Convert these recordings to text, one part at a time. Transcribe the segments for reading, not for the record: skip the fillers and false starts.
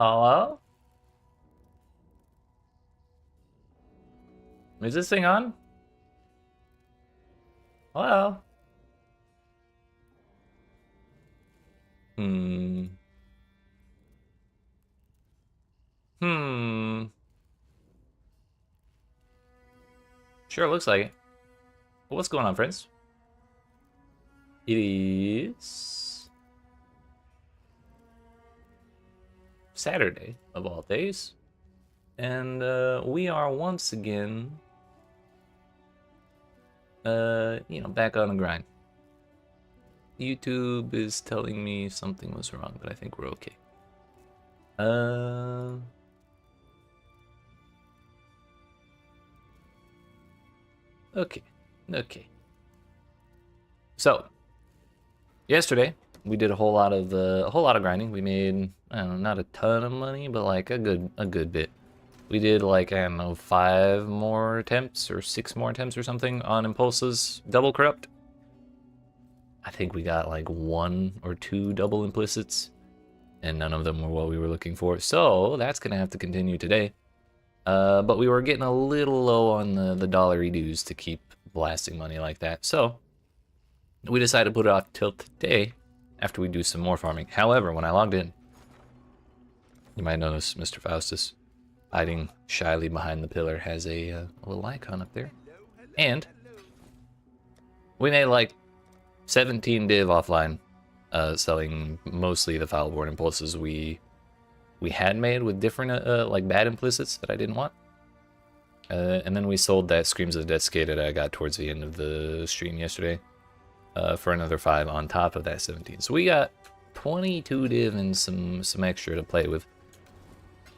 Hello? Is this thing on? Hello? Hmm. Hmm. Sure looks like it. What's going on, friends? It is Saturday, of all days. And we are once again, back on the grind. YouTube is telling me something was wrong, but I think we're okay. Okay. So, yesterday we did a whole lot of grinding. We made, I don't know, not a ton of money, but like a good bit. We did like, I don't know, 5 more attempts or 6 more attempts or something on Impulse's double corrupt. I think we got like 1 or 2 double implicits, and none of them were what we were looking for. So that's gonna have to continue today. But we were getting a little low on the dollary dues to keep blasting money like that. So we decided to put it off till today after we do some more farming. However, when I logged in, you might notice Mr. Faustus hiding shyly behind the pillar has a little icon up there. And we made like 17 div offline, selling mostly the foul-born impulses we had made with different like bad implicits that I didn't want. And then we sold that Screams of the Deathscape that I got towards the end of the stream yesterday for another 5 on top of that 17. So we got 22 div and some extra to play with.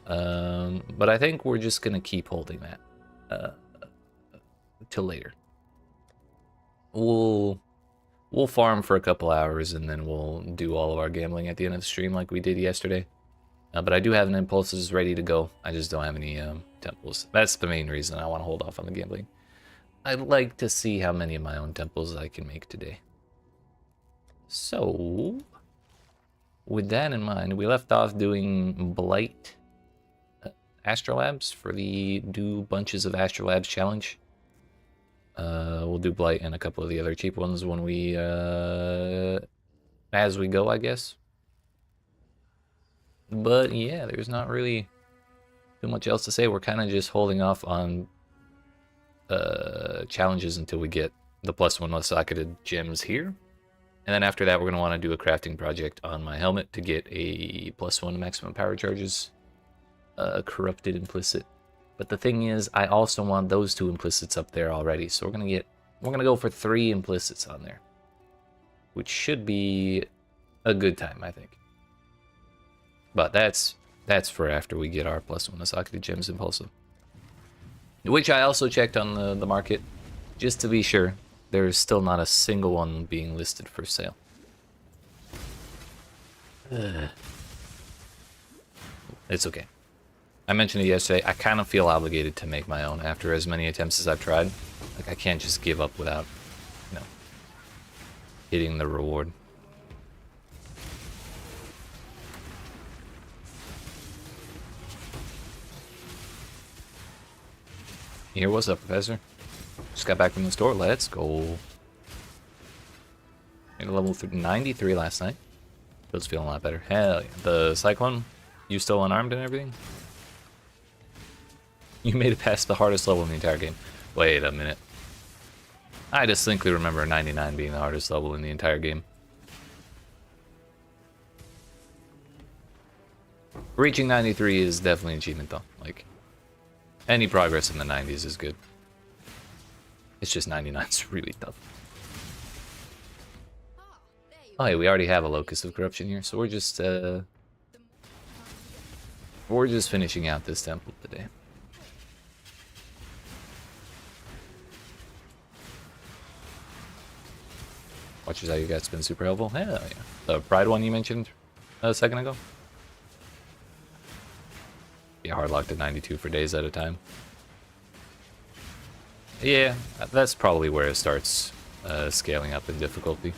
But I think we're just gonna keep holding that till later. We'll farm for a couple hours and then we'll do all of our gambling at the end of the stream like we did yesterday. But I do have an impulses ready to go. I just don't have any temples. That's the main reason I want to hold off on the gambling. I'd like to see how many of my own temples I can make today. So, with that in mind, we left off doing Blight Astrolabs for the Do Bunches of Astrolabs challenge. We'll do Blight and a couple of the other cheap ones when we, as we go, I guess. But yeah, there's not really too much else to say. We're kind of just holding off on challenges until we get the +1 less socketed gems here. And then after that, we're going to want to do a crafting project on my helmet to get a +1 maximum power charges corrupted implicit. But the thing is, I also want those 2 implicits up there already. So we're gonna go for 3 implicits on there, which should be a good time, I think. But that's for after we get our +1 Asakati gems impulsive. Which I also checked on the market, just to be sure. There's still not a single one being listed for sale. It's okay. I mentioned it yesterday, I kind of feel obligated to make my own after as many attempts as I've tried. Like, I can't just give up without, you know, hitting the reward. You hear what's up, Professor? Just got back from the store, let's go. Made a level 93 last night. Feels feeling a lot better. Hell yeah. The Cyclone, you still unarmed and everything? You made it past the hardest level in the entire game. Wait a minute. I distinctly remember 99 being the hardest level in the entire game. Reaching 93 is definitely an achievement though. Like, any progress in the 90s is good. It's just 99's really tough. Oh hey, we already have a Locus of Corruption here, so we're just finishing out this temple today. Watches how you guys been super helpful. Hell yeah. The Pride one you mentioned a second ago. Yeah, hard locked at 92 for days at a time. Yeah, that's probably where it starts scaling up in difficulty.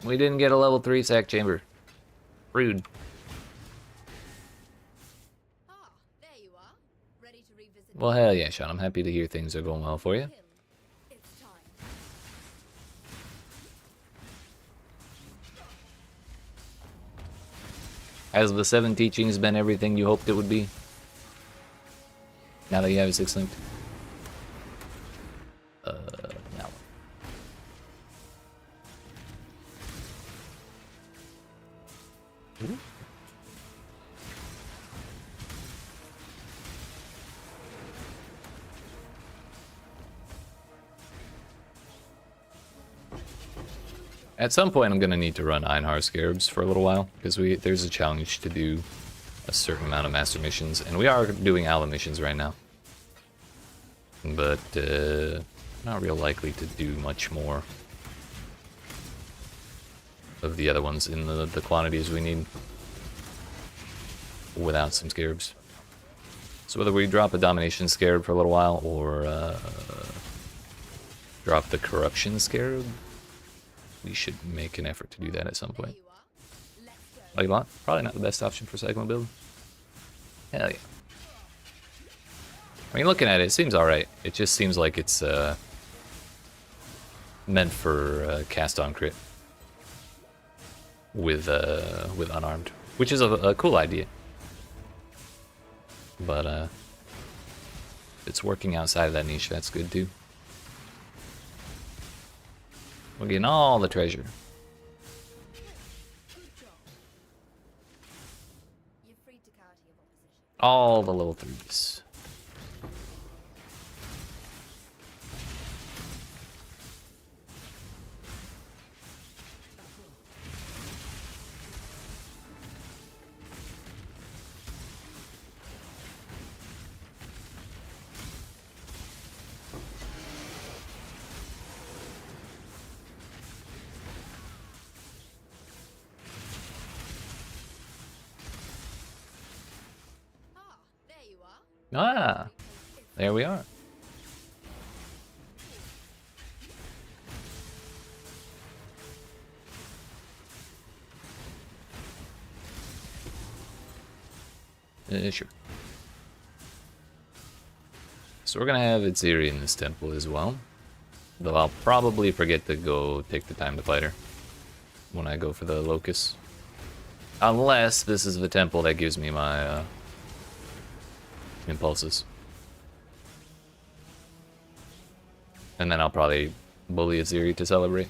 We didn't get a level 3 sack chamber. Rude. There you are. Ready to revisit. Well, hell yeah, Sean. I'm happy to hear things are going well for you. It's time. Has the 7 teachings been everything you hoped it would be? Now that you have a 6 linked? No. Ooh. At some point, I'm gonna need to run Einhar Scarabs for a little while, because there's a challenge to do a certain amount of master missions, and we are doing Ala missions right now. But not real likely to do much more of the other ones in the quantities we need without some Scarabs. So whether we drop a Domination Scarab for a little while, or drop the Corruption Scarab, we should make an effort to do that at some point. Like what? Probably not the best option for Cyclone build. Hell yeah. I mean, looking at it, it seems alright. It just seems like it's meant for cast on crit with unarmed, which is a cool idea. But if it's working outside of that niche, that's good too. We're getting all the treasure. All the level 3s. Ah, there we are. Sure. So we're gonna have Itziri in this temple as well. Though I'll probably forget to go take the time to fight her when I go for the Locust. Unless this is the temple that gives me my impulses. And then I'll probably bully Itziri to celebrate.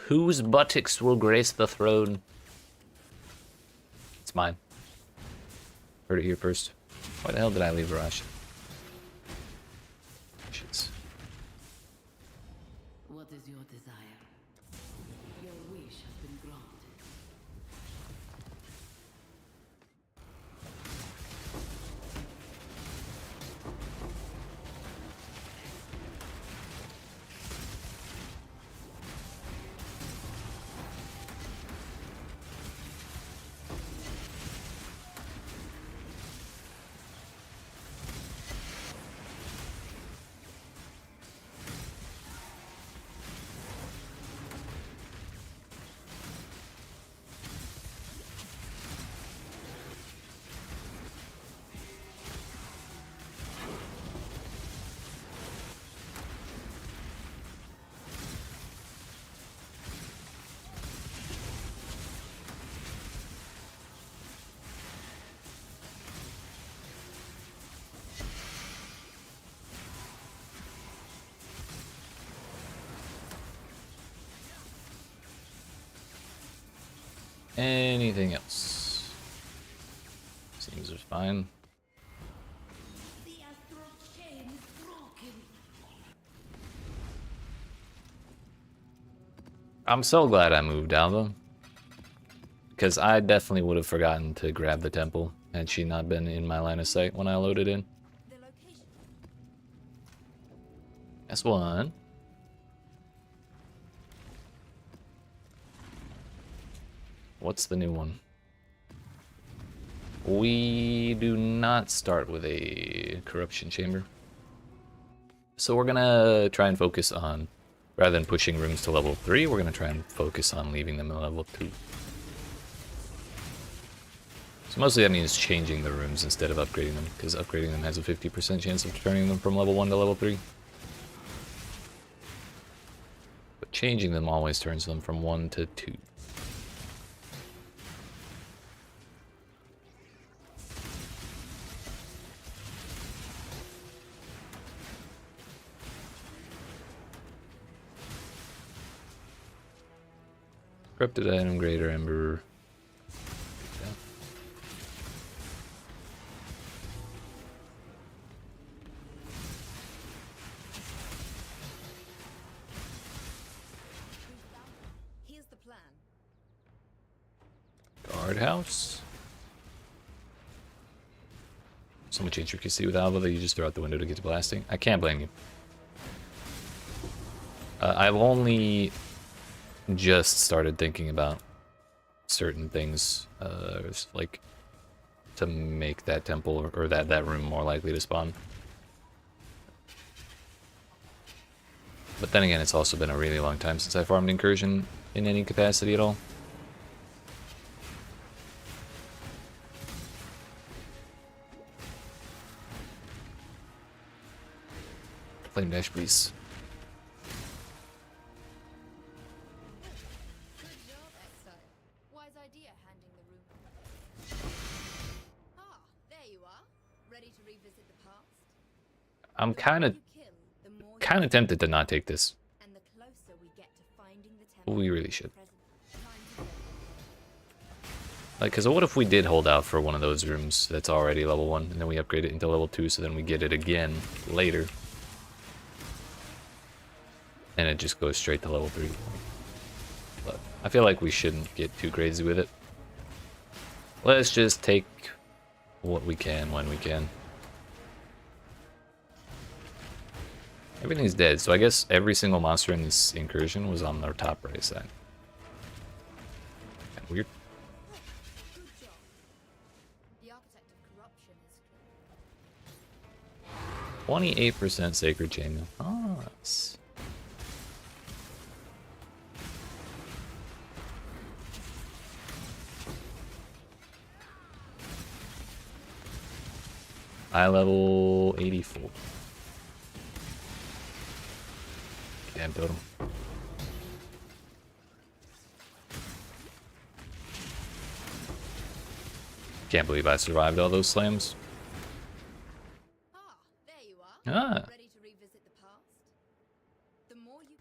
Whose buttocks will grace the throne? It's mine. Heard it here first. Why the hell did I leave Mirage? Shits. What is your desire? Your wish has been granted. Anything else? Seems it's fine. The astral chain is broken. I'm so glad I moved Alva. Because I definitely would have forgotten to grab the temple had she not been in my line of sight when I loaded in. That's one. What's the new one? we do not start with a corruption chamber. So we're gonna try and focus on, rather than pushing rooms to level 3, we're gonna try and focus on leaving them at level 2. So mostly that means changing the rooms instead of upgrading them, because upgrading them has a 50% chance of turning them from level 1 to level 3. But changing them always turns them from 1 to 2. Corrupted item, greater ember. Here's the plan. Guardhouse. So much intricacy with Alva that you just throw out the window to get to blasting. I can't blame you. I've only just started thinking about certain things, like to make that temple or that room more likely to spawn. But then again, it's also been a really long time since I farmed Incursion in any capacity at all. Flame Dash, please. Good job, Exile. Wise idea handing the room. Ah, there you are. Ready to revisit the past? I'm The kind more of you kill, the more you tempted to not take this. and the closer we get to finding the temple. We really should. Present. Time to go. Like, because what if we did hold out for one of those rooms that's already level 1, and then we upgrade it into level 2, so then we get it again later. And it just goes straight to level 3. But I feel like we shouldn't get too crazy with it. Let's just take what we can when we can. Everything's dead, so I guess every single monster in this incursion was on their top right side. Kinda weird. Good job. The architect of corruption is clear. 28% sacred chainmail. Oh, nice. High level 84. Damn totem. Can't believe I survived all those slams. Ah, there you are. Ah. Ready to revisit the past? The more you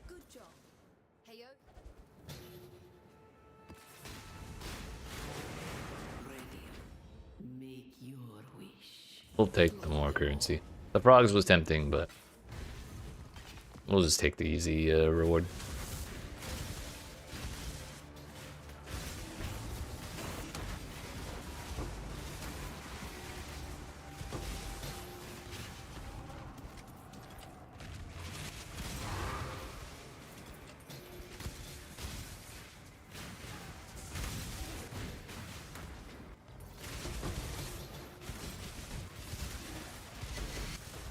good job. Hey yo. Ready. Make your wish. We'll take the more currency. The frogs was tempting, but we'll just take the easy reward.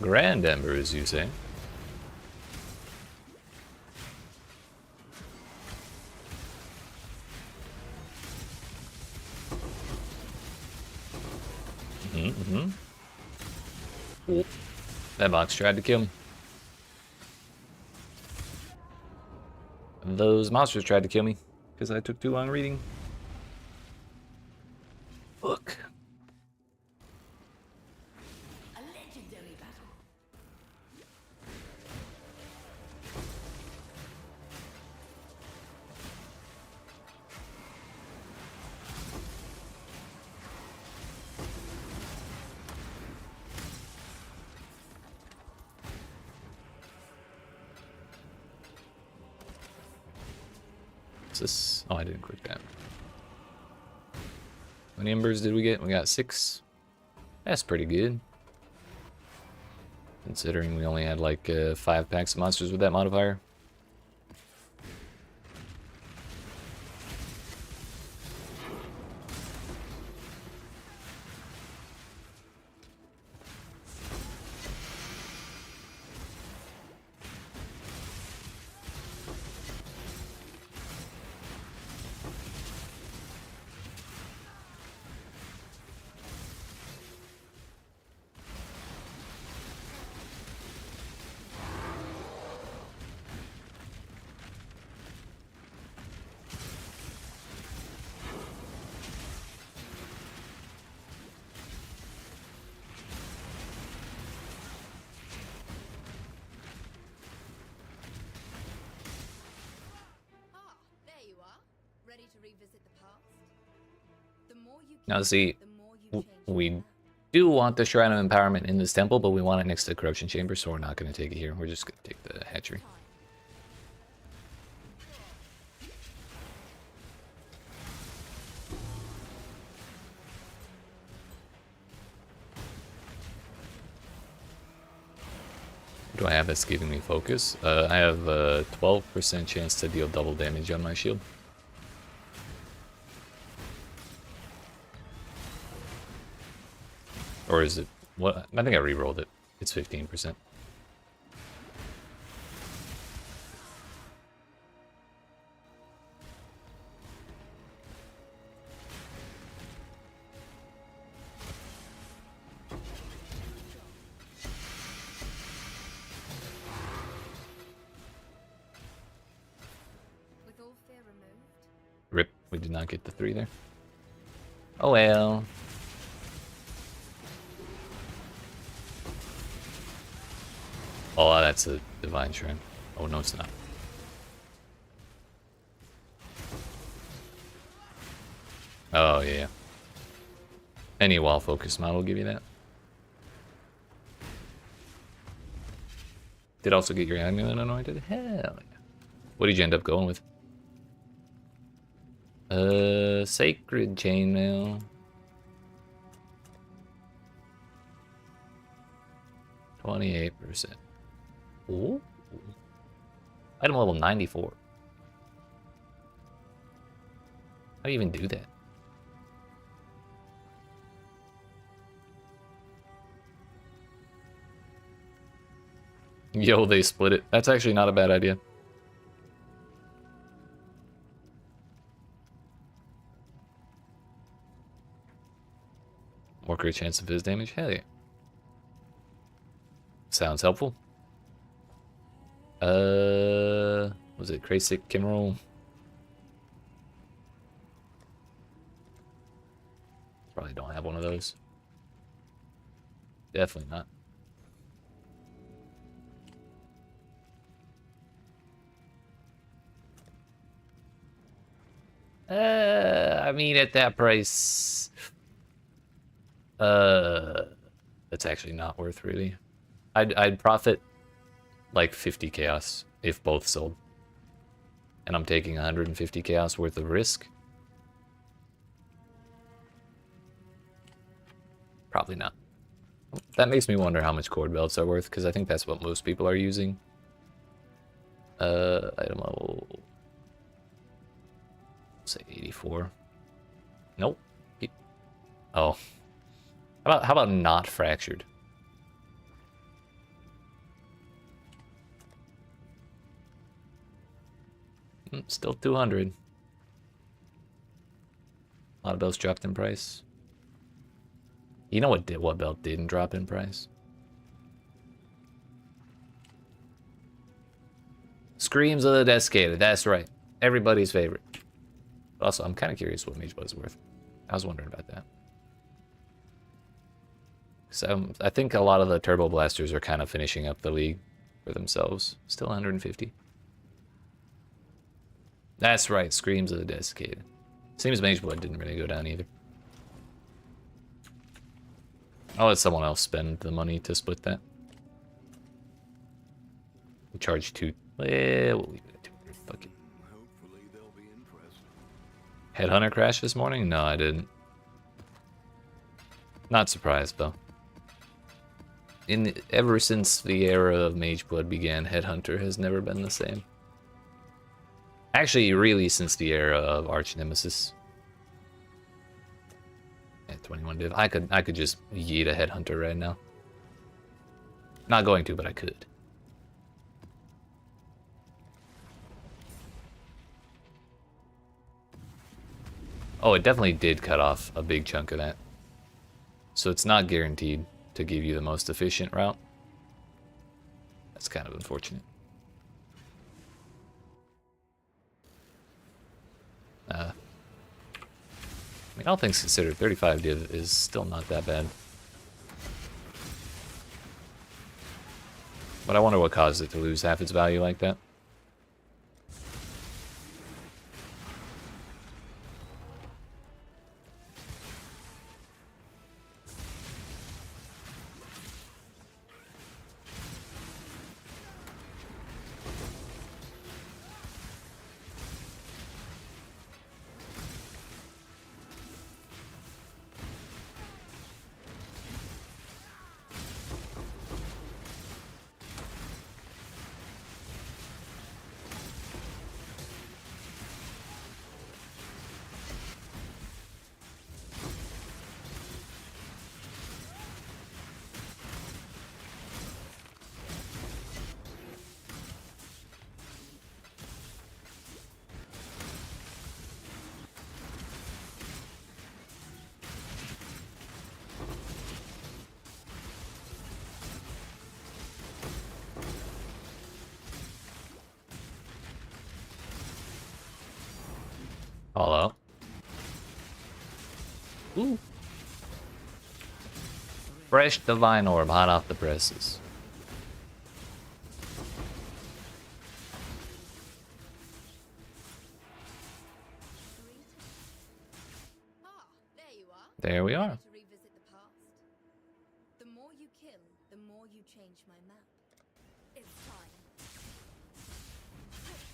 Grand Ember, as you say. Oh, that box tried to kill me. Those monsters tried to kill me because I took too long reading. Look. A legendary battle. this? Oh, I didn't click that. How many embers did we get? We got 6. That's pretty good. Considering we only had like 5 packs of monsters with that modifier. Ah, there you are. Ready to revisit the past? The more you Now keep, see, the more you change we your path. do want the Shrine of Empowerment in this temple, but we want it next to the Corruption Chamber, so we're not going to take it here. We're just going to take the hatchery. Time. What do I have that's giving me focus? I have a 12% chance to deal double damage on my shield. Or is it... what? I think I re-rolled it. It's 15%. With all fear removed, Rip, we did not get the 3 there. Oh well. Oh, that's a Divine Shrine. Oh, no, it's not. Oh, yeah. Any wall focus mod will give you that. Did also get your amulet anointed? Hell yeah. What did you end up going with? Sacred Chainmail. 28%. Ooh. Item level 94. How do you even do that? Yo, they split it. That's actually not a bad idea. More crit chance of his damage? Hell yeah. Sounds helpful. Was it Krasik Kimroll? Probably don't have one of those. Definitely not. I mean, at that price, that's actually not worth really. I'd profit like 50 chaos if both sold, and I'm taking 150 chaos worth of risk. Probably not. That makes me wonder how much cord belts are worth, because I think that's what most people are using. Item level, say 84. Nope. Oh. How about not fractured? Still 200. A lot of belts dropped in price. You know what belt didn't drop in price? Screams of the Desiccated. That's right. Everybody's favorite. Also, I'm kind of curious what Mage Blood's worth. I was wondering about that. So I think a lot of the Turbo Blasters are kind of finishing up the league for themselves. Still 150. That's right, Screams of the Desiccated. Seems Mage Blood didn't really go down either. I'll let someone else spend the money to split that. We charge 2. We'll leave it at 200. Fuck it. Hopefully they'll be impressed. Headhunter crashed this morning? No, I didn't. Not surprised though. Ever since the era of Mageblood began, Headhunter has never been the same. Actually, really since the era of Arch Nemesis. At 21 div. I could just yeet a Headhunter right now. Not going to, but I could. Oh, it definitely did cut off a big chunk of that. So it's not guaranteed to give you the most efficient route. That's kind of unfortunate. I mean, all things considered, 35 div is still not that bad. But I wonder what caused it to lose half its value like that. All out. Ooh. Fresh Divine Orb, hot off the presses. Ah, there you are. There we are. To revisit the past. The more you kill, the more you change my map. It's time. Exile.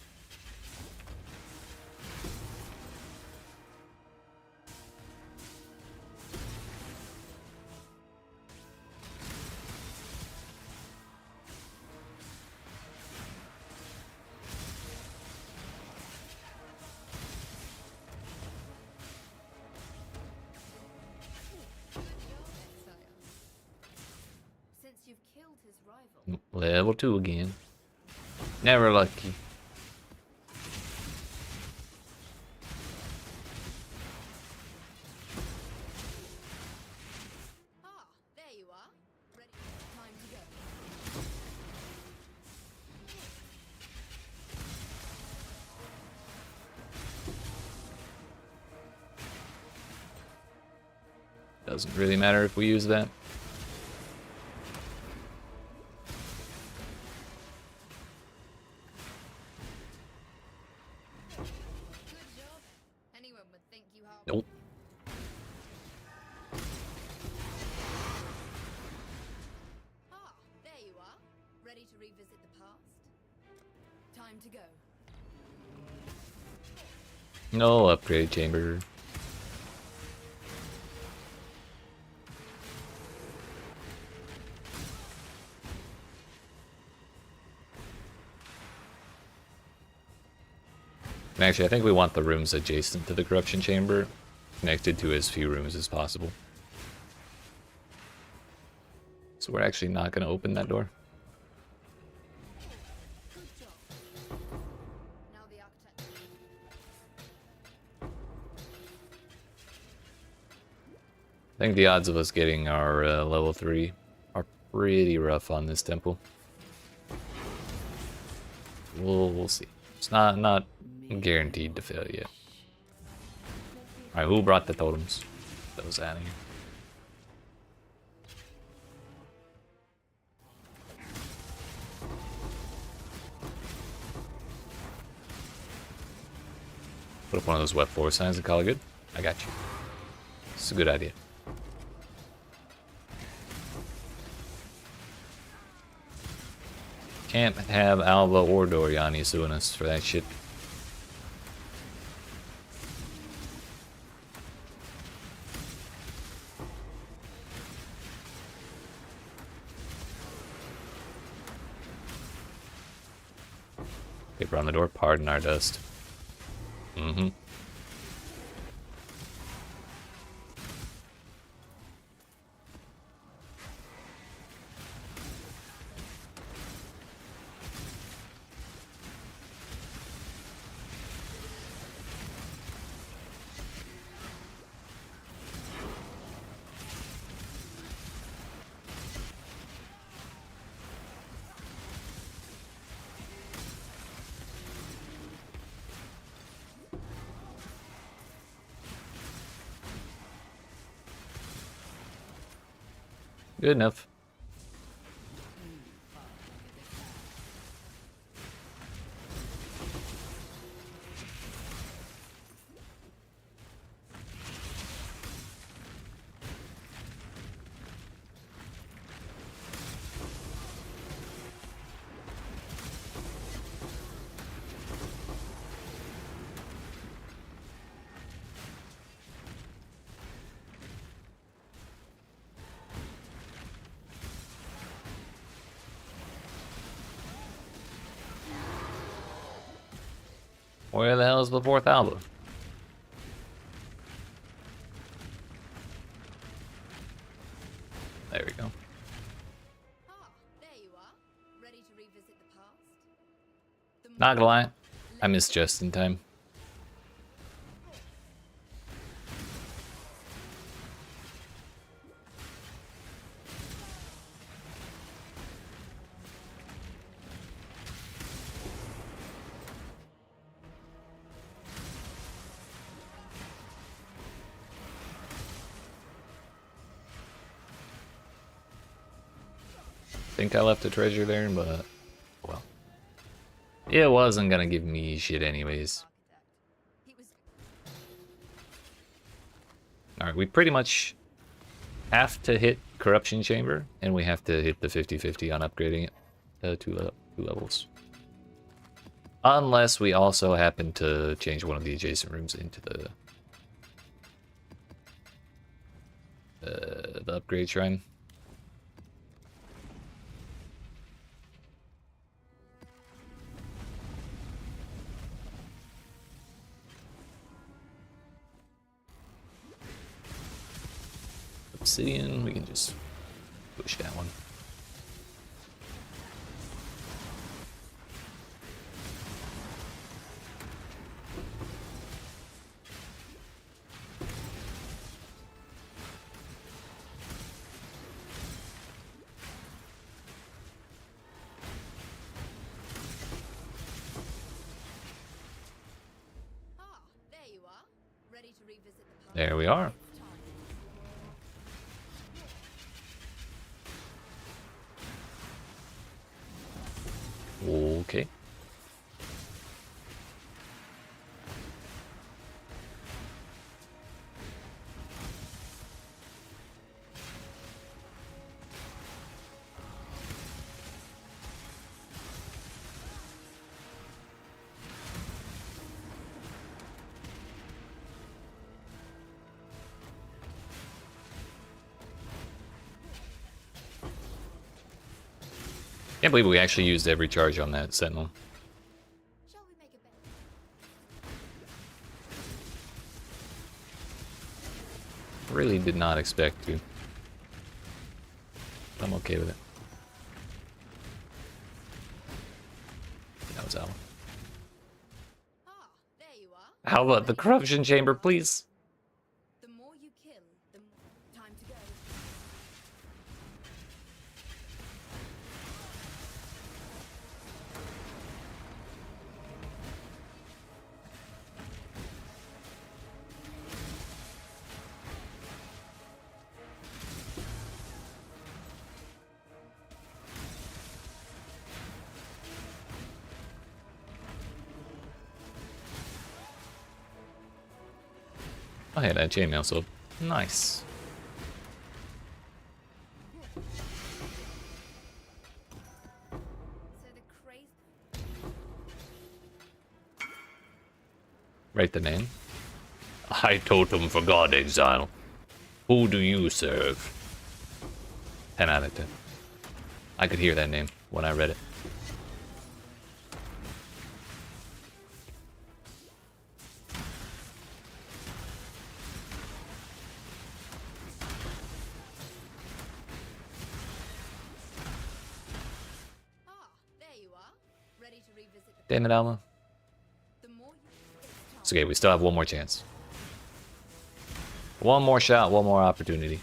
Since you've killed his rival, Level 2 again. Never lucky. ah, there you are. Ready? Time to go. Doesn't really matter if we use that. Good job. Anyone would think you have. Nope. Ah, there you are. Ready to revisit the past? Time to go. No upgrade chamber. And actually, I think we want the rooms adjacent to the corruption chamber connected to as few rooms as possible. So we're actually not going to open that door. Good job. Now the architect. I think the odds of us getting our level 3 are pretty rough on this temple. We'll see. It's not guaranteed to fail yet. Alright, who brought the totems? Those out of here. Put up one of those wet floor signs and call it good. I got you. It's a good idea. Can't have Alva or Doriani suing us for that shit. Paper on the door, pardon our dust. Mm-hmm. Good enough. Where the hell is the fourth album? There we go. Ah, there you are. Ready to revisit the past? The Not gonna lie, I missed just in time. Think I left a treasure there, but well, it wasn't gonna give me shit anyways. He was All right, we pretty much have to hit Corruption Chamber, and we have to hit the 50-50 on upgrading it to two levels. Unless we also happen to change one of the adjacent rooms into the upgrade shrine. Obsidian, we can just push that one. Ah, there you are. Ready to revisit the past? There we are. Okay. Can't believe we actually used every charge on that Sentinel. Shall we make a bet? Really did not expect to. I'm okay with it. That was out. Ah, there you are. How about the Corruption Chamber, please? The more you kill, the more time to go. Oh yeah, that chainmail sword. Nice. So the craze. Write the name. High totem for God, Exile. Who do you serve? 10 out of 10. I could hear that name when I read it. Damn it, Alma. The more you... It's okay, we still have one more chance. One more shot, one more opportunity.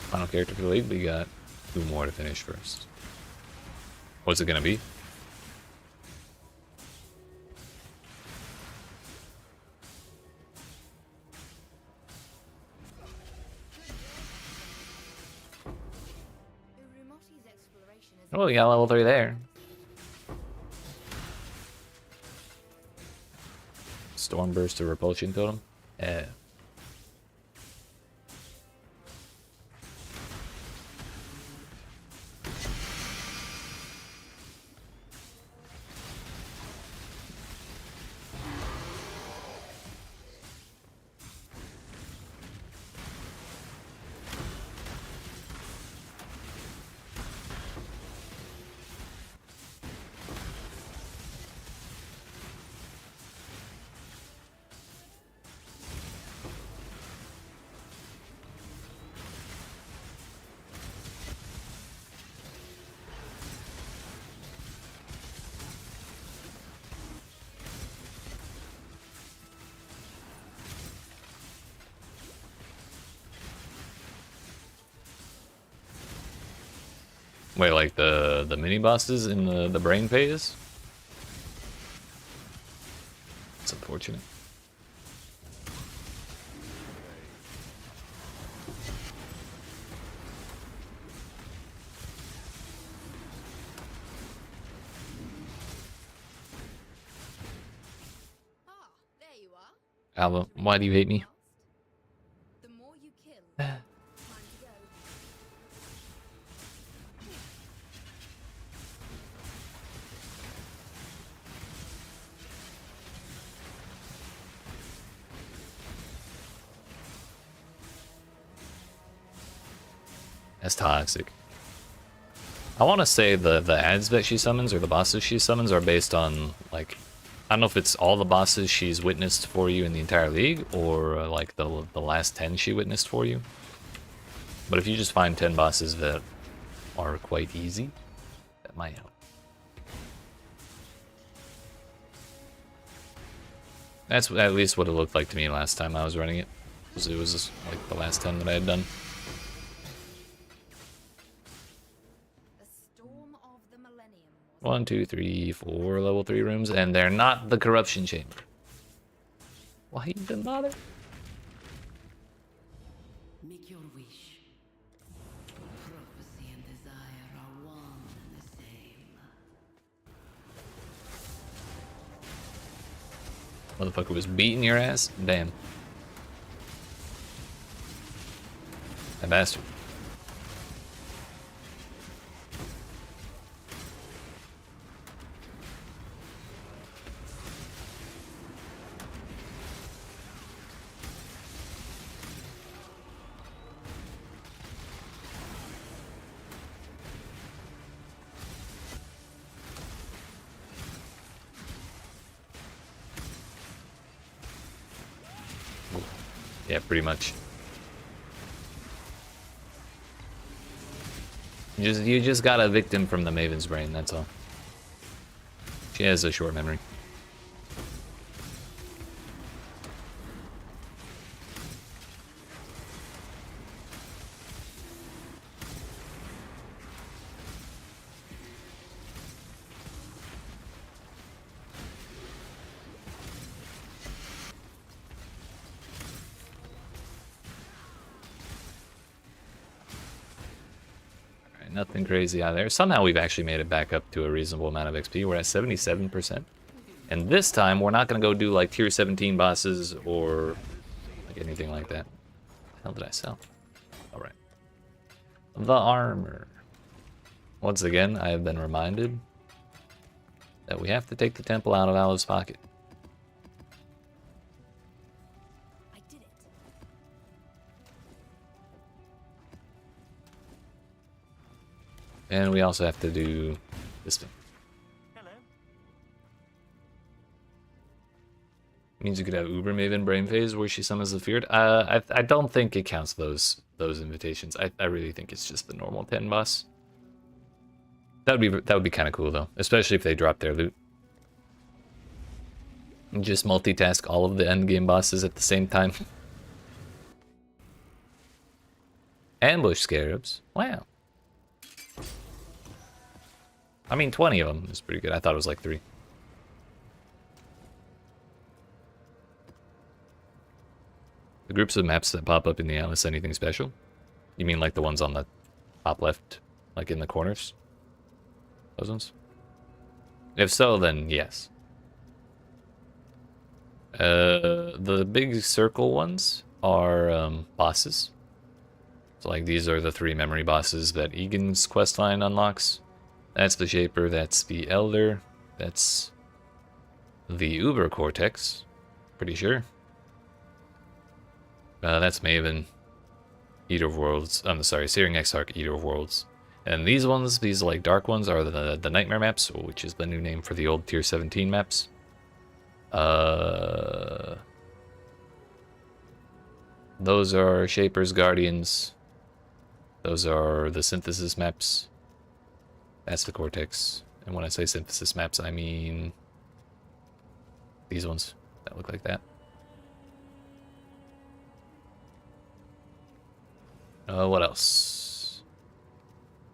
Final character for the league, we got 2 more to finish first. What's it gonna be? Urumati's exploration is... Oh, we got level 3 there. Stormburst to repulsion totem. Yeah. Wait, like the mini bosses in the brain phase? It's unfortunate. Ah, there you are. Alba, why do you hate me? The more you kill, time to go. That's toxic. I want to say the ads that she summons or the bosses she summons are based on, like, I don't know if it's all the bosses she's witnessed for you in the entire league or like the last 10 she witnessed for you. But if you just find 10 bosses that are quite easy, that might help. That's at least what it looked like to me last time I was running it. It was like the last 10 that I had done. The storm of the millennium was... 1, 2, 3, 4 level 3 rooms, and they're not the corruption chamber. Why even bother? Make your wish. Prophecy and desire are one and the same. Motherfucker was beating your ass? Damn. That bastard. Yeah, pretty much. You just got a victim from the Maven's brain, that's all. She has a short memory. Nothing crazy out there. Somehow we've actually made it back up to a reasonable amount of XP. We're at 77%. And this time, we're not going to go do like tier 17 bosses or like anything like that. What the hell did I sell? Alright. The armor. Once again, I have been reminded that we have to take the temple out of Alice's pocket. I did it. And we also have to do this thing. Hello. Means you could have Uber Maven Brain Phase where she summons the feared. I don't think it counts those invitations. I really think it's just the normal 10 boss. That would be kind of cool though, especially if they drop their loot. And just multitask all of the endgame bosses at the same time. Ambush Scarabs. Wow. I mean, 20 of them is pretty good. I thought it was like 3. The groups of maps that pop up in the atlas, anything special? You mean like the ones on the top left, like in the corners? Those ones? If so, then yes. The big circle ones are bosses. So like these are the 3 memory bosses that Egan's questline unlocks. That's the Shaper, that's the Elder, that's the Uber Cortex, pretty sure. That's Maven, Eater of Worlds, I'm sorry, Searing Exarch, Eater of Worlds. And these ones, these like dark ones, are the Nightmare maps, which is the new name for the old Tier 17 maps. Those are Shapers, Guardians. Those are the Synthesis maps. That's the Cortex. And when I say Synthesis maps, I mean these ones that look like that. What else?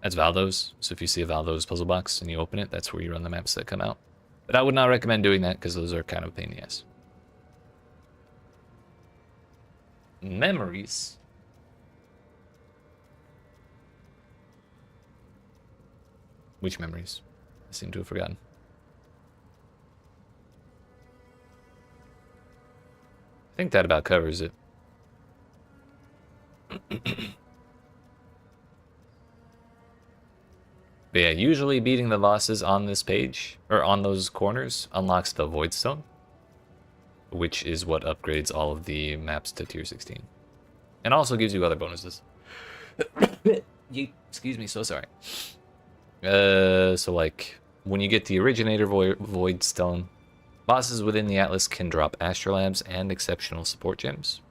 That's Valdos. So if you see a Valdos puzzle box and you open it, that's where you run the maps that come out. But I would not recommend doing that because those are kind of a pain in the ass. Memories. Which memories? I seem to have forgotten. I think that about covers it. But yeah, usually beating the bosses on this page, or on those corners, unlocks the Void Stone, which is what upgrades all of the maps to Tier 16. And also gives you other bonuses. Excuse me, so sorry. So like, when you get the Originator Void Stone, bosses within the Atlas can drop Astrolabs and exceptional support gems,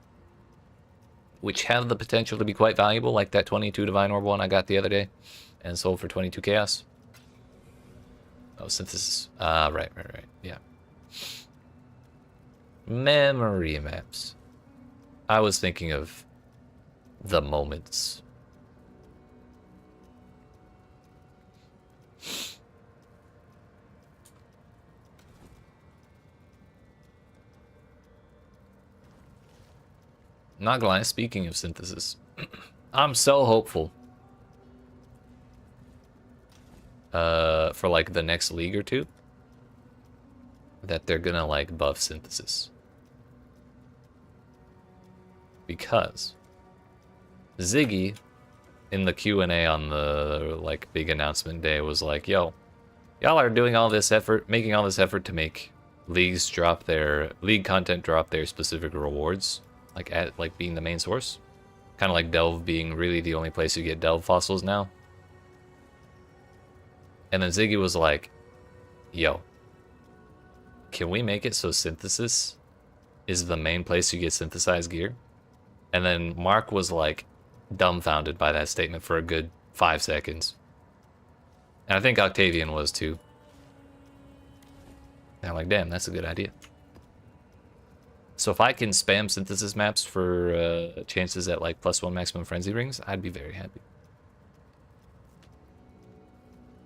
which have the potential to be quite valuable, like that 22 Divine Orb one I got the other day, and sold for 22 Chaos. Oh, Synthesis. Right, yeah. Memory maps. I was thinking of the moments. Not gonna lie, speaking of Synthesis, I'm so hopeful for like the next league or two that they're gonna like buff Synthesis. Because Ziggy in the Q&A on the like big announcement day was like, yo, y'all are doing all this effort, making all this effort to make leagues drop their league content, drop their specific rewards, like at like being the main source, kind of like Delve being really the only place you get Delve fossils now. And then Ziggy was like, yo, can we make it so Synthesis is the main place you get synthesized gear? And then Mark was like dumbfounded by that statement for a good 5 seconds. And I think Octavian was too. And I'm like, damn, that's a good idea. So if I can spam Synthesis maps for chances at like +1 maximum frenzy rings, I'd be very happy.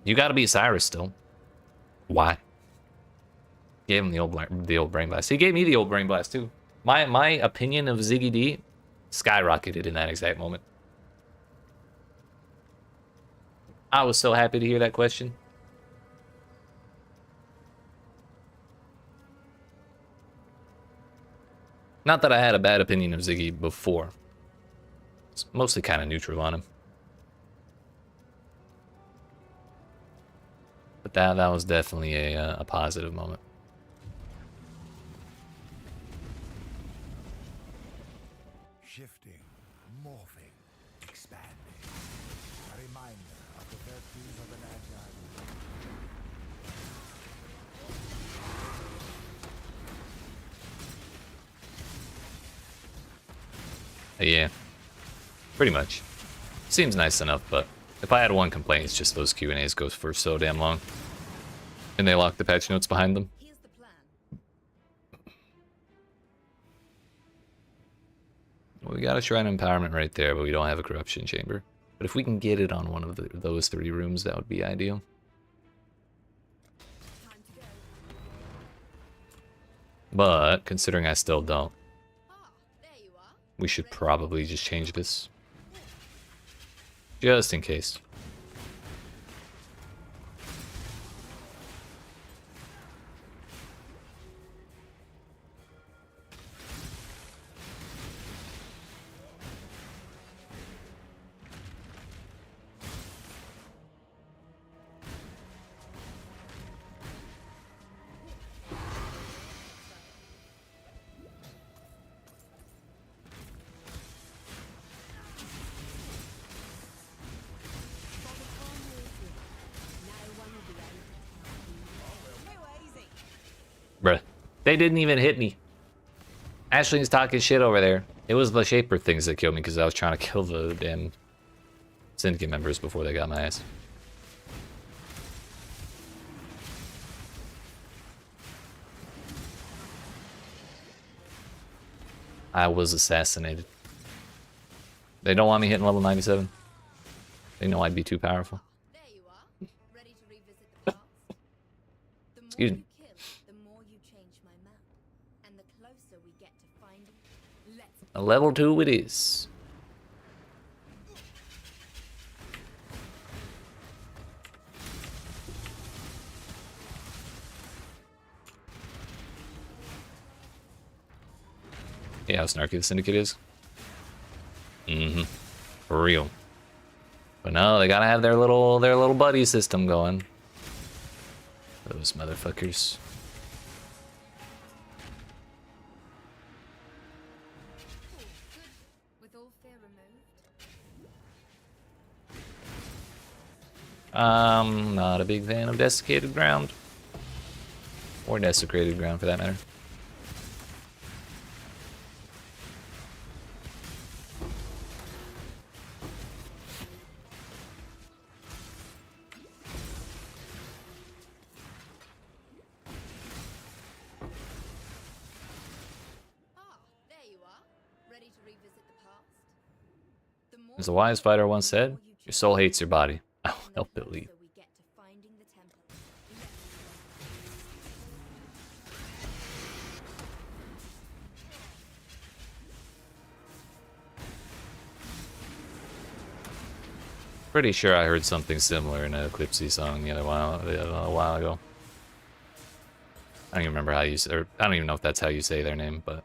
You gotta be Cyrus still. Why? Gave him the old brain blast. He gave me the old brain blast too. My opinion of Ziggy D skyrocketed in that exact moment. I was so happy to hear that question. Not that I had a bad opinion of Ziggy before. It's mostly kind of neutral on him. But that was definitely a positive moment. Shifting, morphing, expanding. A reminder of the virtues of an agile. Yeah, pretty much. Seems nice enough, but if I had one complaint, it's just those Q&As go for so damn long. And they lock the patch notes behind them. Here's the plan. Well, we got a Shrine of Empowerment right there, but we don't have a Corruption Chamber. But if we can get it on one of those 3 rooms, that would be ideal. Time to go. But, considering I still don't, Ah, there you are. we should probably just change this. Just in case. Bruh. They didn't even hit me. Ashley's talking shit over there. It was the Shaper things that killed me because I was trying to kill the damn Syndicate members before they got my ass. I was assassinated. They don't want me hitting level 97. They know I'd be too powerful. There you are. Ready to revisit the past? The more Excuse me. you kill, the more you change my map. And the closer we get to finding. Let's A level 2 it is. Yeah, how snarky the Syndicate is. Mm-hmm. For real. But no, they gotta have their little buddy system going. Those motherfuckers. with all fear removed. Not a big fan of desiccated ground. Or desecrated ground for that matter. Ah, there you are. Ready to revisit the past? The more As a wise fighter once said, your soul hates your body. I'll and the help it leave. closer we get to finding the temple. Pretty sure I heard something similar in a Eclipsey song a while ago. I don't even remember how you say, or I don't even know if that's how you say their name, but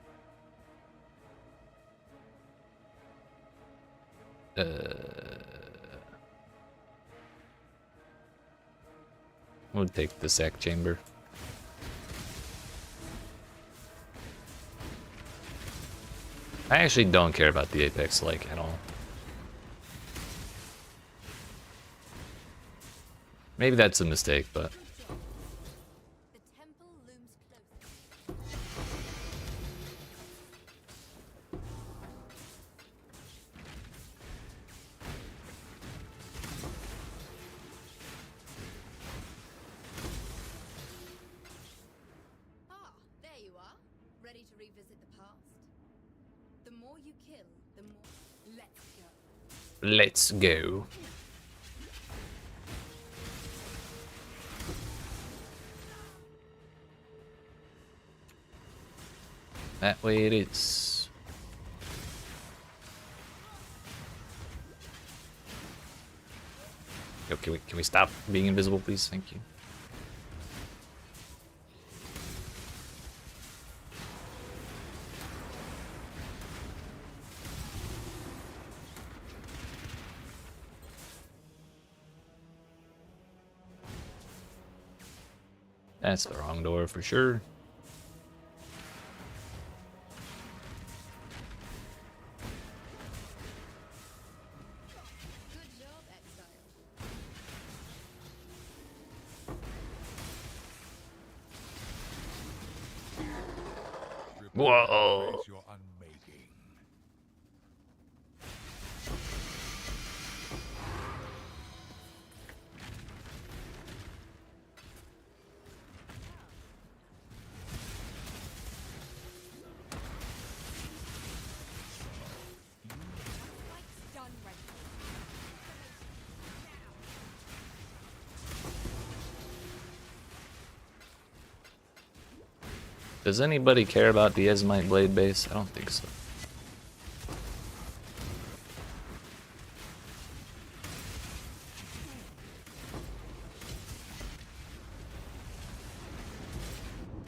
we'll take the sack chamber. I actually don't care about the Apex like at all. Maybe that's a mistake, but The temple looms closer. Ah, there you are. Ready to revisit the past? The more you kill, the more. Let's go. let's go. That way it is. Yo, can we stop being invisible, please? Thank you. That's the wrong door for sure. Good job, Exile. Whoa. Your unmaking. Does anybody care about the Esmite Blade base? I don't think so.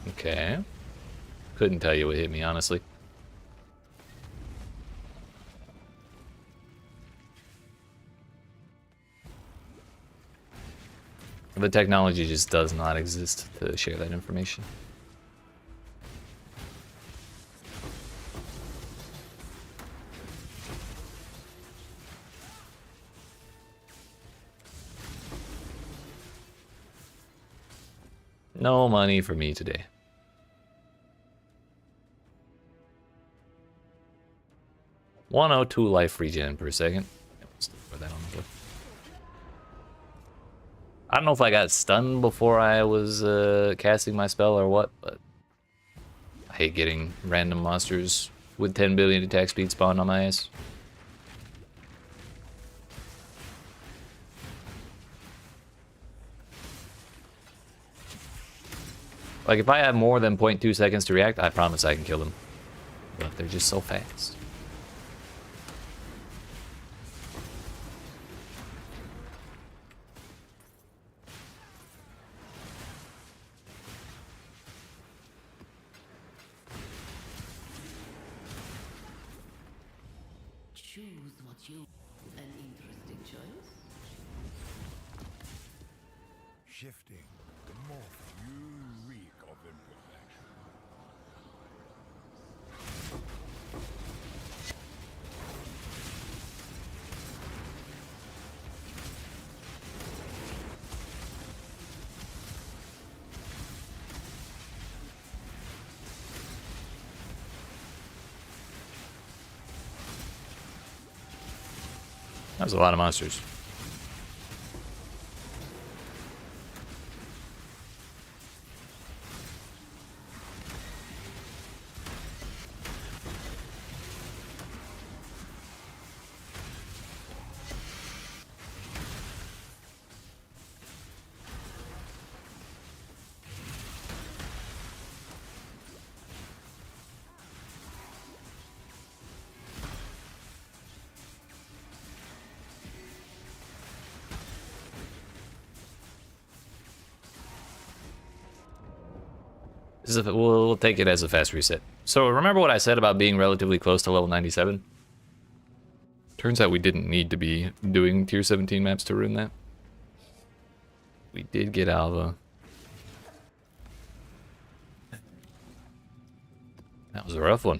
Okay. Couldn't tell you what hit me, honestly. The technology just does not exist to share that information. No money for me today. $102 life regen per second. Put that on the board. I don't know if I got stunned before I was casting my spell or what, but I hate getting random monsters with 10 billion attack speed spawned on my ass. Like, if I have more than 0.2 seconds to react, I promise I can kill them. But they're just so fast. Choose what you... An interesting choice. Shifting, morphing. You reek of imperfection. That was a lot of monsters. We'll take it as a fast reset. So remember what I said about being relatively close to level 97? Turns out we didn't need to be doing tier 17 maps to ruin that. We did get Alva. That was a rough one.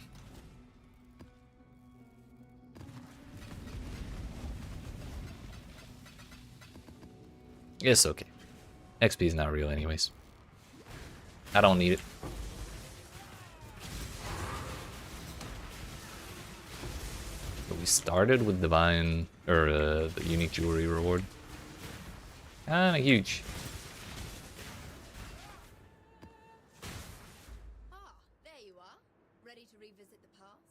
It's okay. XP is not real anyways. I don't need it. But we started with divine, or the unique jewelry reward. Kinda huge. Ah, there you are. Ready to revisit the past?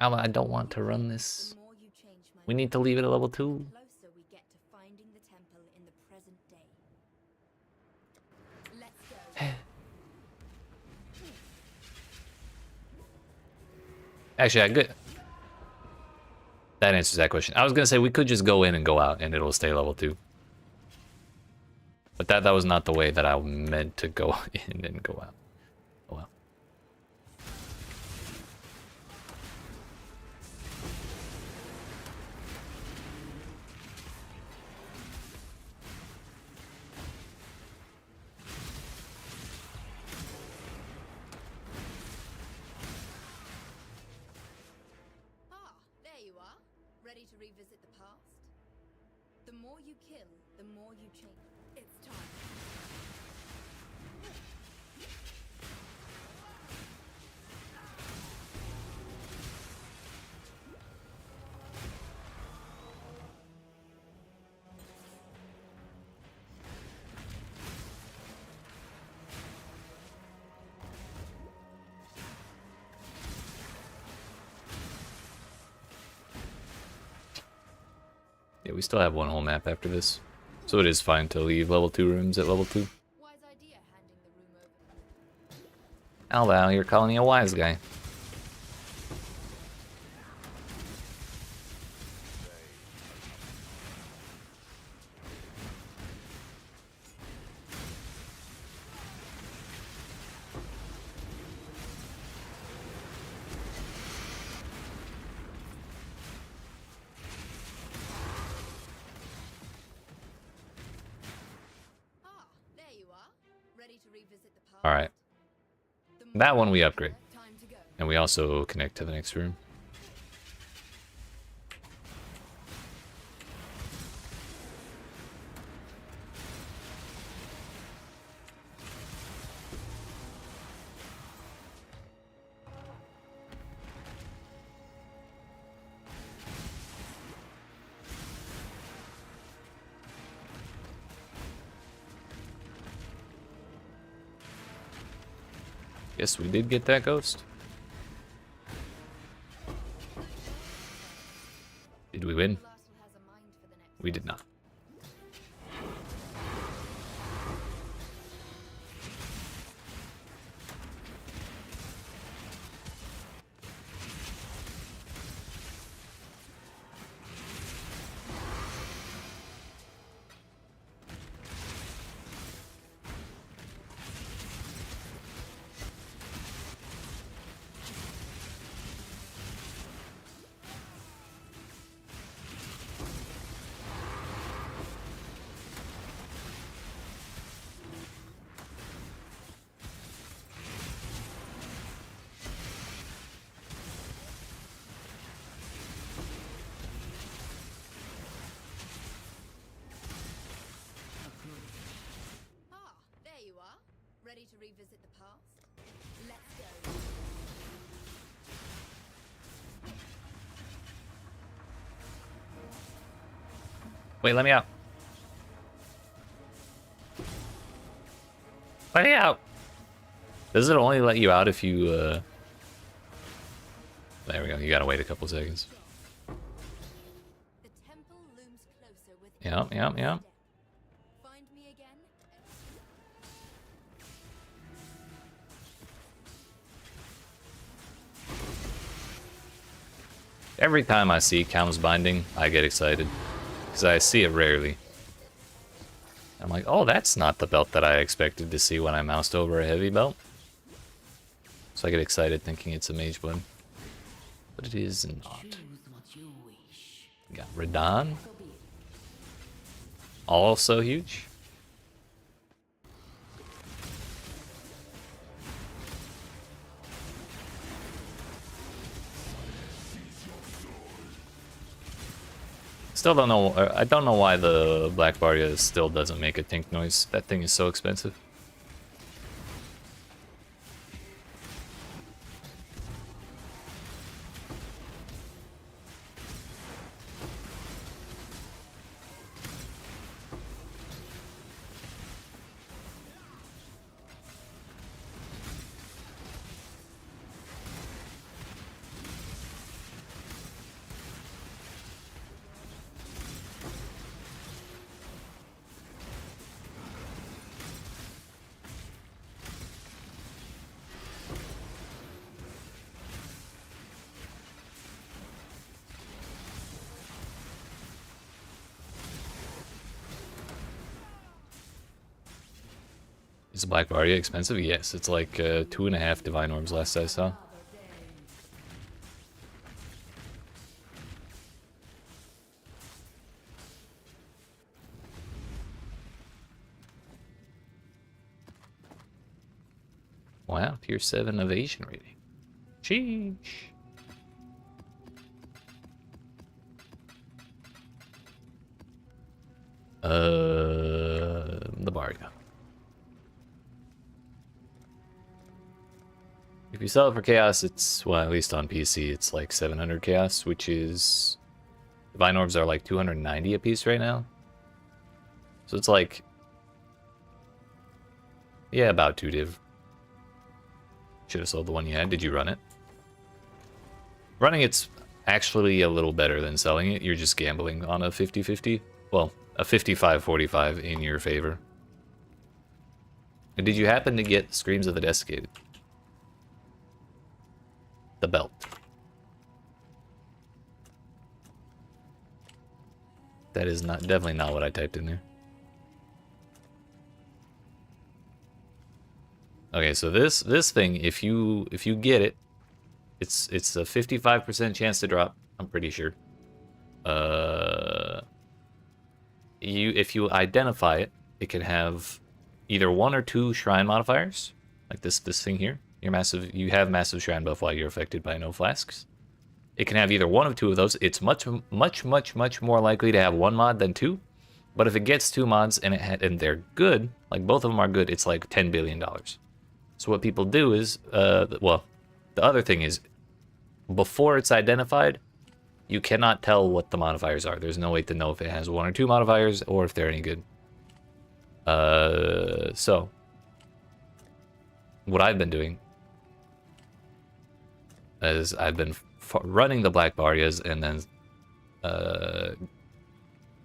Alma, I don't want to run this. The more you change my We need to leave it at level 2. the closer we get to finding the temple in the present day. Let's go. Actually, I good. That answers that question. I was gonna say we could just go in and go out, and it'll stay level 2. But that was not the way that I meant to go in and go out. Oh well. Ah, there you are. Ready to revisit the past? The more you kill, the more you change. It's time. Yeah, we still have one whole map after this. So it is fine to leave level 2 rooms at level 2. Wise idea handing the room over. Allow, you're calling me a wise guy. Ah, there you are. Ready to revisit the past? Alright. The That one we upgrade. time to go. And we also connect to the next room. Guess we did get that ghost. Did we win? Colossal has a mind for the next. We did not. Ah, there you are. Ready to revisit the past? Let's go. Wait, let me out. Let me out. Does it only let you out if you, There we go, you gotta wait a couple seconds. The temple looms closer with Yep, yep, yep. step. Find me again. Every time I see Calm's Binding, I get excited. Because I see it rarely. I'm like, oh, that's not the belt that I expected to see when I moused over a heavy belt. So I get excited thinking it's a mage blade. But it is not. Choose what you wish. Got Radon, So be it. also huge. Still don't know. I don't know why the Black Barrier still doesn't make a tink noise. That thing is so expensive. Is Black Barrier expensive? Yes, it's like 2.5 Divine Orbs last I saw. Wow, tier 7 evasion rating. Sheesh. The Barga. If you sell it for Chaos, it's, well, at least on PC, it's like 700 Chaos, which is... Divine Orbs are like 290 a piece right now. So it's like... Yeah, about 2 div. Should have sold the one you had. Did you run it? Running it's actually a little better than selling it. You're just gambling on a 50-50. Well, a 55-45 in your favor. And did you happen to get Screams of the Desiccated? the belt. That is not definitely not what I typed in there. Okay, so this thing, if you get it, it's a 55% chance to drop. I'm pretty sure. If you identify it, it can have either 1 or 2 shrine modifiers, like this thing here. You have massive shrine buff while you're affected by no flasks. It can have either 1 of 2 of those. It's much more likely to have 1 mod than 2. But if it gets 2 mods and they're good, like both of them are good, it's like $10 billion. So what people do is, well, the other thing is, before it's identified, you cannot tell what the modifiers are. There's no way to know if it has 1 or 2 modifiers or if they're any good. So what I've been doing is I've been running the Black Barias and then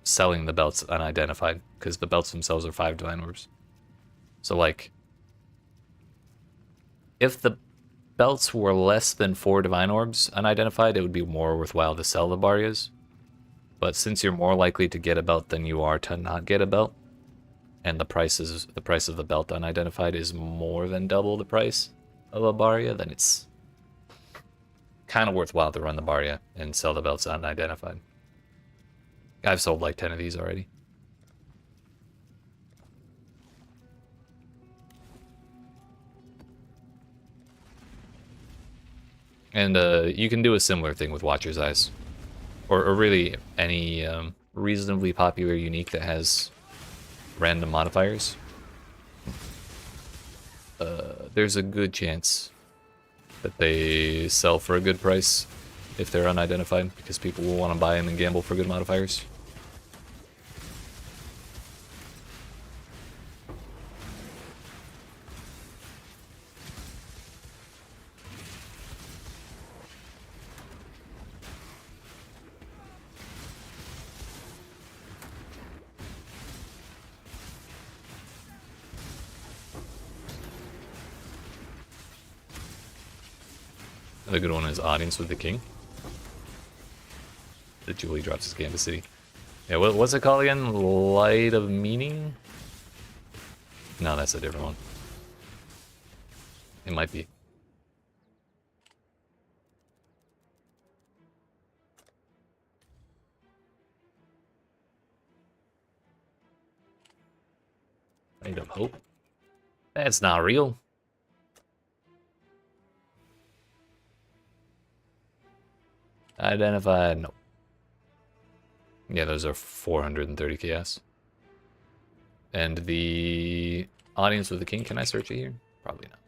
selling the belts unidentified, because the belts themselves are 5 Divine Orbs. So like, if the belts were less than 4 Divine Orbs unidentified, it would be more worthwhile to sell the Barias. But since you're more likely to get a belt than you are to not get a belt, and the price of the belt unidentified is more than double the price of a Baria, then it's kind of worthwhile to run the Baria and sell the belts unidentified. I've sold like 10 of these already. And you can do a similar thing with Watcher's Eyes. Or really any reasonably popular unique that has random modifiers. There's a good chance that they sell for a good price if they're unidentified, because people will want to buy them and gamble for good modifiers. Another good one is Audience with the King. The Julie drops his Gambit City. Yeah, what's it called again? Light of Meaning? No, that's a different one. It might be. Light of Hope? That's not real. Identified, no. Yeah, those are 430 chaos. And the Audience with the King, can I search it here? Probably not.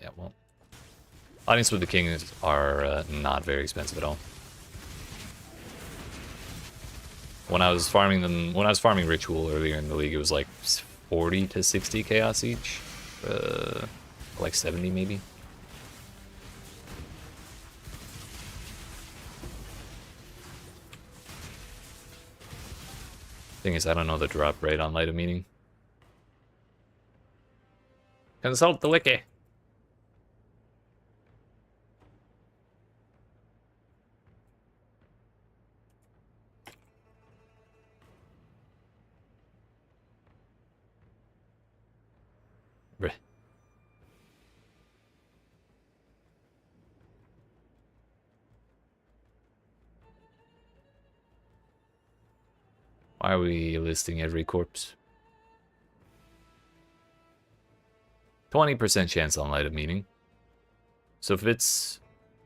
Yeah, well. Audience with the King are not very expensive at all. When I was farming them, when I was farming Ritual earlier in the league, it was like 40 to 60 chaos each. Like 70 maybe. Thing is, I don't know the drop rate on Light of Meaning. Consult the wiki. Why are we listing every corpse? 20% chance on Light of Meaning. So if it's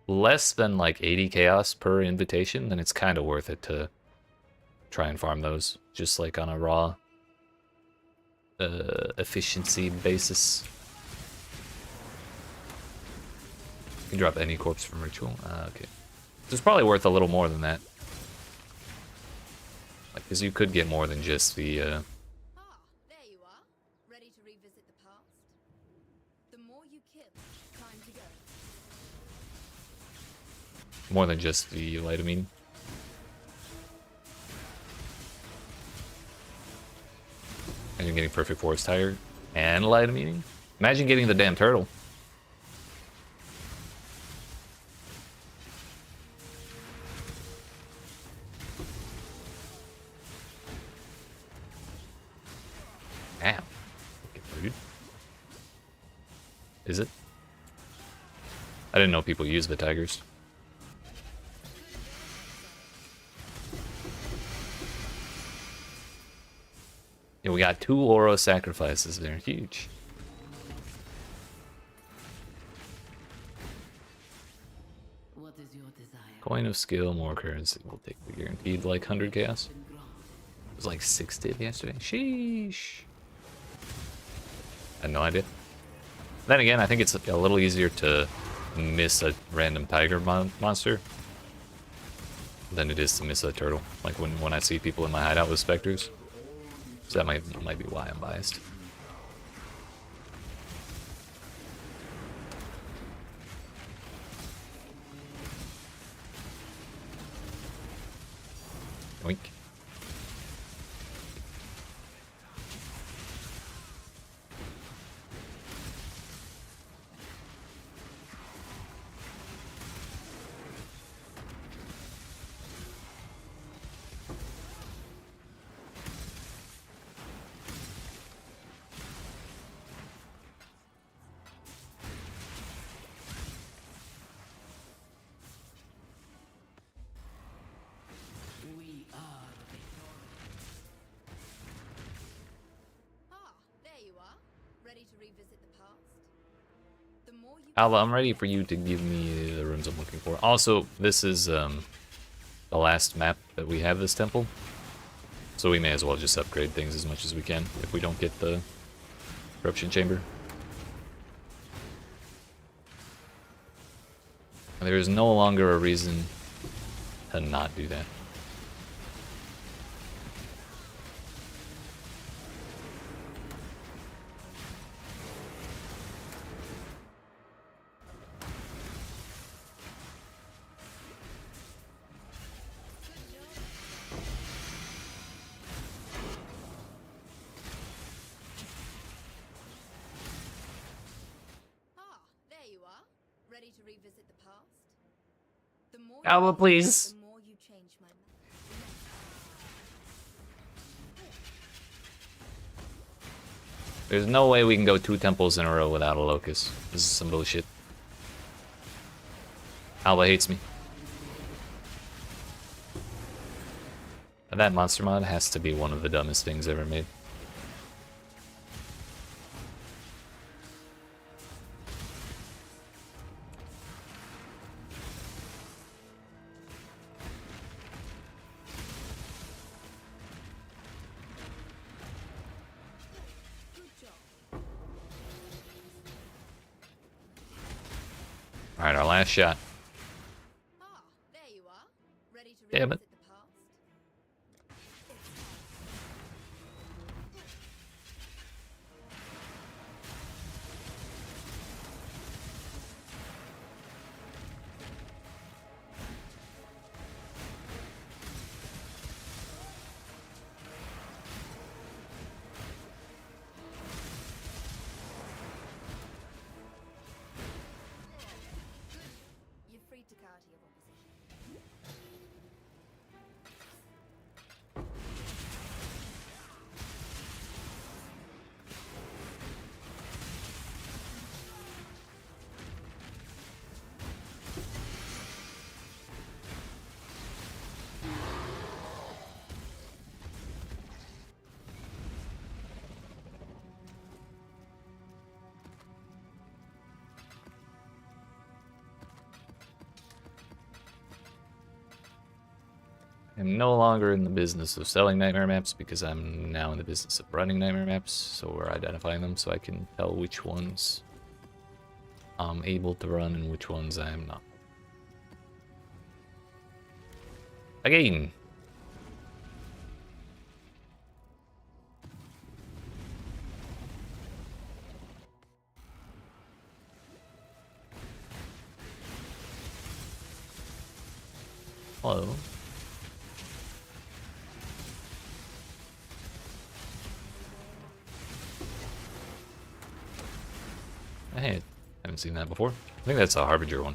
less than like 80 chaos per invitation, then it's kind of worth it to try and farm those, just like on a raw efficiency basis. You can drop any corpse from Ritual. Okay. So it's probably worth a little more than that. Because you could get more than just the... There you are. Ready to revisit the past? The more you kill, time to go. more than just the Light of Meaning. And you're getting Perfect Forest Tire and Light of Meaning. Imagine getting the damn turtle. I didn't know people use the tigers. Yeah, we got 2 aura sacrifices there. Huge. What is your desire? Coin of skill, more currency. We'll take the guaranteed like 100 chaos. It was like 60 yesterday. Sheesh. I had no idea. Then again, I think it's a little easier to miss a random tiger monster than it is to miss a turtle. Like when I see people in my hideout with specters. So that might be why I'm biased. Oink. We are the victorious. Ah, there you are. Ready to revisit the past? The more you Alva, I'm ready for you to give me the rooms I'm looking for. Also, this is the last map that we have this temple. So we may as well just upgrade things as much as we can if we don't get the corruption chamber. There is no longer a reason to not do that. Ah, there you are. Ready to revisit the past? The more Alva, you please. the more you change my mind. There's no way we can go 2 temples in a row without a locust. This is some bullshit. Alva hates me. And that monster mod has to be one of the dumbest things ever made. Alright, our last shot. Ah, there you are. Ready to Damn revisit it. the past? You're free to counter your opposition. I'm no longer in the business of selling nightmare maps because I'm now in the business of running nightmare maps, so we're identifying them so I can tell which ones I'm able to run and which ones I am not. Again. Hello. Hey, haven't seen that before. I think that's a Harbinger one.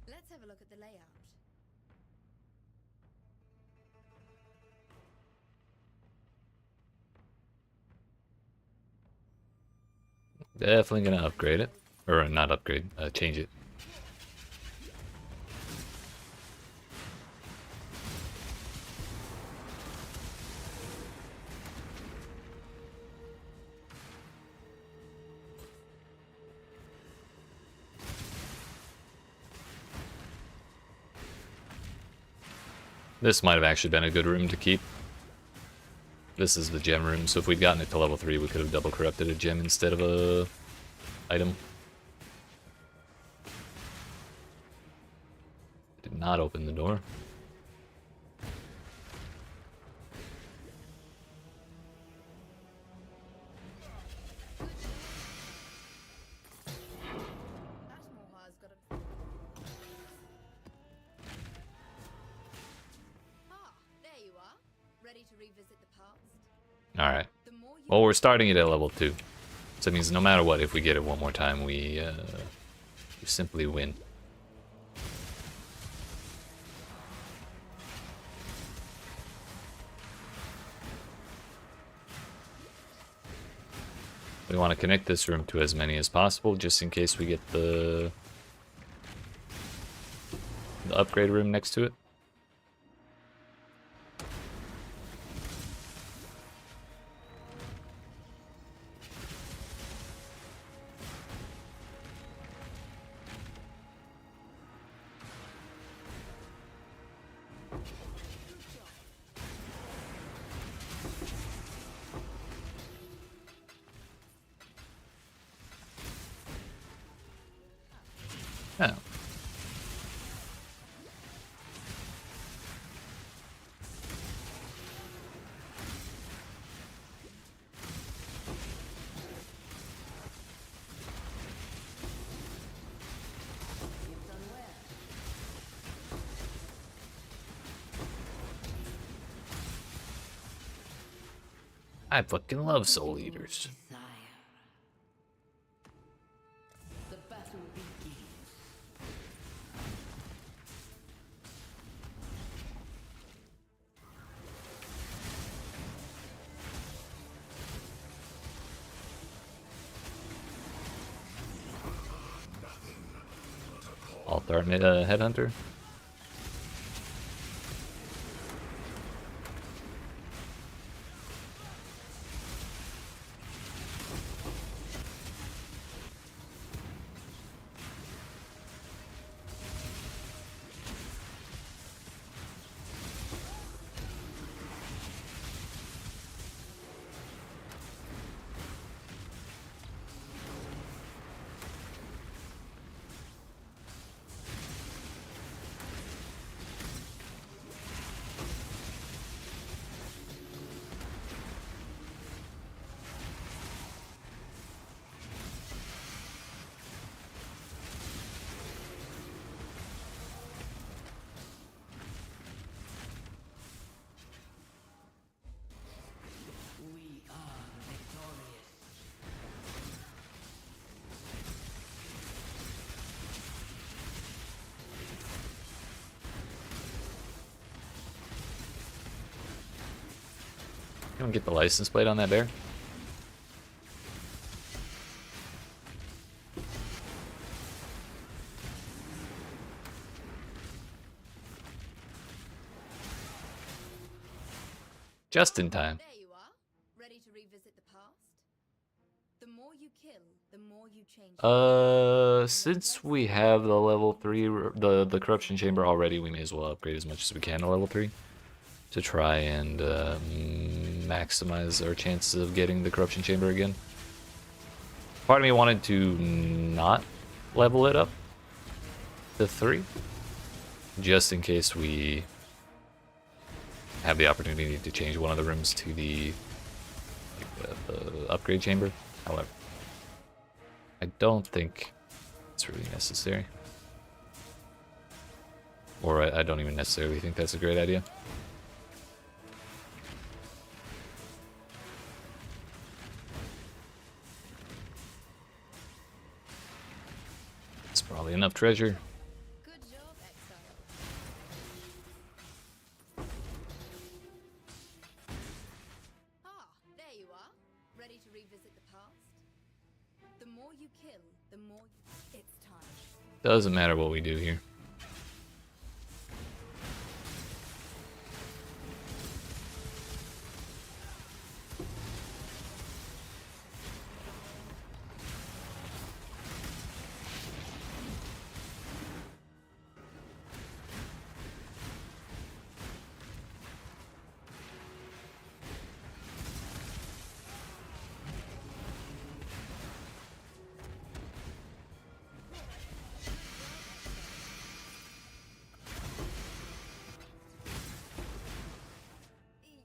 Let's have a look at the layout. Definitely gonna upgrade it. Or not upgrade, change it. This might have actually been a good room to keep. This is the gem room, so if we'd gotten it to level 3, we could have double corrupted a gem instead of a item. Did not open the door. Ashmore's got a... Ah, there you are. Ready to revisit the past? Alright. The more you Well, we're starting it at level 2. So that means no matter what, if we get it one more time, we simply win. We want to connect this room to as many as possible, just in case we get the upgrade room next to it. Oh. I fucking love soul eaters. Desire. The battle begins. Alternate headhunter. We are victorious. Can we get the license plate on that bear? Just in time. There you are. Ready to revisit the past? The more you kill, the more you change. Since we have the level 3, the corruption chamber already, we may as well upgrade as much as we can to level 3 to try and maximize our chances of getting the corruption chamber again. Part of me wanted to not level it up to 3, just in case we have the opportunity to change one of the rooms to the upgrade chamber. However, I don't think it's really necessary. Or I don't even necessarily think that's a great idea. It's probably enough treasure. Good job, Exile. Ah, there you are. Ready to revisit the past? The more you kill, the more you... It's time. Doesn't matter what we do here.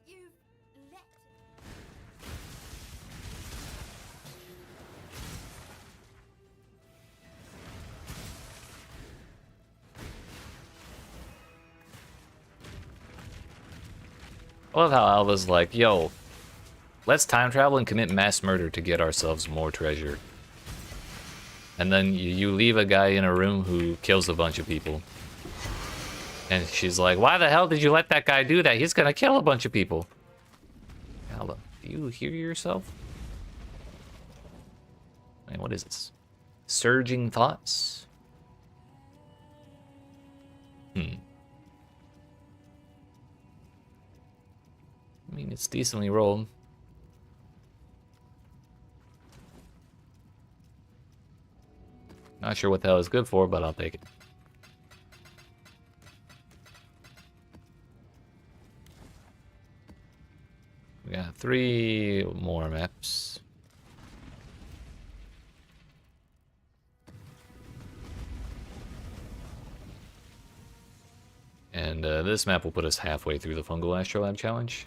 You've let... I love how Alva's like, yo, let's time travel and commit mass murder to get ourselves more treasure. And then you leave a guy in a room who kills a bunch of people. And she's like, why the hell did you let that guy do that? He's gonna kill a bunch of people. Alva, do you hear yourself? Man, what is this? Surging thoughts? I mean, it's decently rolled. Not sure what the hell it's good for, but I'll take it. We got 3 more maps. And this map will put us halfway through the Fungal Astrolab challenge.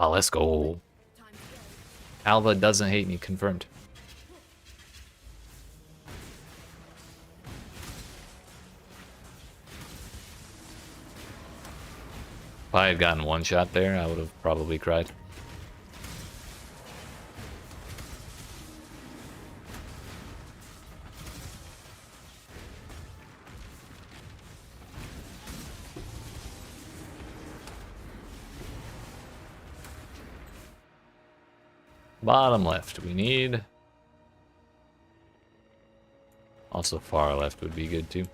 Oh, let's go. Time to go. Alva doesn't hate me, confirmed. If I had gotten one shot there, I would have probably cried. Bottom left, we need. Also far left would be good too.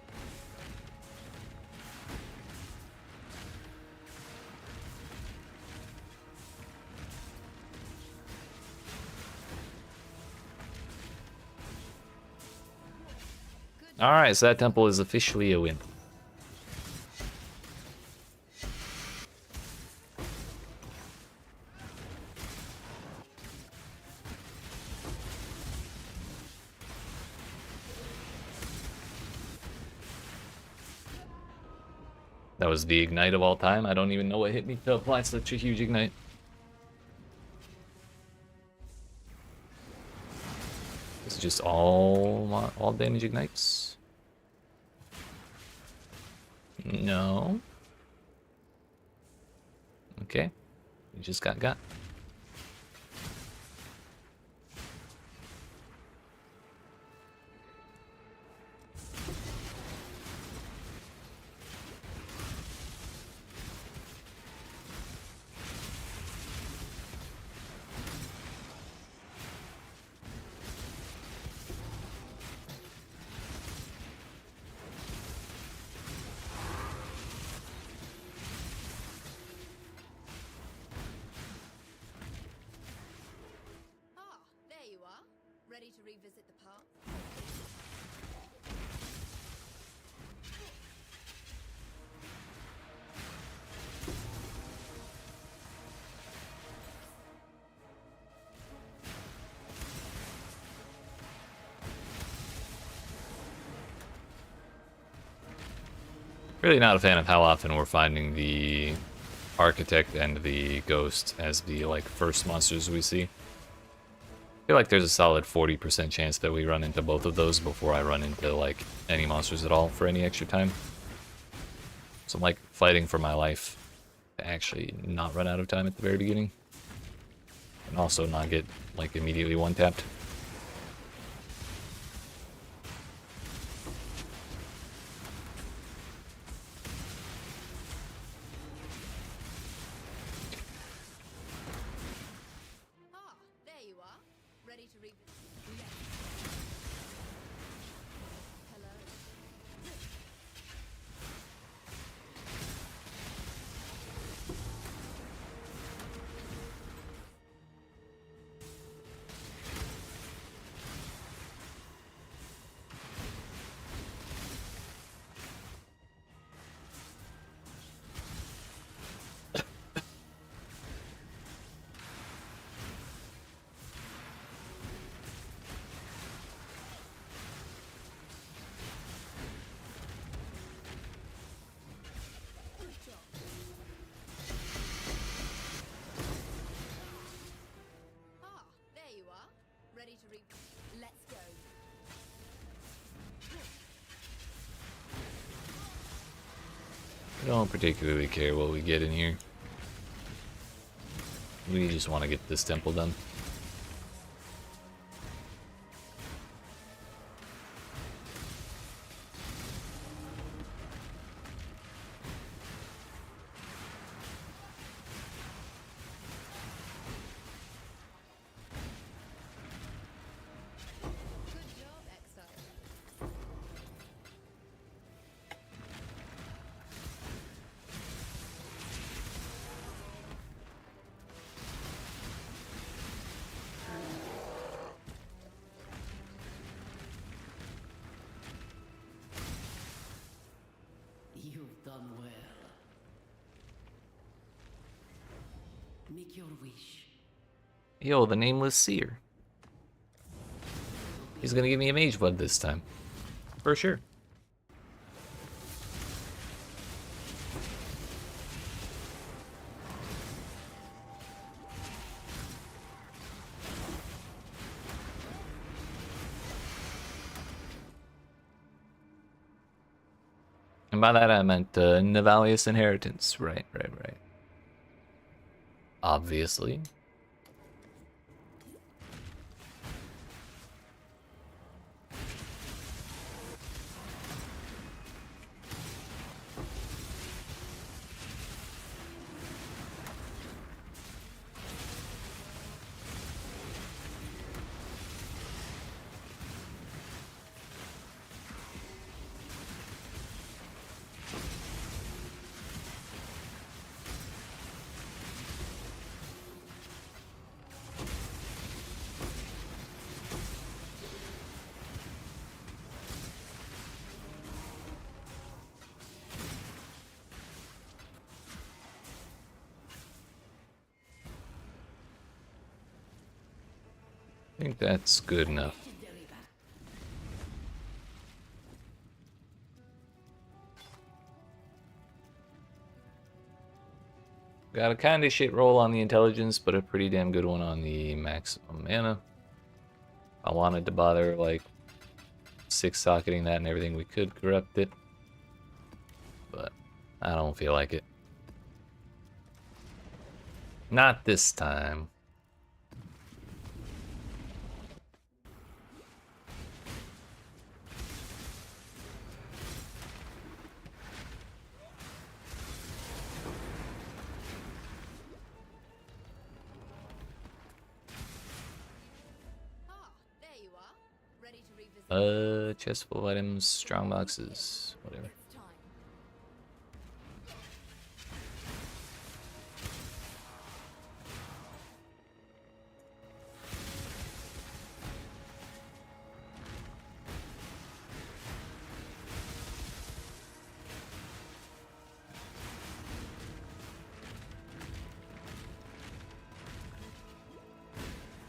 Alright, so that temple is officially a win. That was the ignite of all time. I don't even know what hit me to apply such a huge ignite. This is just all damage ignites. No. Okay. We just got. Ah, there you are. Ready to revisit the path? Really not a fan of how often we're finding the Architect and the Ghost as the like first monsters we see. I feel like there's a solid 40% chance that we run into both of those before I run into, like, any monsters at all for any extra time. So I'm, like, fighting for my life to actually not run out of time at the very beginning. And also not get, like, immediately one-tapped. Ah, there you are. Ready to revisit. Hello. Ah, there you are. Ready to revisit. Let's go. I don't particularly care what we get in here. We just want to get this temple done. Good job, Exile. You've done well. Make your wish. Yo, the Nameless Seer. He's gonna give me a Mage Blood this time. For sure. And by that I meant Navalius Inheritance. Right. Obviously. I think that's good enough. Got a kinda shit roll on the intelligence, but a pretty damn good one on the maximum mana. I wanted to bother, like, 6-socketing that and everything, we could corrupt it. But I don't feel like it. Not this time. Ah, there you are. Ready to revisit. Chest full of items, strong boxes, whatever. It's time.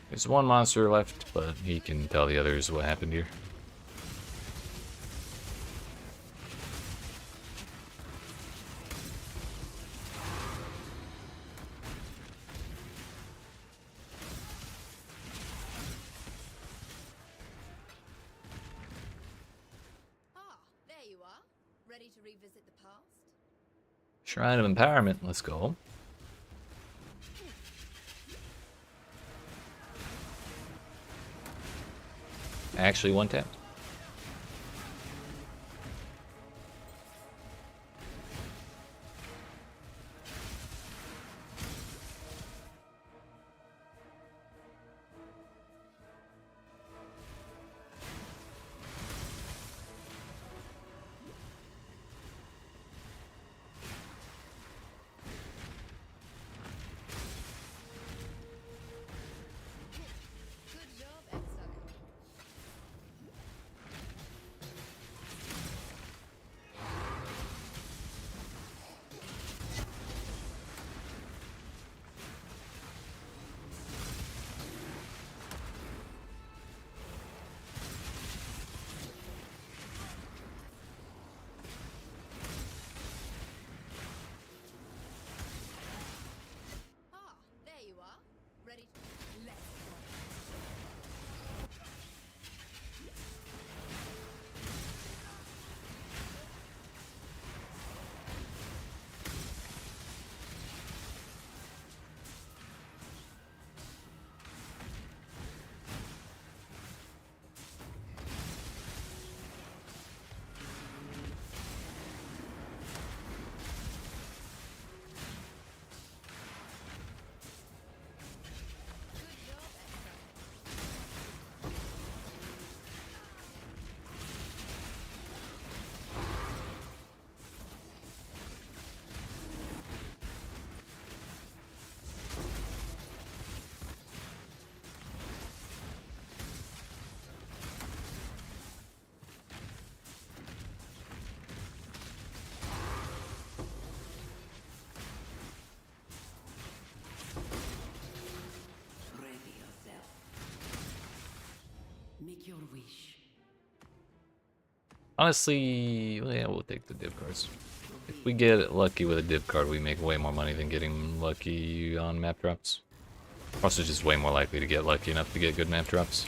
There's one monster left, but he can tell the others what happened here. Ready to revisit the past? Shrine of Empowerment. Let's go. Actually, one tap. Good job, Exile. Ah, there you are. Ready to... Let's go. Good job, Exile. Ready yourself. Make your wish. Honestly, well, yeah, we'll take the div cards. If we get lucky with a div card, we make way more money than getting lucky on map drops. Also, just way more likely to get lucky enough to get good map drops.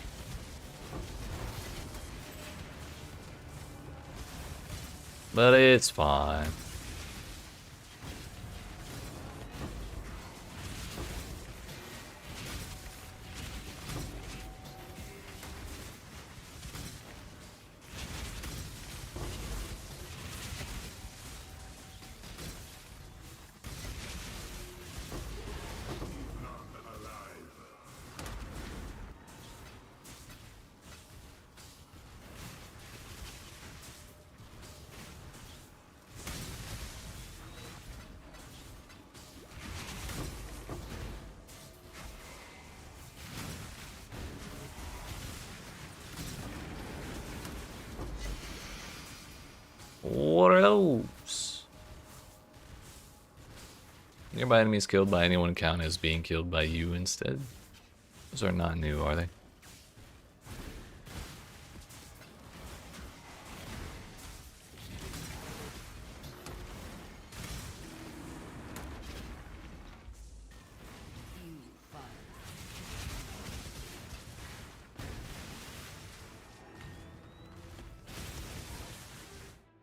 But it's fine. What else? Nearby enemies killed by anyone count as being killed by you instead? Those are not new, are they? You fire.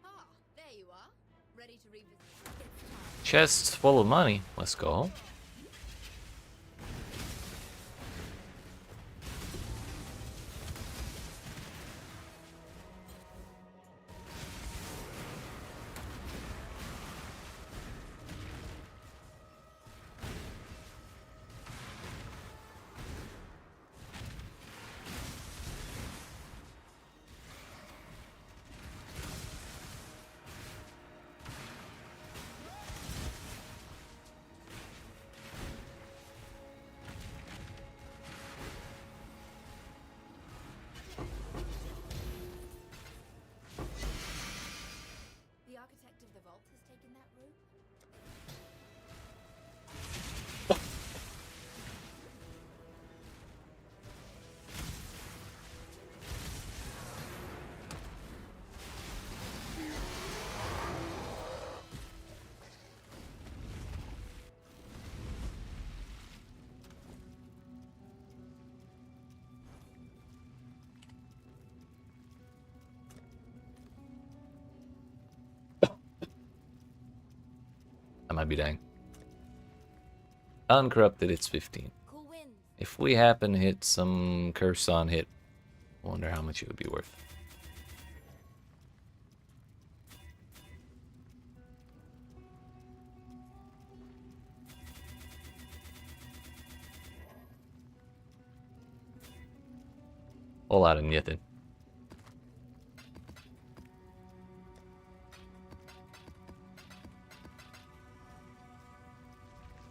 Ah, there you are. Ready to revisit. Chests full of money. Let's go. might be dying. Uncorrupted, it's 15. Cool winds. If we happen to hit some curse on hit, I wonder how much it would be worth. Whole lot of nothing.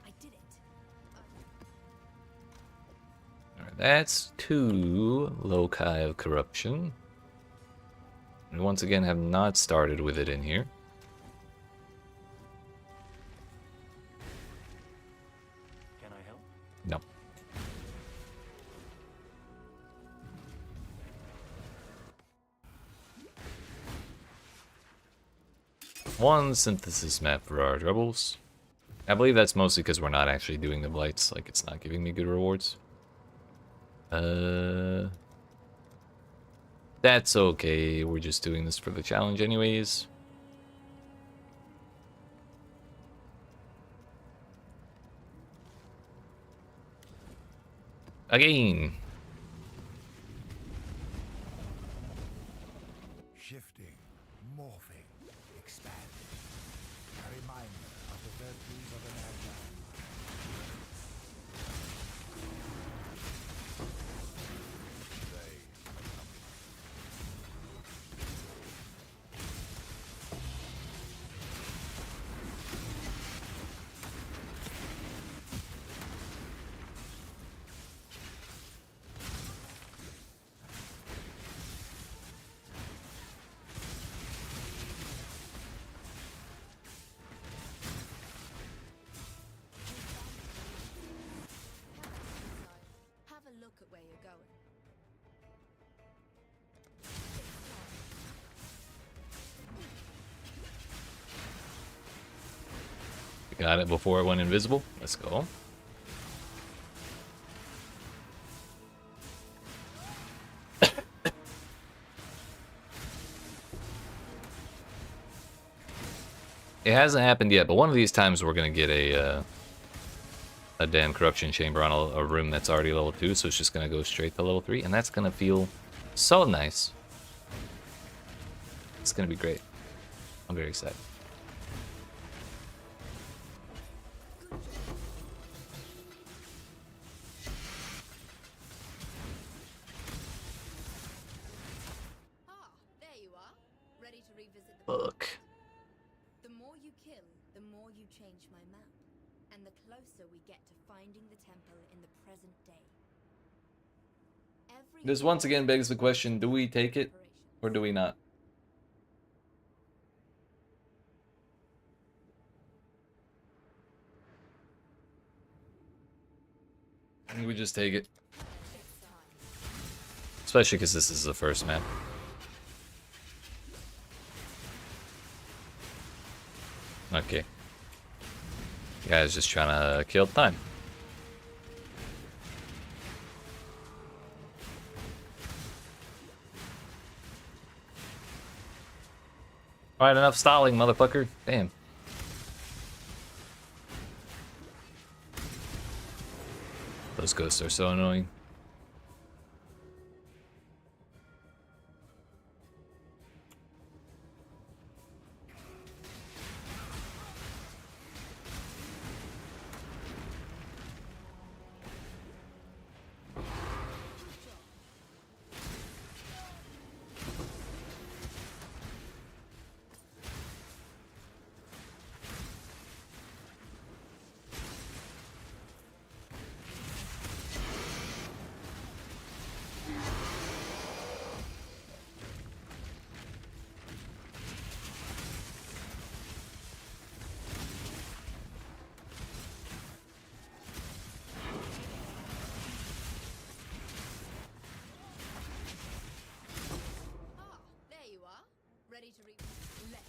I did it. Alright, that's 2 loci of corruption. And once again, have not started with it in here. Can I help? No. One synthesis map for our rebels. I believe that's mostly because we're not actually doing the blights, like it's not giving me good rewards. That's okay, we're just doing this for the challenge anyways. Again. Shifting, morphing, expanding. A reminder of the virtues of an agile mind. They are coming. Have a look at where you're going. We got it before it went invisible. Let's go. It hasn't happened yet, but one of these times we're gonna get a damn corruption chamber on a room that's already level 2, so it's just gonna go straight to level 3, and that's gonna feel so nice. It's gonna be great. I'm very excited. Ah, there you are. Ready to revisit the Fuck. The more you kill, the more you change my map. And the closer we get to finding the temple in the present day. This once again begs the question, do we take it or do we not? I think we just take it. Especially because this is the first map. Okay. Guy's just trying to kill time. Alright, enough stalling, motherfucker. Damn. Those ghosts are so annoying. Ah, there you are. Ready to let's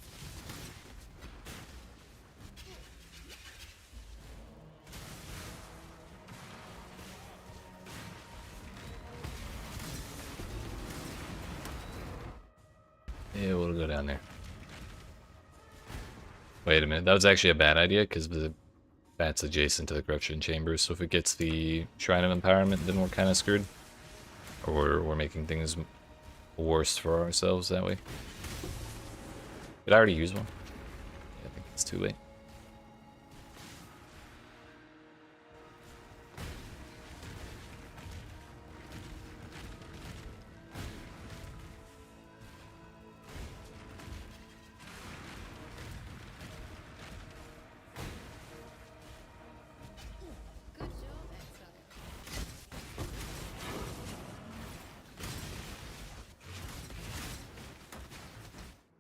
Yeah, we'll go down there. Wait a minute, that was actually a bad idea because that's adjacent to the corruption chamber. So if it gets the Shrine of Empowerment, then we're kind of screwed. Or we're making things worse for ourselves that way. Did I already use one? Yeah, I think it's too late. Good job, Exile.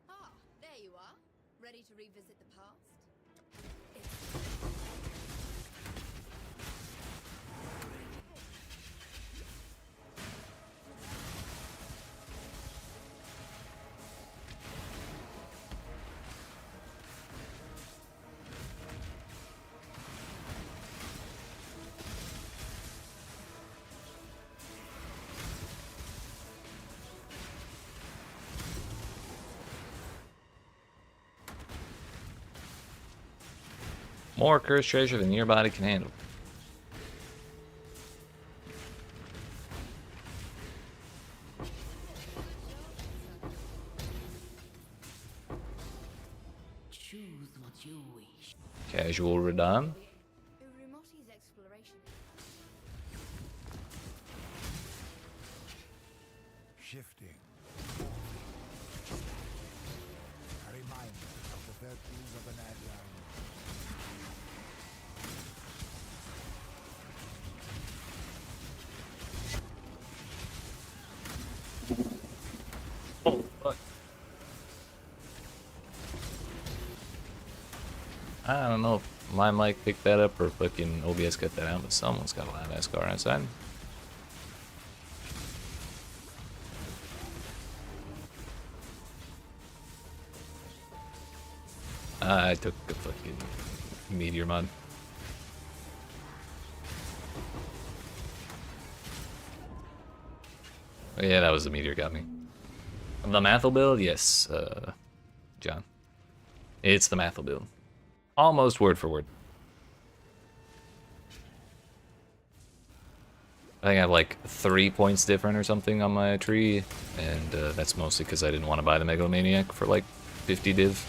Ah, there you are. Ready to revisit the past? More cursed treasure than your body can handle. Choose what you wish. Casual Radon. Urumati's exploration. Shifting. A reminder of the virtues of an agile. Oh, fuck. I don't know if my mic picked that up or fucking OBS cut that out, but someone's got a loud ass car outside. I took a fucking meteor mod. Oh, yeah, that was the meteor got me. The Mathil build? Yes, John. It's the Mathil build. Almost word for word. I think I have like 3 points different or something on my tree, and that's mostly because I didn't want to buy the Megalomaniac for like 50 div.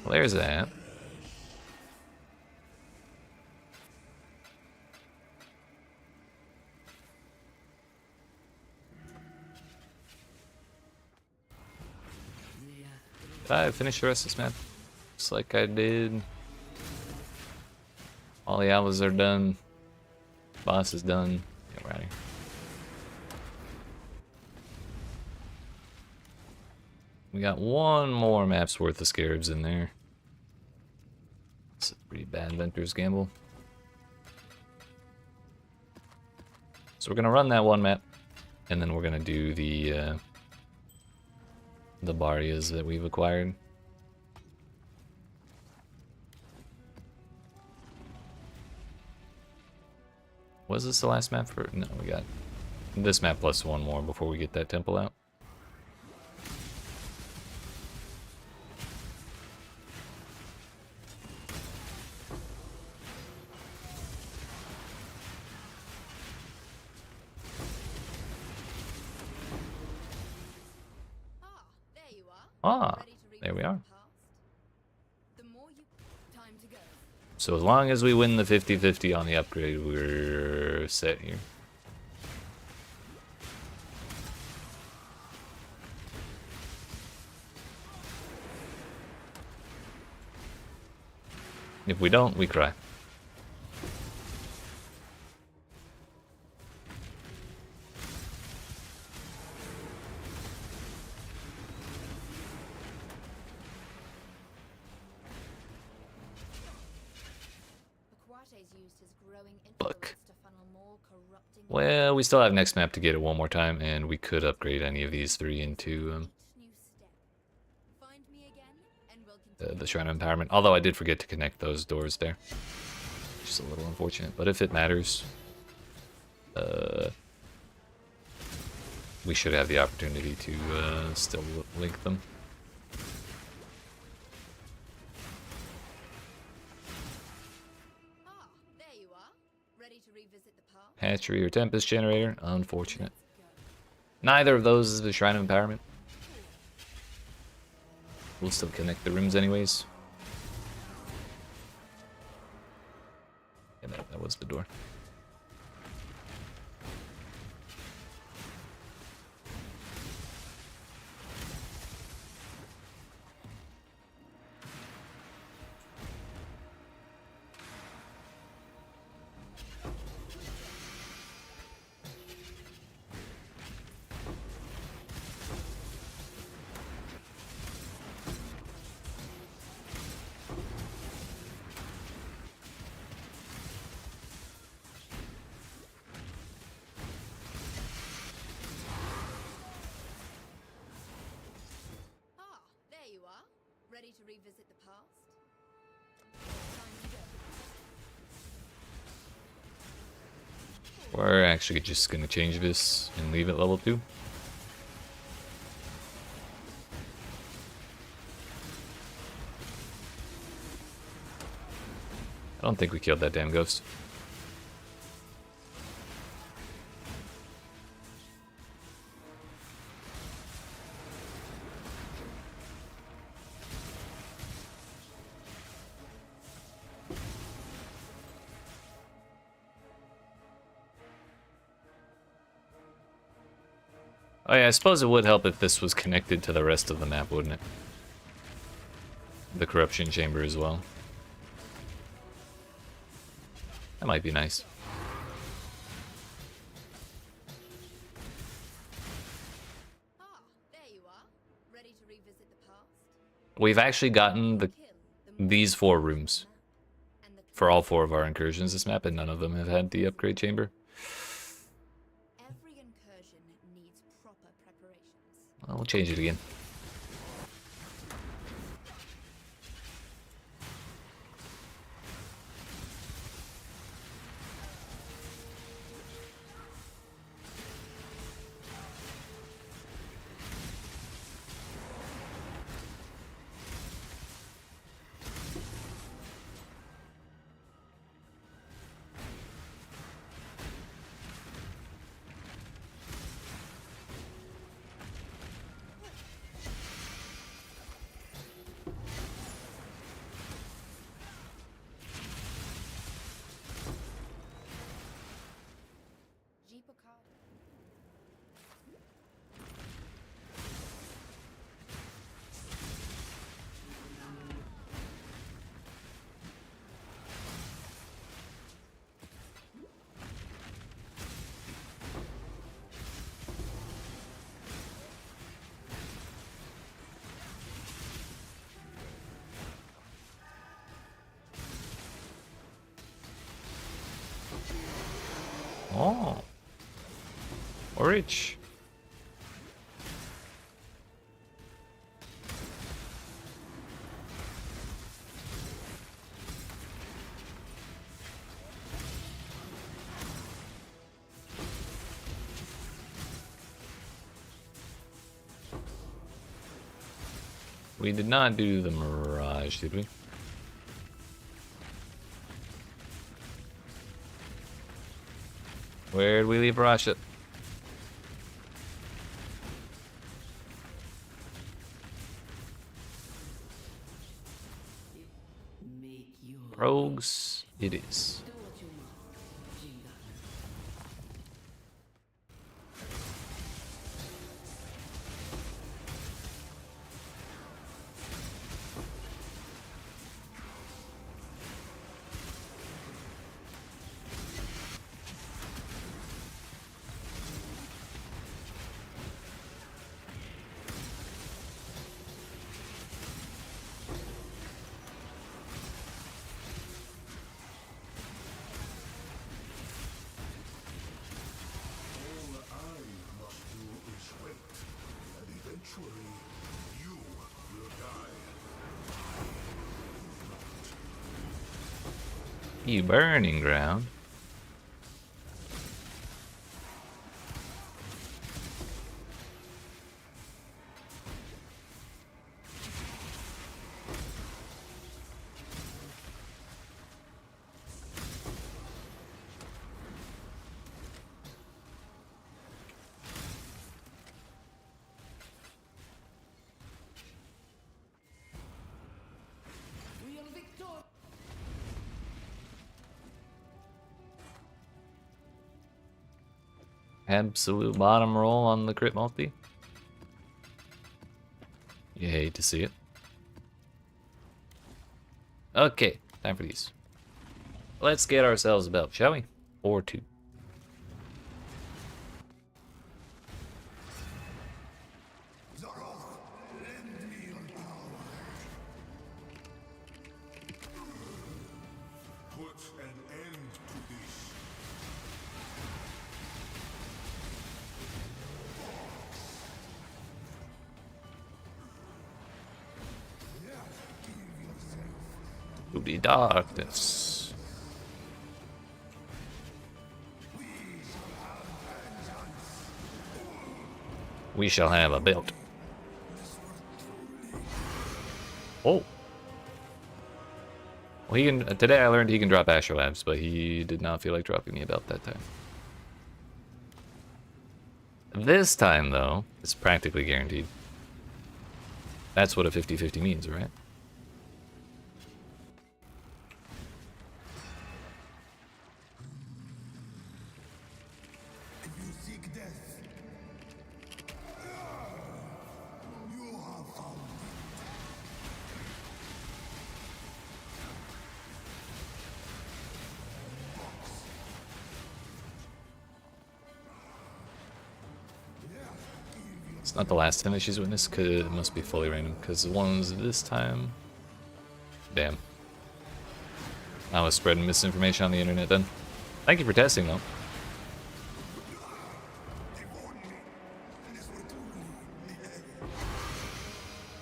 Well, there's that. Did I finish the rest of this map? Looks like I did. All the owls are done. Boss is done. Get right here. We got one more map's worth of scarabs in there. It's a pretty bad Ventur's gamble. So we're gonna run that one map, and then we're gonna do the Barrias that we've acquired. Was this the last map for? No, we got this map plus one more before we get that temple out. Ah, there you are. Ah, Ready to there we revisit are. the past? The more you... Time to go. So as long as we win the 50-50 on the upgrade, we're set here. If we don't, we cry. his growing Fuck. influence to funnel more corrupting Well, we still have next map to get it one more time, and we could upgrade any of these 3 into each new step. Find me again, and we'll continue. the Shrine of Empowerment. Although I did forget to connect those doors there. Just a little unfortunate, but if it matters, we should have the opportunity to still link them. Ah, there you are. Ready to revisit the past? Hatchery or Tempest Generator, unfortunate. Neither of those is the Shrine of Empowerment. We'll still connect the rooms anyways. And that was the door. Ah, there you are. Ready to revisit the past? Time to go. We're actually just gonna change this and leave it level 2. I don't think we killed that damn ghost. Oh yeah, I suppose it would help if this was connected to the rest of the map, wouldn't it? The corruption chamber as well. That might be nice. Ah, there you are. Ready to revisit the past? We've actually gotten Kill the these 4 rooms and the for all 4 of our incursions this map, and none of them have had the upgrade chamber. every incursion needs proper preparations. Well, we'll change it again. Jeepocard. Oh. Orange. We did not do the Mirage, did we? Where did we leave Mirage at? Make your Rogues, it is. do what you must, Jinga. You burning ground. Absolute bottom roll on the crit multi. You hate to see it. Okay, time for these. Let's get ourselves a belt, shall we? Or two. Put an end to this. To the darkness. We shall have a belt. Oh. Well, he can. Today I learned he can drop Astrolabs, but he did not feel like dropping me a belt that time. This time, though, it's practically guaranteed. That's what a 50-50 means, right? If you seek death, you have found it. It's not the last time that she's witnessed, cause it must be fully random, because the ones this time... Damn. I was spreading misinformation on the internet then. Thank you for testing, though.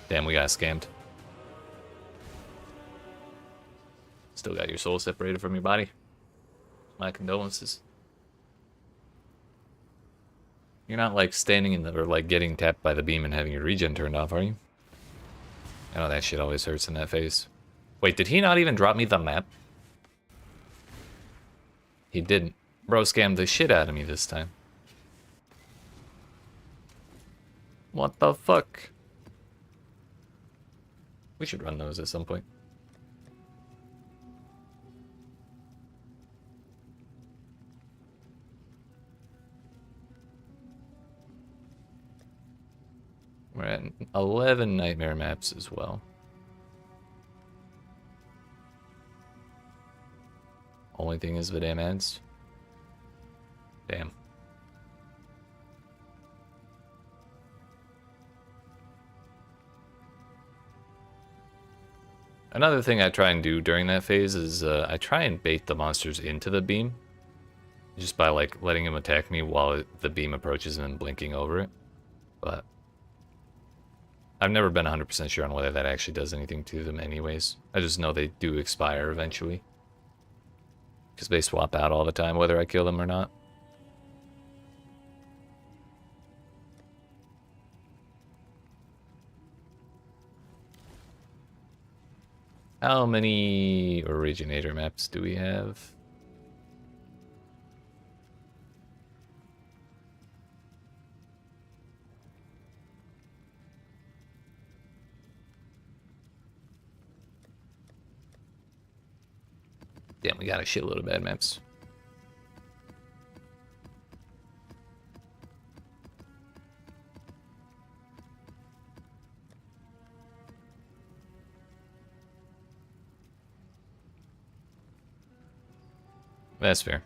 Damn, we got scammed. Still got your soul separated from your body. My condolences. You're not like standing in the, or like getting tapped by the beam and having your regen turned off, are you? I know that shit always hurts in that phase. Wait, did he not even drop me the map? He didn't. Bro scammed the shit out of me this time. What the fuck? We should run those at some point. We're at 11 nightmare maps as well. Only thing is the damn ads. Damn. Another thing I try and do during that phase is I try and bait the monsters into the beam. Just by like letting them attack me while the beam approaches and then blinking over it. But I've never been 100% sure on whether that actually does anything to them anyways. I just know they do expire eventually. Because they swap out all the time whether I kill them or not. How many originator maps do we have? Damn, we got a shitload of bad maps. That's fair.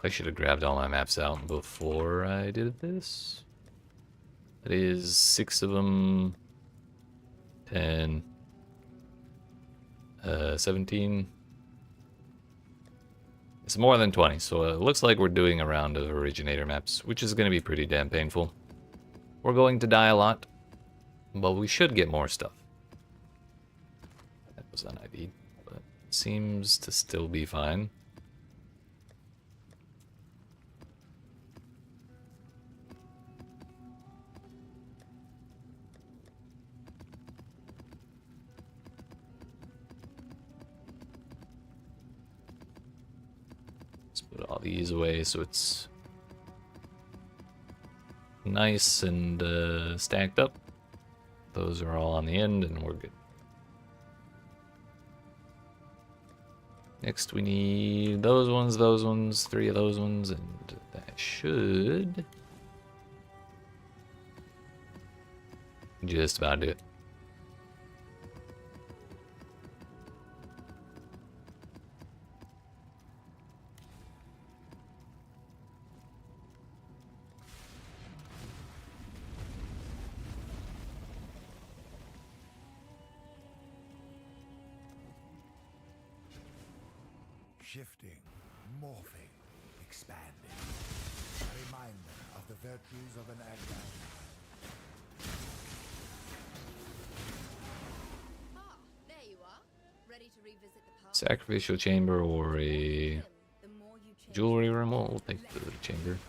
I should have grabbed all my maps out before I did this. That is 6 of them. 10. 17. It's more than 20, so it looks like we're doing a round of originator maps, which is going to be pretty damn painful. We're going to die a lot, but we should get more stuff. That was un-IV'd, but seems to still be fine. Put all these away so it's nice and stacked up. Those are all on the end and we're good. Next we need those ones, 3 of those ones, and that should just about do it. Shifting, morphing, expanding. A reminder of the virtues of an Exile. Ah, there you are. Ready to revisit the past? Sacrificial chamber or a The more you change jewelry room. We'll take the chamber.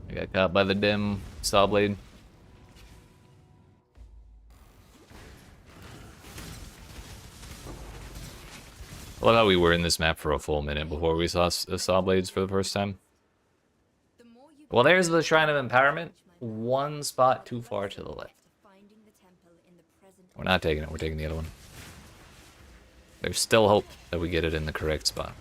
I got caught by the dim saw blade. I love how we were in this map for a full minute before we saw saw blades for the first time. the more you Well, there's the Shrine of Empowerment. One spot too far to the left. finding the temple in the present. We're not taking it. We're taking the other one. There's still hope that we get it in the correct spot.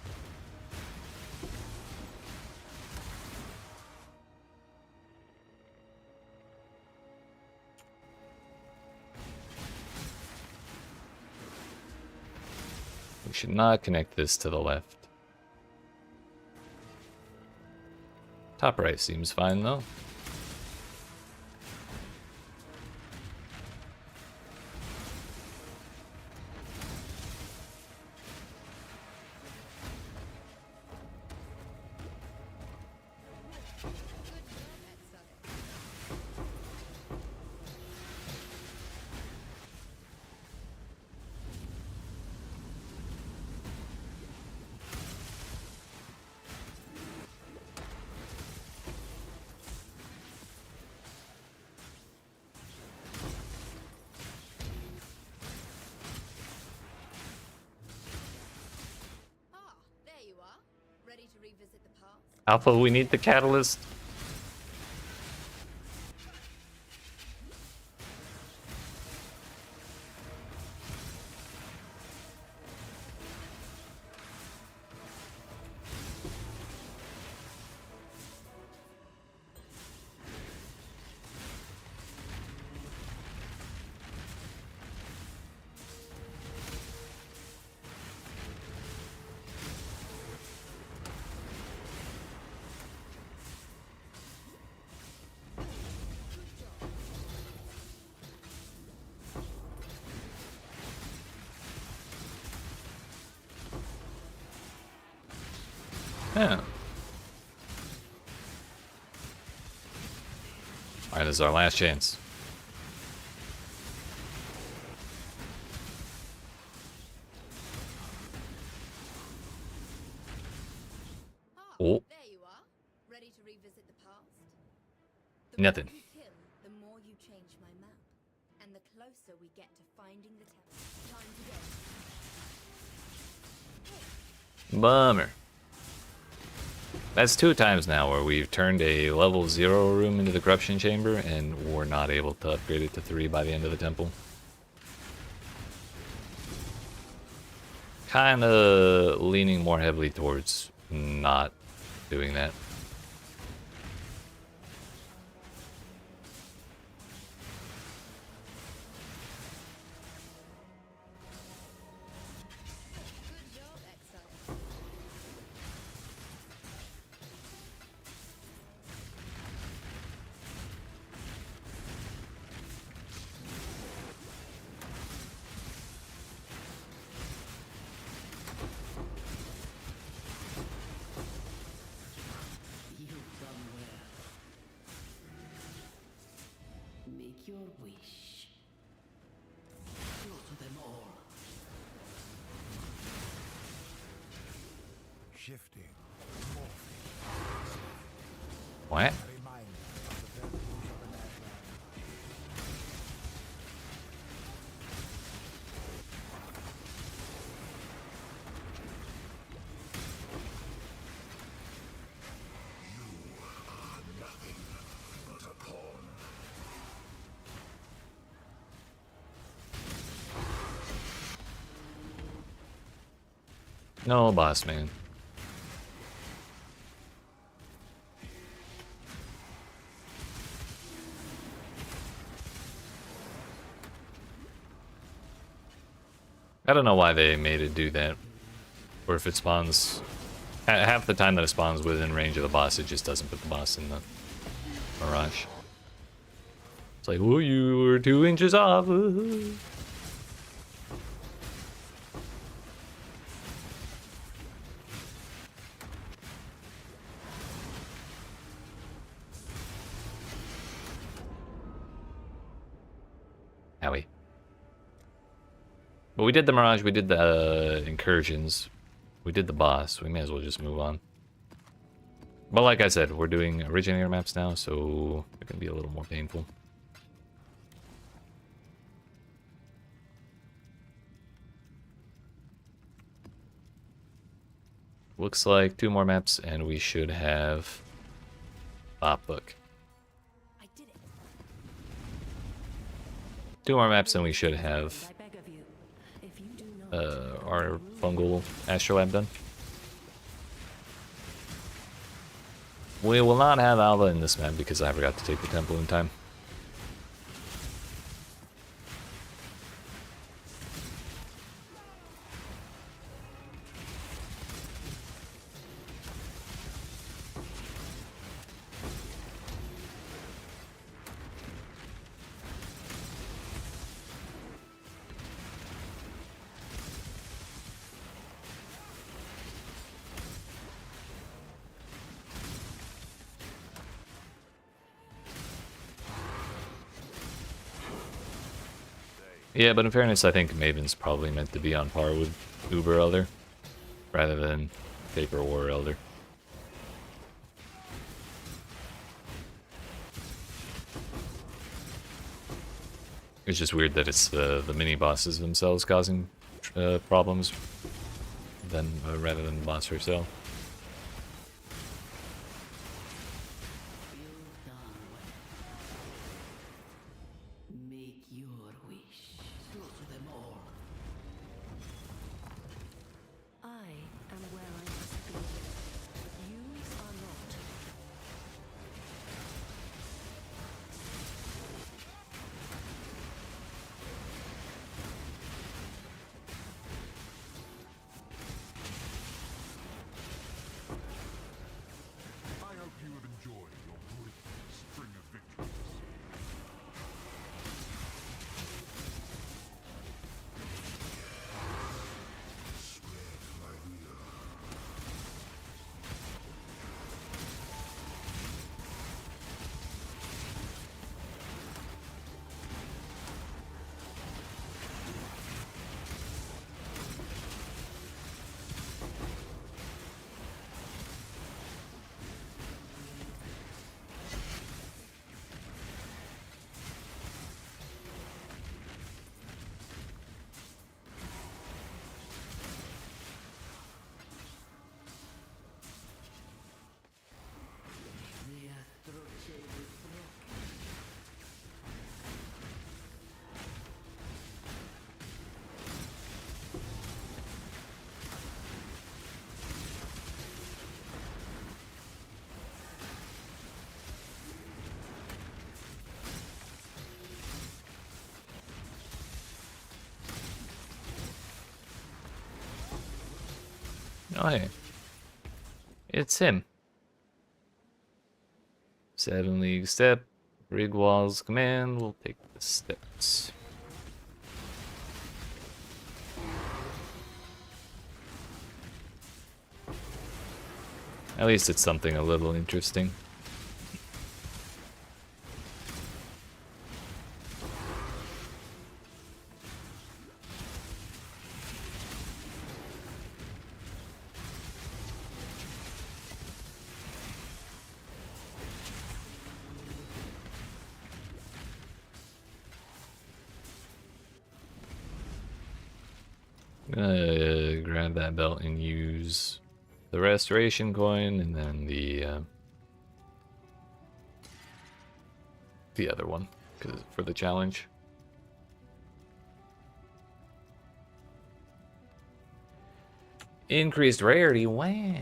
We should not connect this to the left. Top right seems fine though. Ah, there you are. Ready to revisit the past? Alpha, we need the catalyst. Yeah. Alright, this is our last chance. Ah, Oh. there you are. Ready to revisit the past? Nothing. The more you kill, the more you change my map. And the closer we get to finding the temple. Time to go. Bummer. That's 2 times now where we've turned a level 0 room into the corruption chamber and we're not able to upgrade it to 3 by the end of the temple. Kinda leaning more heavily towards not doing that. Good job, Exile. You've done well. Make your wish. Slaughter them all. Shifting. What? A reminder of the virtues of an Agile. No, boss man. I don't know why they made it do that. Or if it spawns... half the time that it spawns within range of the boss, it just doesn't put the boss in the Mirage. It's like, oh, you were 2 inches off. Howie. But we did the Mirage, we did the incursions, we did the boss, we may as well just move on. But like I said, we're doing originator maps now, so it can be a little more painful. Looks like 2 more maps and we should have Bop Book. I did it. 2 more maps and we should have I beg of you, if you do not our fungal astrolab done. We will not have Alva in this map because I forgot to take the temple in time. Yeah, but in fairness, I think Maven's probably meant to be on par with Uber Elder, rather than Paper War Elder. It's just weird that it's the mini-bosses themselves causing problems, rather than the boss herself. You've done well. Make your wish. Slaughter them all. I am where I must be. You are not. Oh, hey. It's him. 7 league step. Rig walls command. We'll take the steps. At least it's something a little interesting. Grab that belt and use the restoration coin, and then the other one for the challenge. Increased rarity. Wow.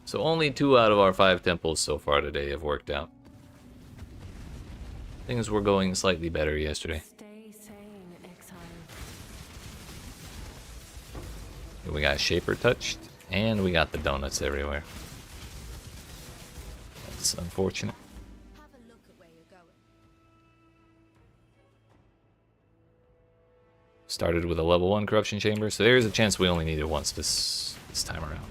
So only 2 out of our 5 temples so far today have worked out. Things were going slightly better yesterday. Stay sane, Exile. We got Shaper touched, and we got the donuts everywhere. That's unfortunate. Have a look at where you're going. Started with a level 1 corruption chamber, so there's a chance we only need it once this time around.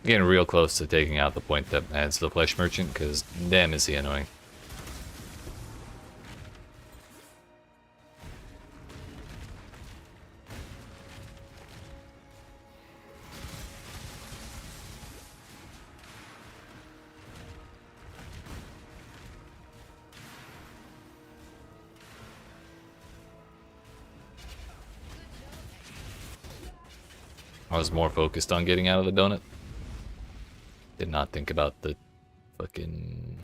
Getting real close to taking out the point that adds the flesh merchant, because damn is he annoying. I was more focused on getting out of the donut. Did not think about the fucking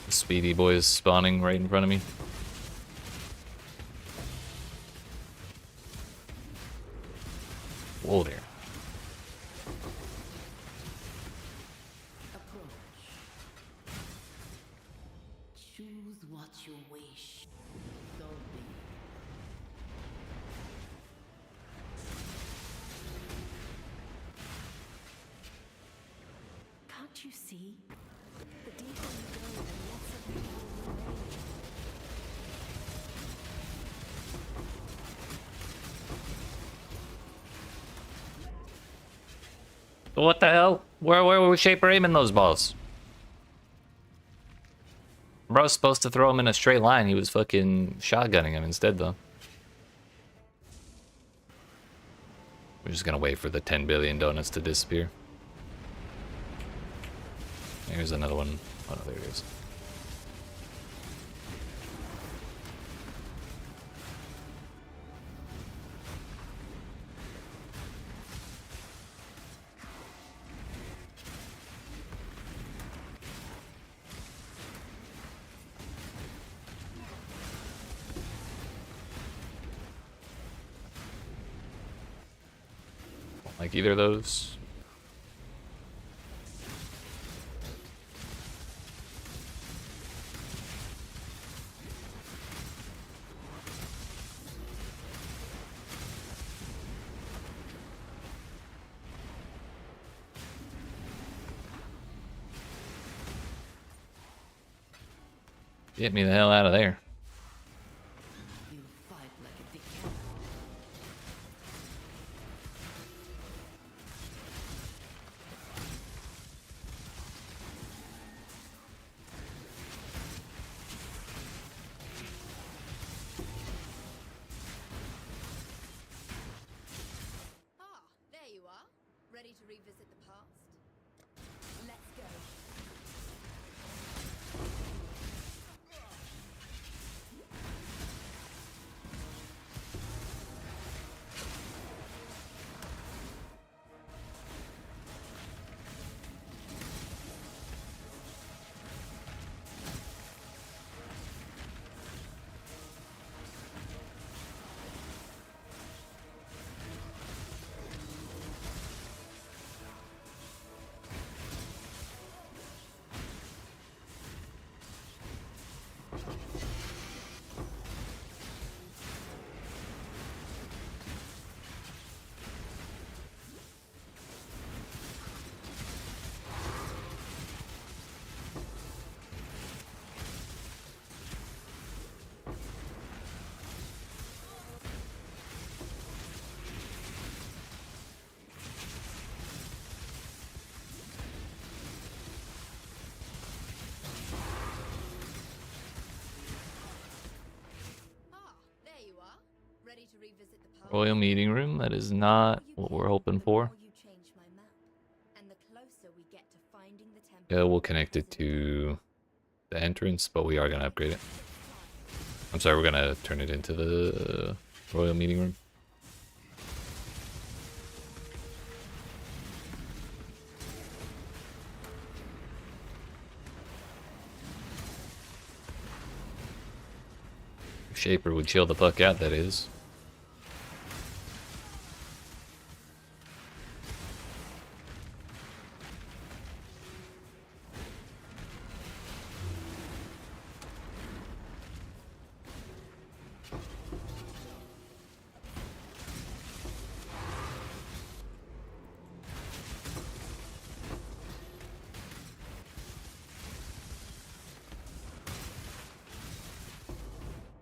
speedy boys spawning right in front of me. Whoa there. Approach. Choose what you wish. So be. Can't you see? The deeper you go, the less of the will remain. What the hell? Where was Shaper aiming those balls? Bro's supposed to throw him in a straight line. He was fucking shotgunning him instead, though. We're just gonna wait for the 10 billion donuts to disappear. Here's another one. Oh no, there it is. Don't like either of those. Get me the hell out of there. You fight like a dickhead. Ah, there you are. Ready to revisit the past? Let's go. Ready to revisit the past? Royal meeting room. That is not what we're hoping for. You change my map, and the closer we get to finding the temple. Yeah, we'll connect it to the entrance, but we are gonna upgrade it. I'm sorry, we're gonna turn it into the royal meeting room. Shaper would chill the fuck out, that is.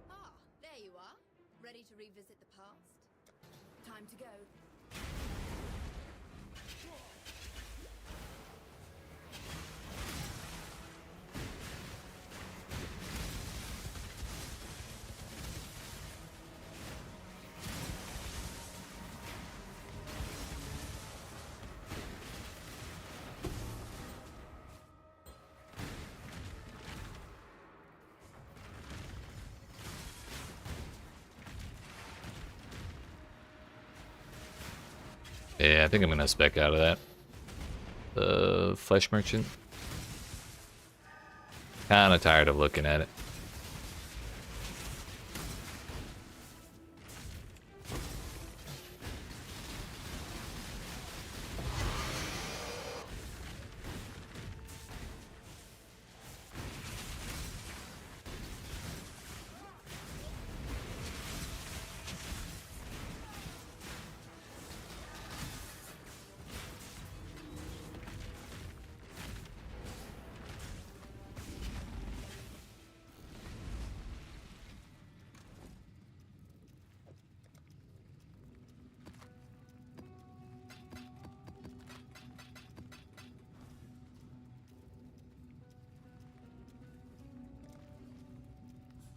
Ah, there you are. Ready to revisit the past? Time to go. Yeah, I think I'm gonna spec out of that. The flesh merchant. Kinda tired of looking at it.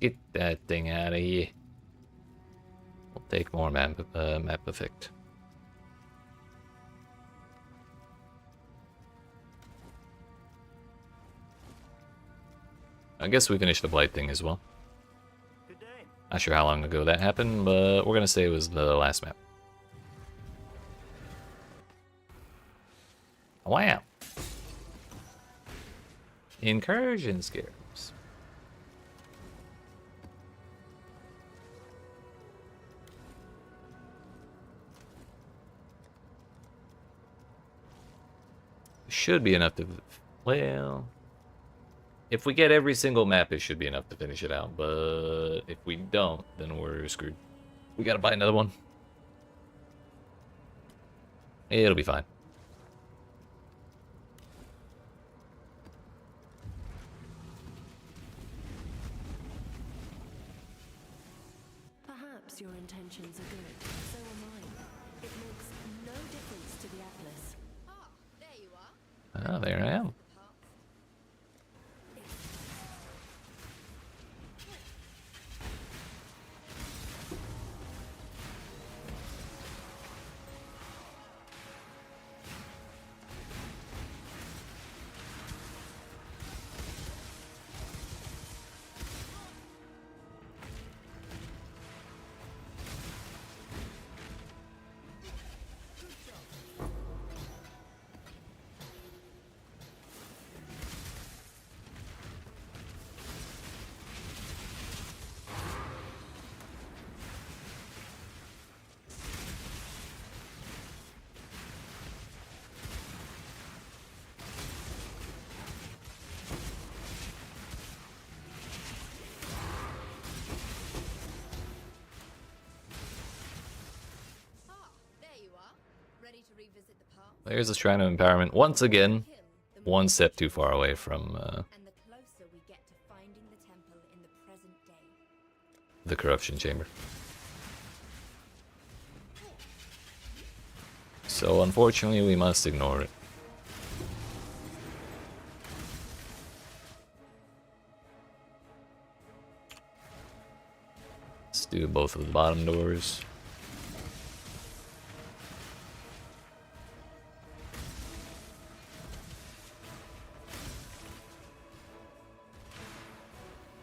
Get that thing out of here. We'll take more map effect. I guess we finished the blight thing as well. Good day. Not sure how long ago that happened, but we're gonna say it was the last map. Wow. Incursion scarabs. Should be enough to, well, if we get every single map, it should be enough to finish it out. But if we don't, then we're screwed. We gotta buy another one. It'll be fine. Perhaps your intentions are good. So are mine. It makes no difference to the Atlas. Ah, there you are. Ah, there I am. The past. Ah, there you are. Ready to revisit the past? There's the Shrine of Empowerment. Once again, Kill, the more one step too far away from and the closer we get to finding the temple in the present day. the Corruption Chamber. So unfortunately, we must ignore it. do both of the bottom doors.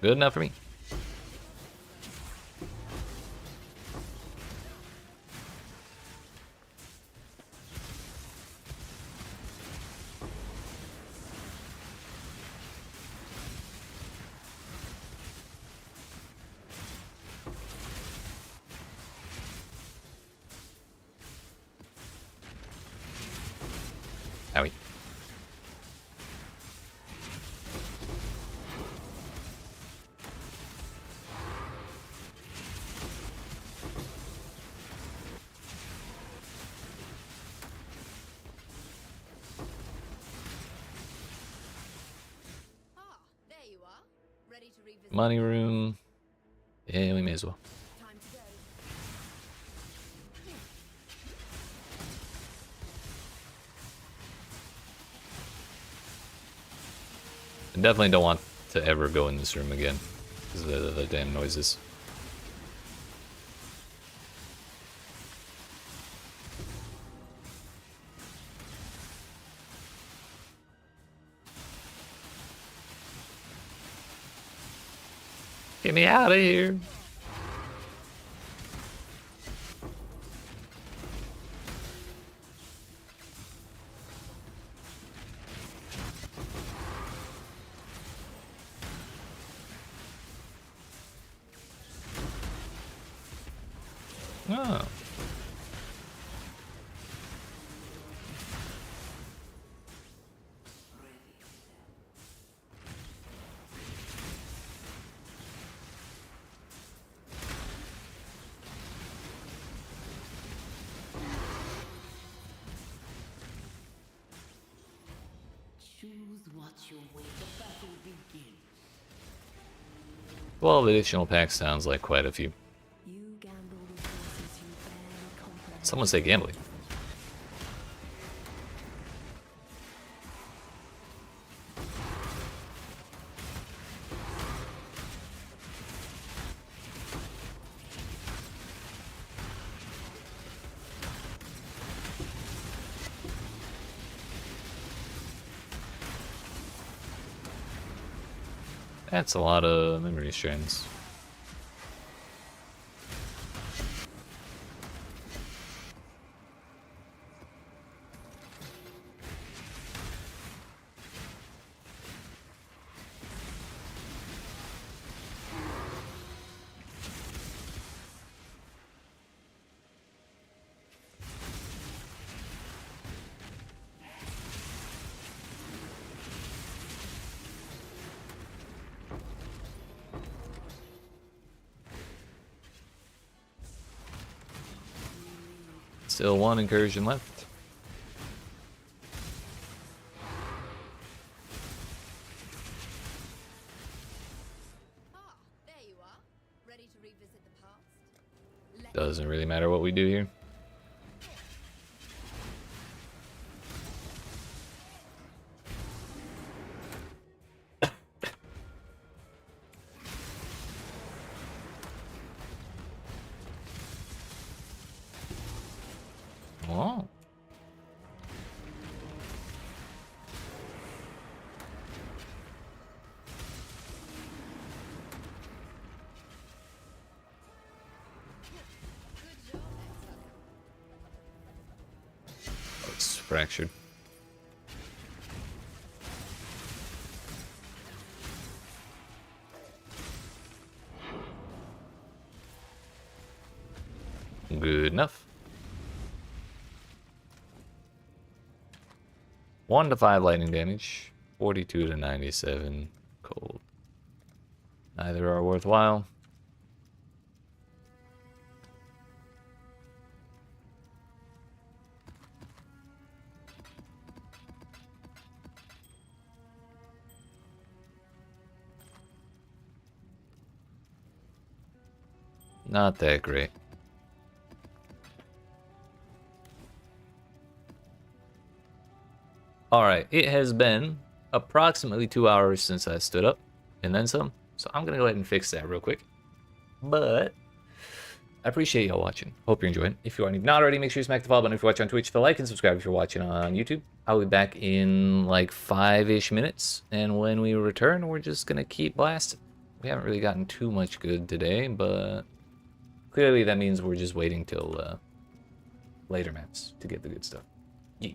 Good enough for me. Owie. Ah, there you are. Ready to revisit. Money room. Yeah, we may as well. Time to go. I definitely don't want to ever go in this room again because of the damn noises. Get me out of here. Oh. Choose what your way. The battle begins. 12 additional packs sounds like quite a few. You gamble with forces you barely comprehend. Someone say gambling. That's a lot of memory strands. Still one incursion left. Ah, there you are. Ready to revisit the past? Let Doesn't really matter what we do here. Oh. good job, Exile. Oh, it's fractured. Good enough. 1 to 5 lightning damage, 42 to 97 cold. Neither are worthwhile. Not that great. Alright, it has been approximately 2 hours since I stood up, and then some. So I'm going to go ahead and fix that real quick. But I appreciate y'all watching. Hope you're enjoying. If you are, and if not already, make sure you smack the follow button if you're watching on Twitch. The like and subscribe if you're watching on YouTube. I'll be back in like 5-ish minutes. And when we return, we're just going to keep blasting. We haven't really gotten too much good today, but clearly that means we're just waiting till later maps to get the good stuff. Yeah.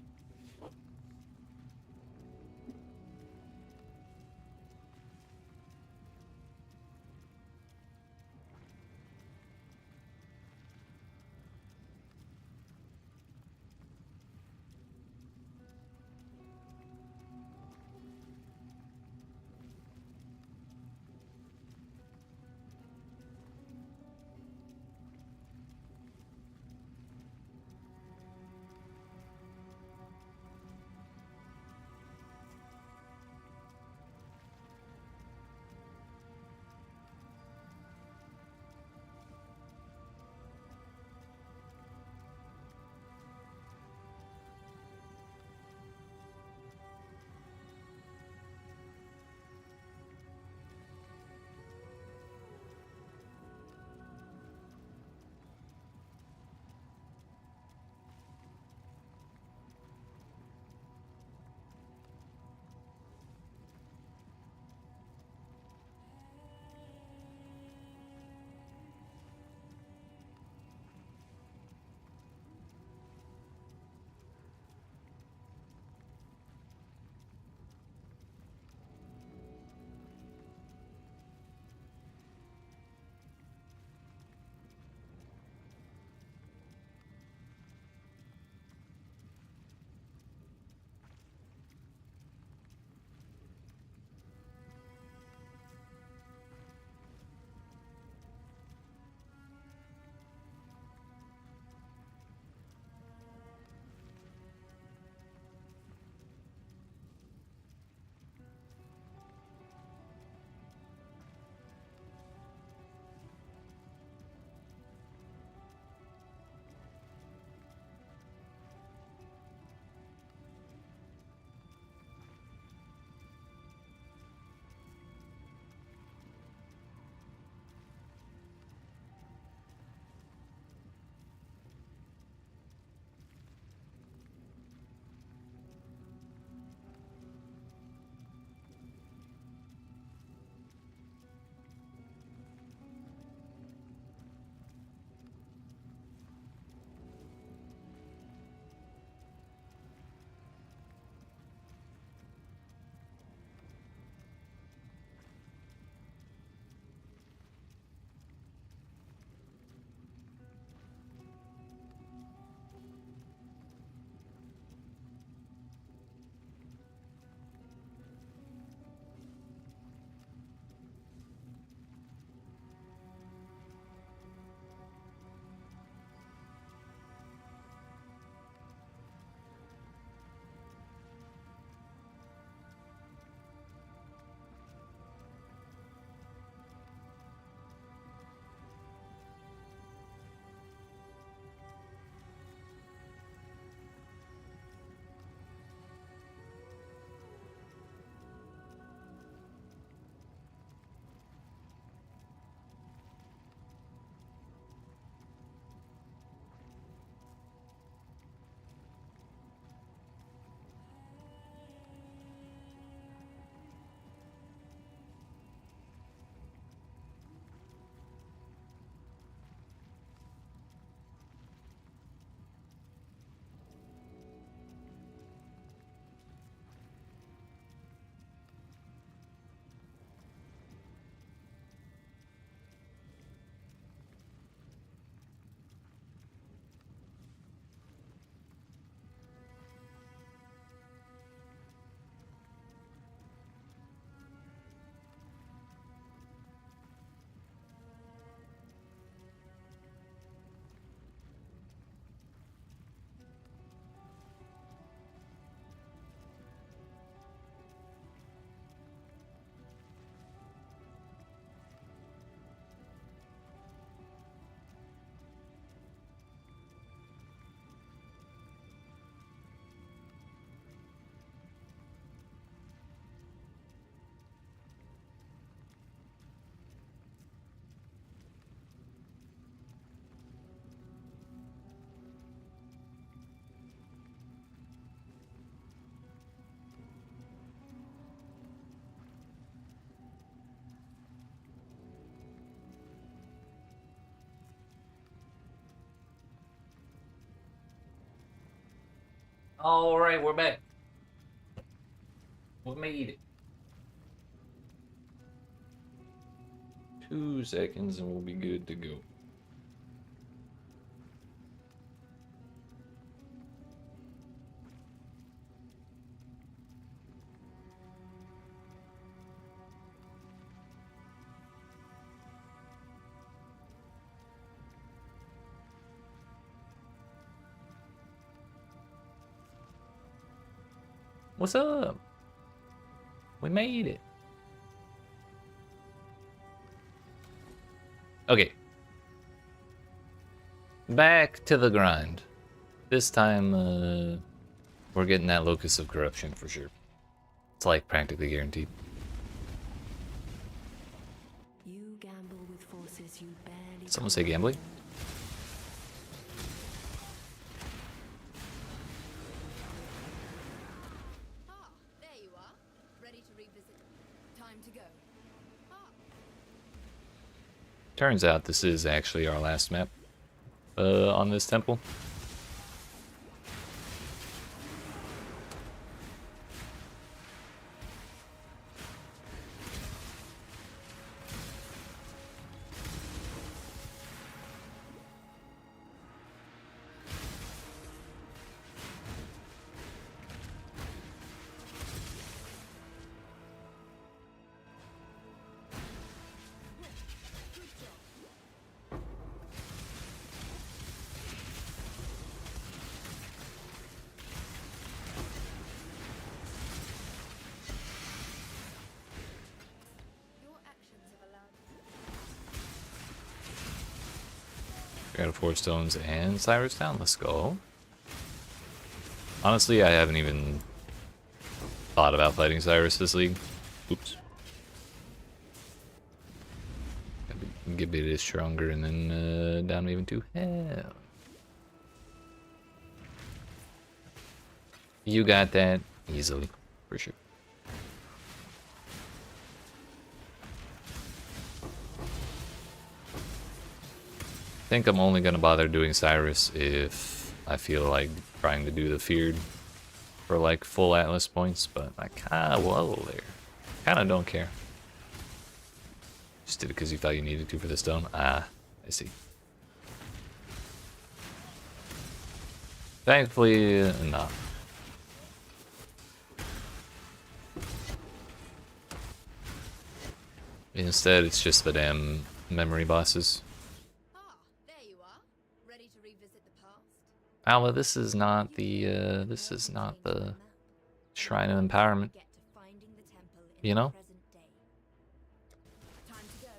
All right, we're back. We made it. 2 seconds and we'll be good to go. What's up? We made it. Okay. Back to the grind. This time, we're getting that locus of corruption for sure. It's like practically guaranteed. You gamble with forces you barely. Did someone say gambling? Ah, there you are. Ready to revisit. Time to go. Ah, Turns out this is actually our last map on this temple. your actions have allowed. Got 4 stones and Cyrus down. Let's go. Honestly, I haven't even thought about fighting Cyrus this league. Oops. Get a bit stronger and then down even to hell. You got that easily, for sure. I think I'm only gonna bother doing Cyrus if I feel like trying to do the feared for like full Atlas points, but I kinda kinda don't care. Just did it because you thought you needed to for the stone. Ah, I see. Thankfully, not. Instead, it's just the damn memory bosses. Ah, there you are. Ready to revisit the past. Alva, this is not the Shrine of Empowerment. Get to finding the temple in You the know? present day. Time to go.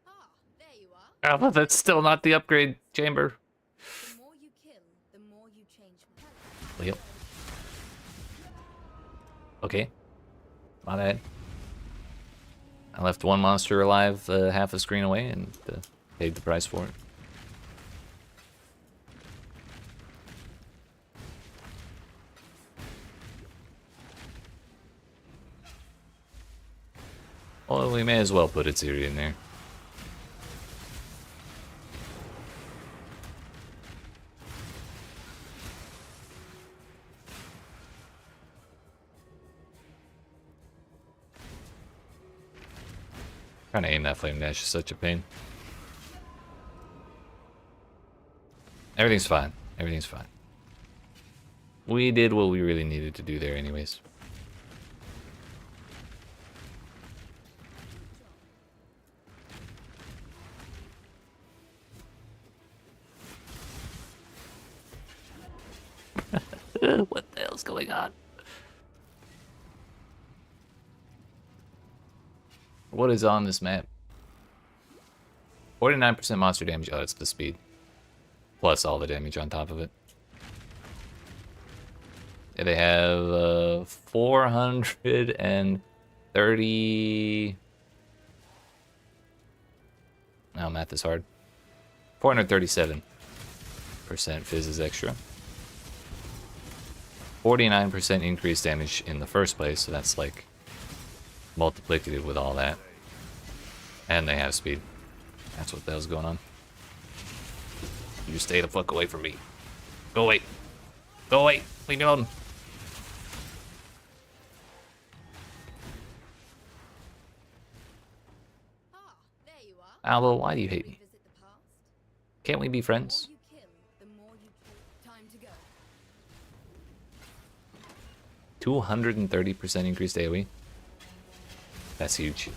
Ah, there you are. Alva, that's still not the upgrade chamber. The more you kill, the more you change. Yep. Okay. My bad. I left one monster alive half a screen away and paid the price for it. Well, we may as well put Itsiri in there. Trying to aim that flame dash is such a pain. Everything's fine. Everything's fine. We did what we really needed to do there anyways. What the hell's going on? What is on this map? 49% monster damage. Oh, it's the speed. Plus all the damage on top of it. Yeah, they have 430... Oh, math is hard. 437% Fizz is extra. 49% increased damage in the first place, so that's like multiplicative with all that. And they have speed. That's what the hell's going on. You stay the fuck away from me. Go away. Go away. Leave me alone. Ah, there you are. Allo, why do you hate me? Revisit the past. Can't we be The friends? more you kill, the more you kill. Time to go. 230% increased AoE. That's huge.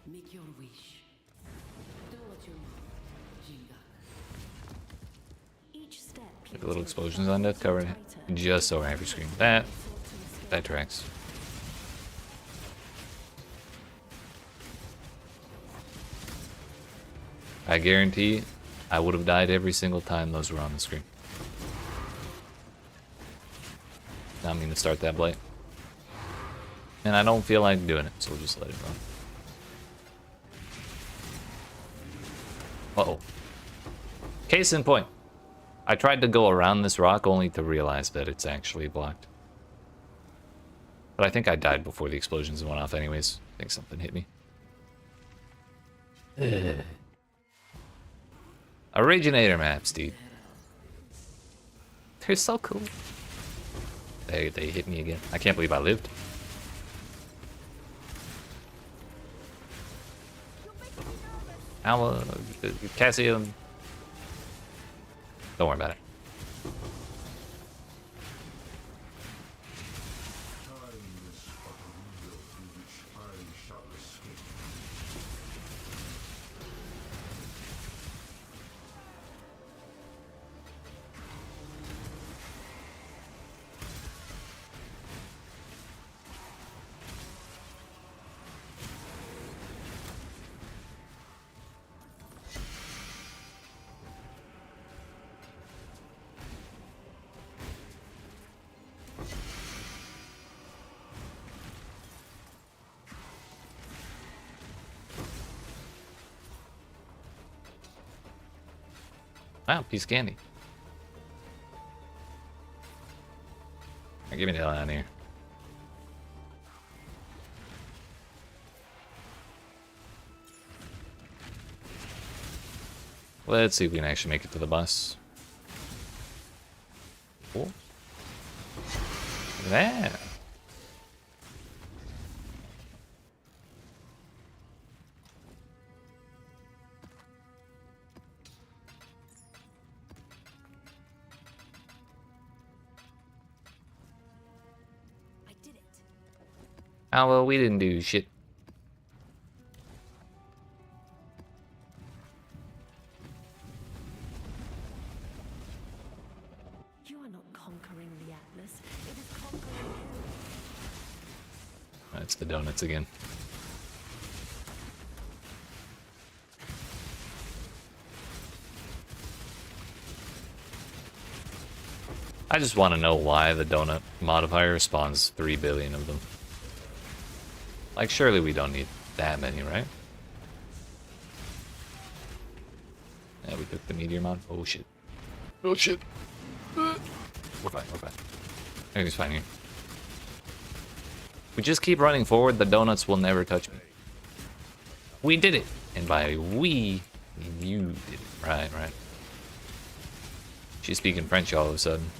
Make your wish. Do what you want, Jinga. Each step Like little explosions on death covered it. Just so every screen. That tracks. I guarantee I would have died every single time those were on the screen. Not mean to start that blight. And I don't feel like doing it, so we'll just let it run. Uh-oh. Case in point. I tried to go around this rock only to realize that it's actually blocked. But I think I died before the explosions went off anyways. I think something hit me. Originator maps, dude. They're so cool. They hit me again. I can't believe I lived. Alma, Cassium. Don't worry about it. Wow, piece of candy. Now get me the hell out of here. Let's see if we can actually make it to the bus. Cool. Look at that. I did it. Oh, well, we didn't do shit. You are not conquering the Atlas. It is conquering you. That's the donuts again. I just want to know why the donut modifier spawns 3 billion of them. Like, surely we don't need that many, right? Yeah, we took the meteor mod. Oh shit. Oh shit. We're fine, we're fine. Everything's fine here. We just keep running forward, the donuts will never touch me. We did it! And by we, you did it. Right, right. She's speaking French all of a sudden.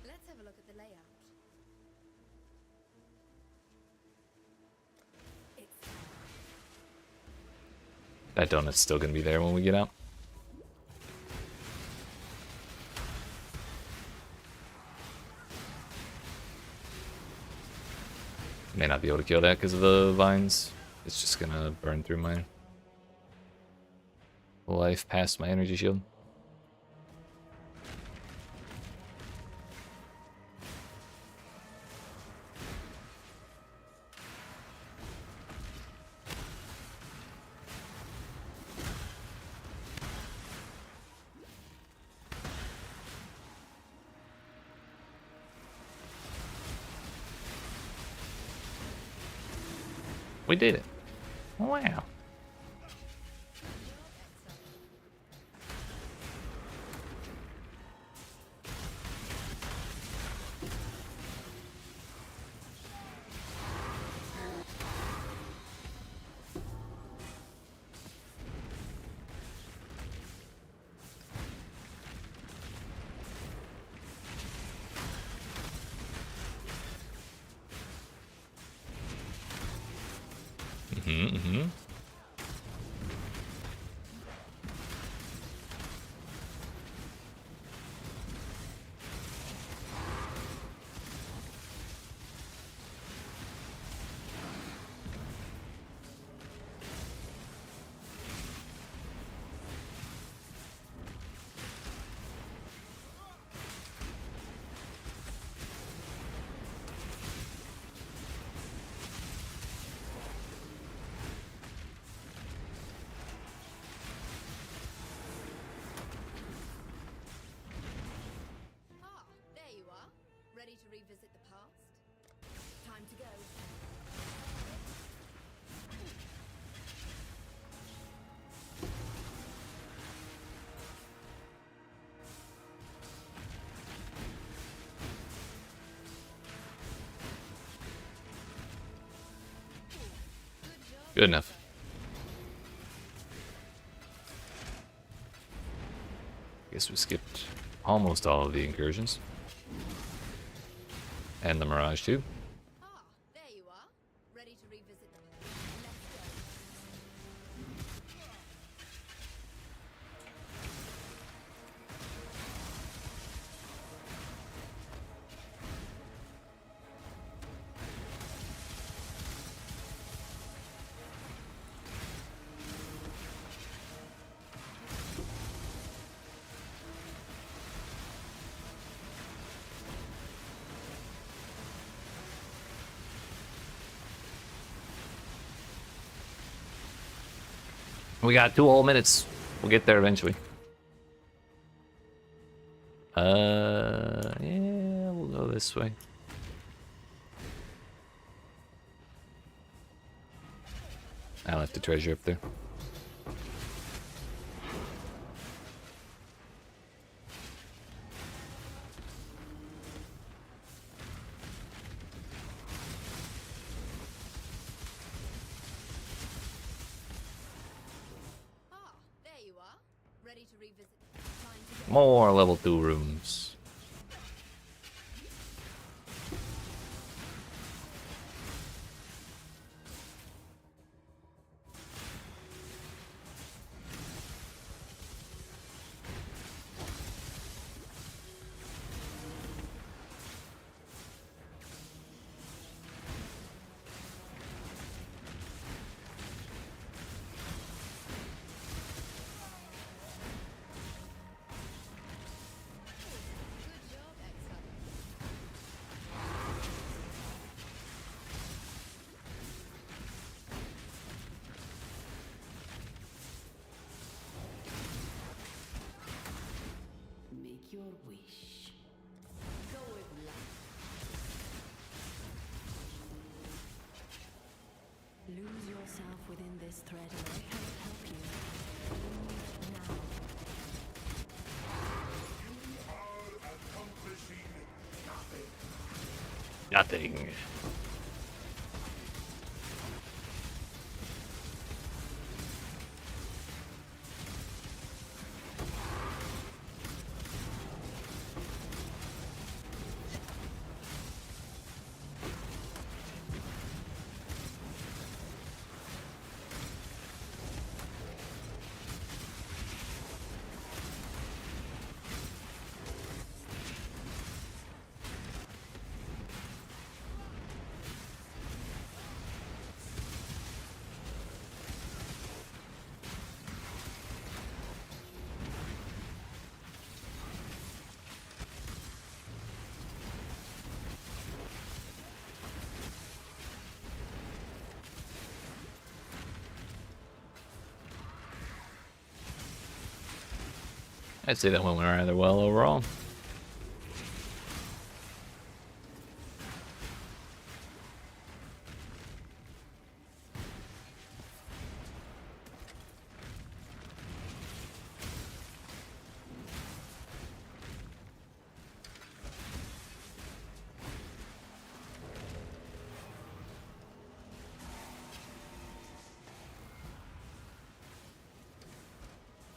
Let's have a look at the layout. That donut's still gonna be there when we get out. May not be able to kill that because of the vines. It's just gonna burn through my life past my energy shield. We did it. Wow. Mm-hmm. Ah, there you are. Ready to revisit the past? Time to go. Good enough. Guess we skipped almost all of the incursions. And the Mirage too. Ah, there you are. Ready to revisit the past? Let's go. We got 2 whole minutes. We'll get there eventually. Yeah, we'll go this way. I left the treasure up there. Ah, there you are. Ready to revisit. Time to go. More level 2 rooms. Good job, Exile. Make your wish. Go with life. Lose yourself within this thread and I can help you. Now. Nothing. I'd say that went rather well overall.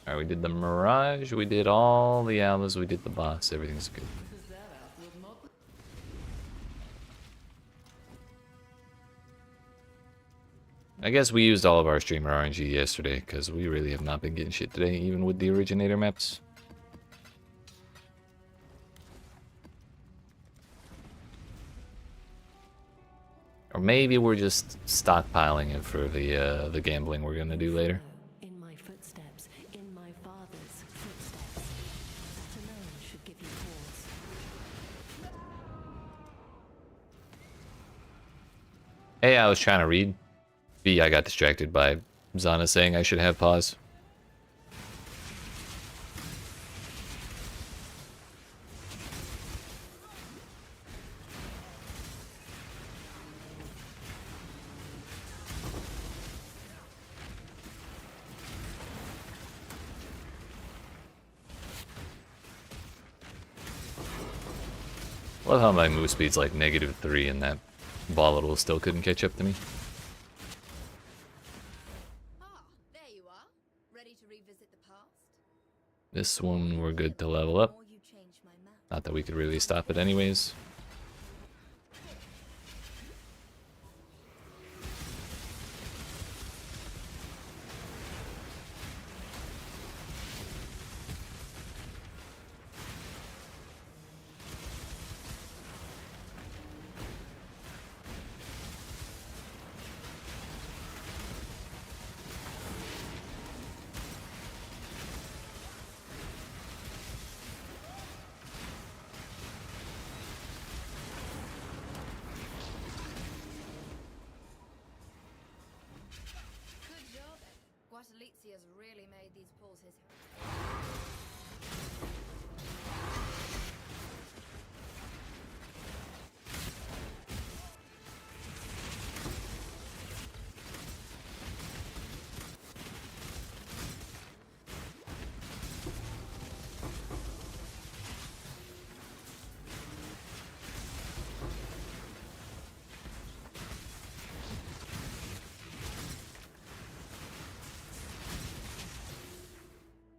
Alright, we did the Mirage, we did all the Alvas, we did the boss, everything's good. I guess we used all of our streamer RNG yesterday, because we really have not been getting shit today, even with the originator maps. Or maybe we're just stockpiling it for the gambling we're gonna do later. In my footsteps, in my father's footsteps. That alone should give you pause. A, I was trying to read. B, I got distracted by Zana saying I should have pause. Love how my move speed's like -3 and that volatile still couldn't catch up to me. Ah, there you are. Ready to revisit the past? This one we're good to level up. Or you change my map. Not that we could really stop it anyways. Good job. Guatalizzi has really made these pools his.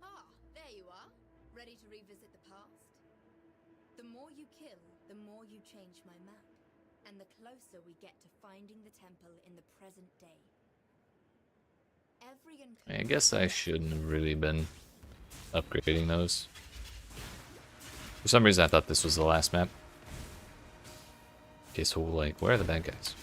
Ah, there you are. Ready to revisit the past? The more you kill, the more you change my map. And the closer we get to finding the temple in the present day. I guess I shouldn't have really been upgrading those. For some reason I thought this was the last map. Okay, so like, where are the bad guys?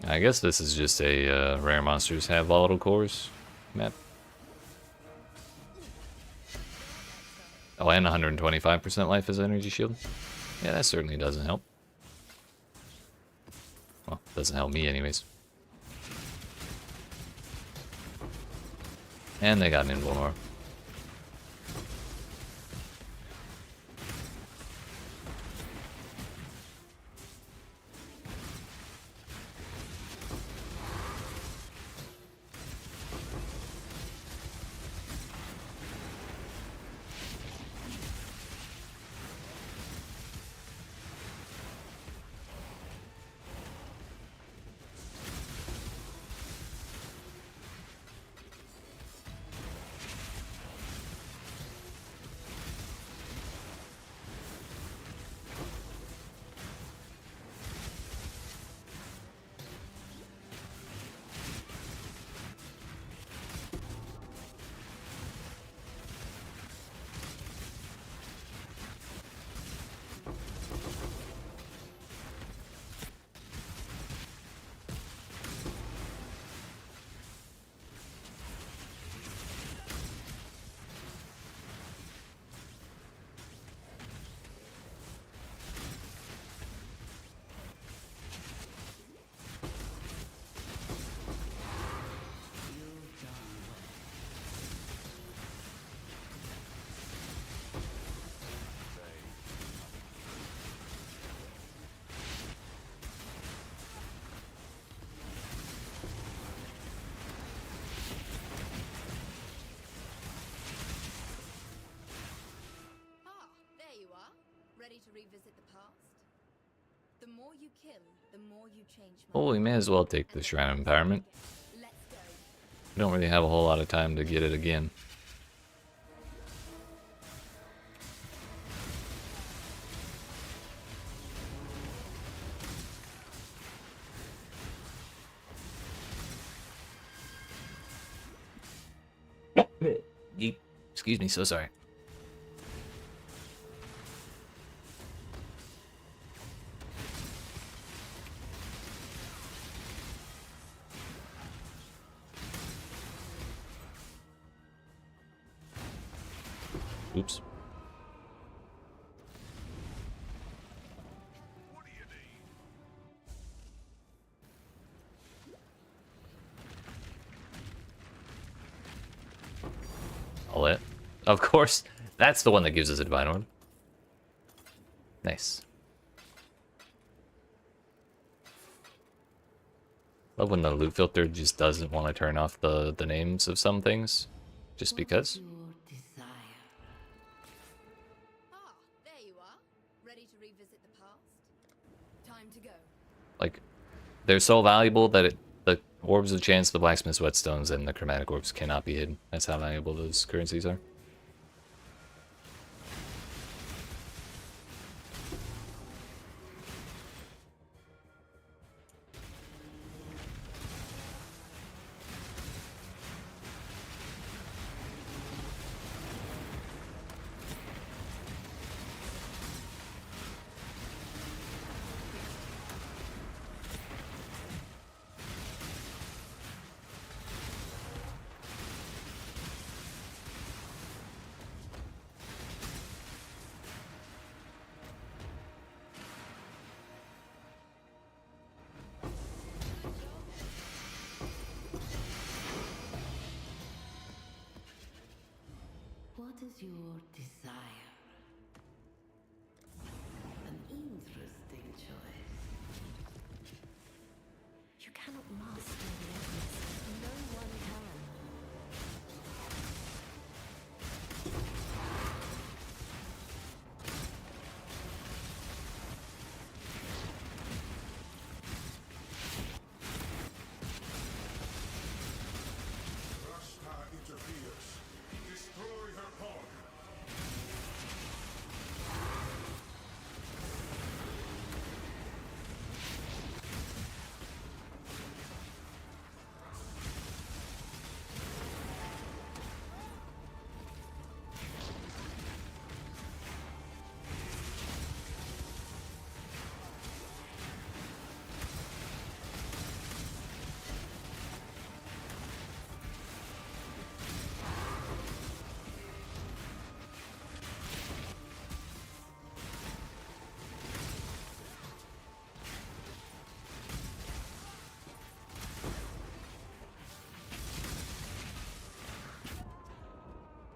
I guess this is just a rare monsters have volatile cores map. Oh, and 125% life as energy shield. Yeah, that certainly doesn't help. Well, doesn't help me anyways. And they got an invulner. Ah, there you are. Ready to revisit the past? The more you kill, the more you change my Well, we may as well take the Shrine of Empowerment. Let's go. We don't really have a whole lot of time to get it again. Yeet. Excuse me, so sorry. Oops. All it. Of course, that's the one that gives us a Divine Orb. Nice. Love when the loot filter just doesn't want to turn off the names of some things, just because. Your desire. Ah, there you are. Ready to revisit the past? Time to go. Like, they're so valuable that the Orbs of Chance, the Blacksmith's Whetstones, and the Chromatic Orbs cannot be hidden. That's how valuable those currencies are. What is your desire? An interesting choice. You cannot master the essence. No one can. Rashta interferes. Destroy her pawn.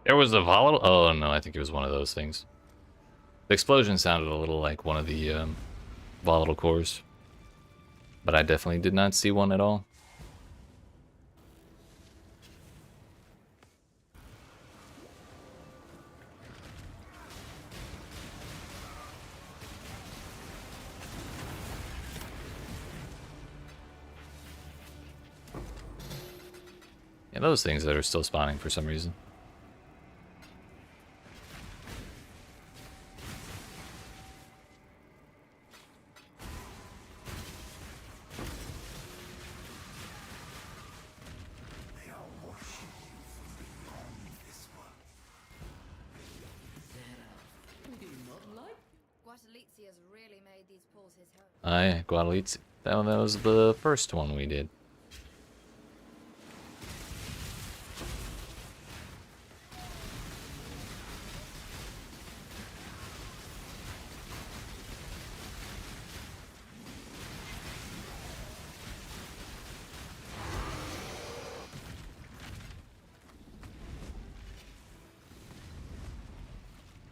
There was a volatile... Oh, no, I think it was one of those things. The explosion sounded a little like one of the volatile cores. But I definitely did not see one at all. Yeah, those things that are still spawning for some reason. Guatalizzia's really made these pools his home. Aye, Guadalupe. That was the first one we did.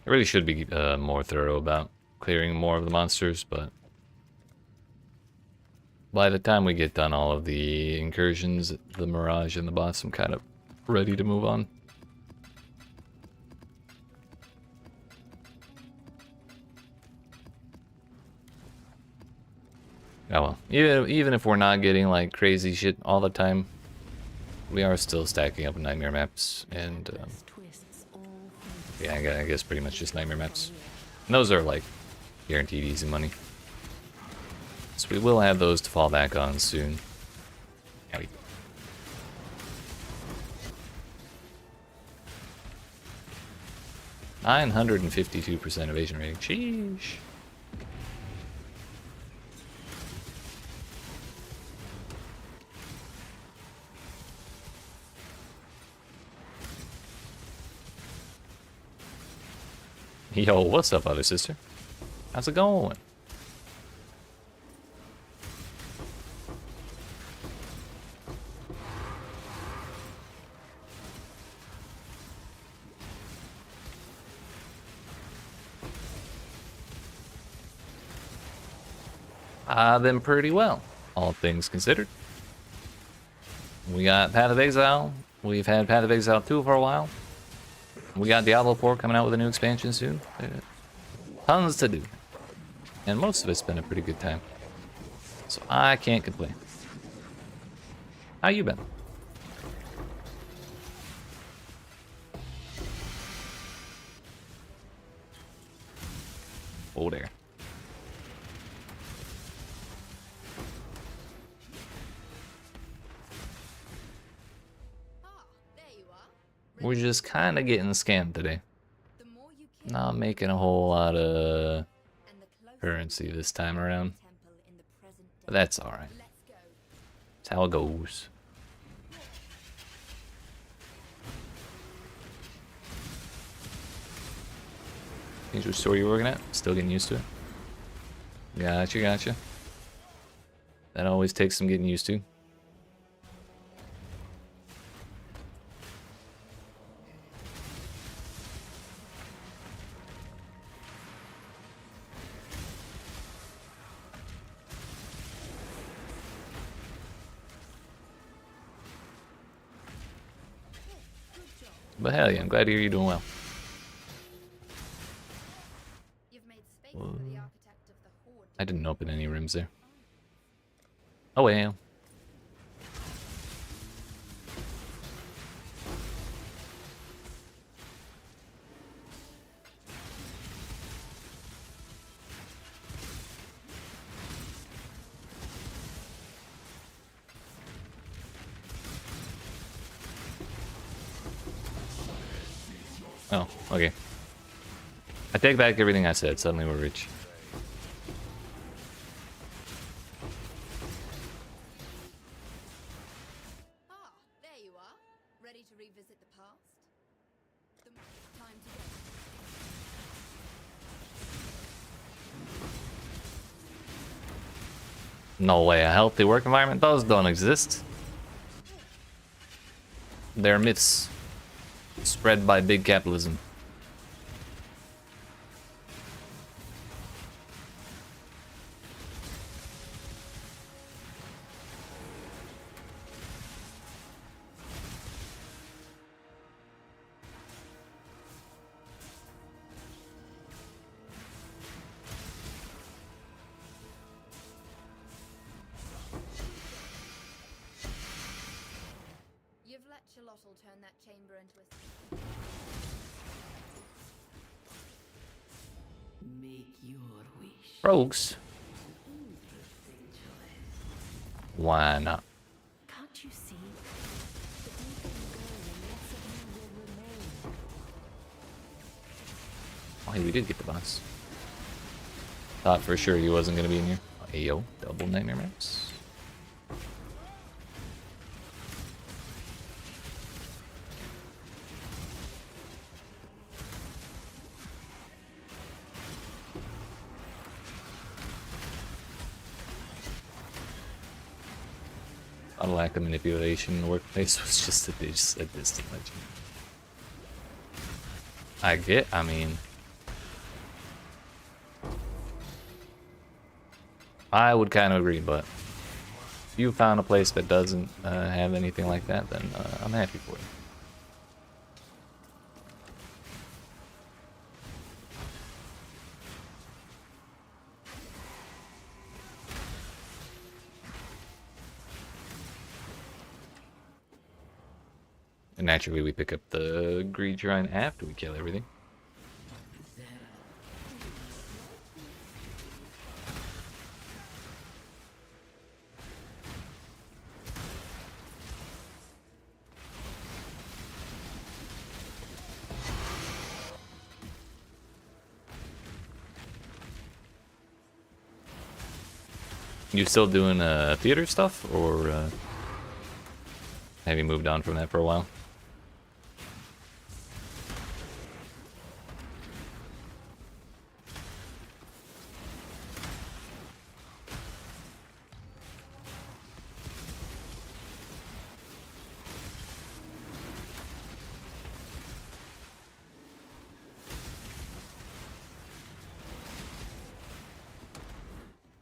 I really should be more thorough about clearing more of the monsters, but by the time we get done all of the incursions, the Mirage and the boss, I'm kind of ready to move on. Oh well, even if we're not getting like crazy shit all the time, we are still stacking up nightmare maps, and yeah, I guess pretty much just nightmare maps. And those are like guaranteed easy money. So we will have those to fall back on soon. Howdy. $952% evasion rating. Sheesh. Yo, what's up, other sister? How's it going? I've been pretty well, all things considered. We got Path of Exile. We've had Path of Exile 2 for a while. We got Diablo 4 coming out with a new expansion soon. Tons to do. And most of it's been a pretty good time. So I can't complain. How you been? Oh, there. We're just kind of getting scammed today. Not making a whole lot of currency this time around. But that's alright. That's how it goes. Change which store you're working at? Still getting used to it. Gotcha, gotcha. That always takes some getting used to. But hell yeah, I'm glad to hear you're doing well. I didn't open any rooms there. Oh well. Oh, okay. I take back everything I said. Suddenly we're rich. Ah, there you are. Ready to revisit the past? Time to go. No way, a healthy work environment? Those don't exist. They're myths. Spread by big capitalism. You've let Chalotl turn that chamber into a... Make your wish. Rogues. Why not? Can't you see? The deeper you go, the less of you will remain. Oh, hey, we did get the boss. Thought for sure he wasn't gonna be in here. Hey, yo, double nightmare maps. A lack of manipulation in the workplace was just a distant legend. I mean, I would kind of agree, but if you found a place that doesn't have anything like that, then I'm happy for you. And naturally, we pick up the greed shrine after we kill everything. You still doing theater stuff, or have you moved on from that for a while?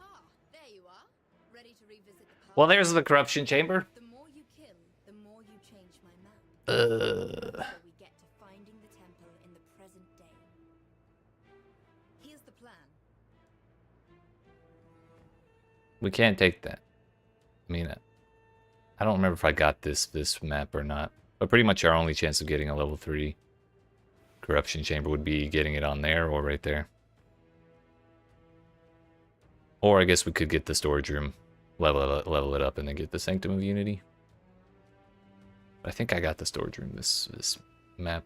Ah, there you are. Ready to revisit the past? Well, there's the corruption chamber. The more you kill, the more you change my map. Uh, So we get to finding the temple in the present day. Here's the plan. we can't take that. I mean, I don't remember if I got this map or not. But pretty much our only chance of getting a level 3 corruption chamber would be getting it on there or right there. Or I guess we could get the storage room, level it up, and then get the Sanctum of Unity. But I think I got the storage room this map.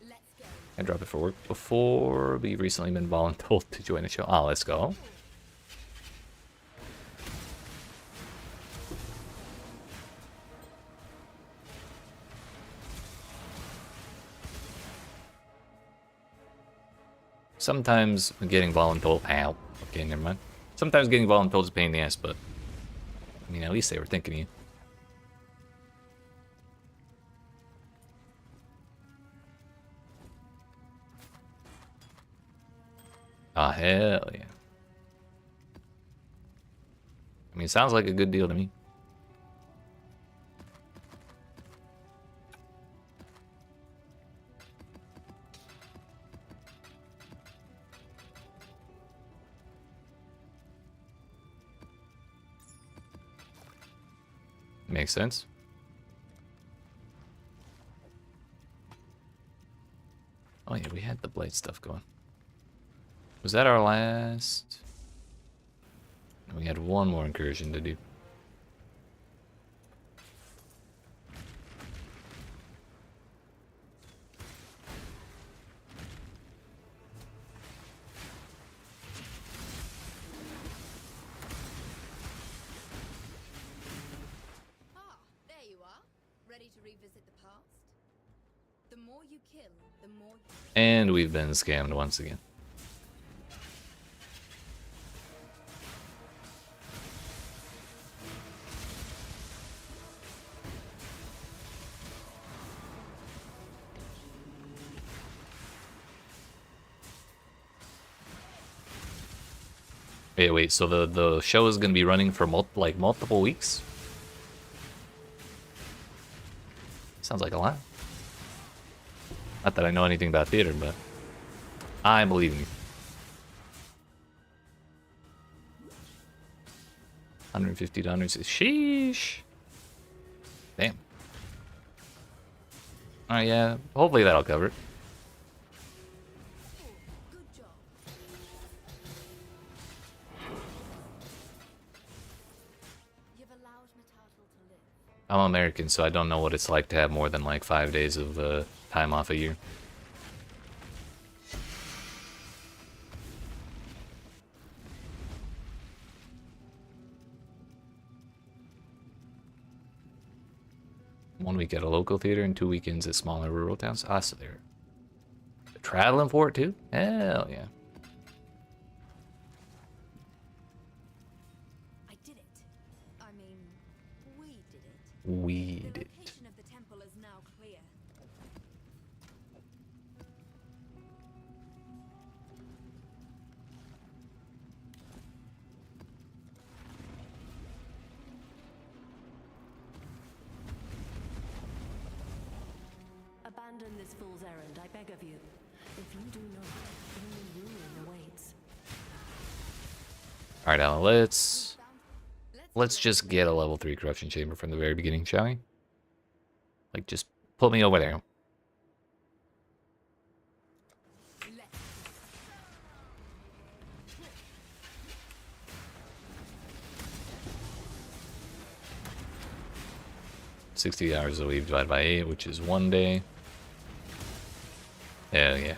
Let's go. I dropped it for work before. We've recently been voluntold to join the show. Oh, let's go. Sometimes getting voluntold, ow. Okay, never mind. Sometimes getting voluntold is a pain in the ass, but I mean, at least they were thinking of you. Ah, hell yeah. I mean, sounds like a good deal to me. Makes sense. Oh yeah, we had the blade stuff going. Was that our last? We had one more incursion to do. Ah, there you are. Ready to revisit the past? The more you kill, the more you... And we've been scammed once again. Wait, so the show is gonna be running for multiple weeks? Sounds like a lot. Not that I know anything about theater, but I believe in you. 150 to 160. Sheesh. Damn. Alright, yeah. Hopefully that'll cover it. Good job. You've allowed Mathil to live. I'm American, so I don't know what it's like to have more than like 5 days of time off a year. One week at a local theater and 2 weekends at smaller rural towns. Ah, so they're traveling for it too? Hell yeah. I did it. I mean, we did it. We The did. location of the temple is now clear. Abandon this fool's errand, I beg of you. If you do not, only ruin awaits. Alright, Alan, let's just get a level 3 corruption chamber from the very beginning, shall we? Like, just put me over there. Let's 60 hours a week divided by 8, which is 1 day. Hell yeah.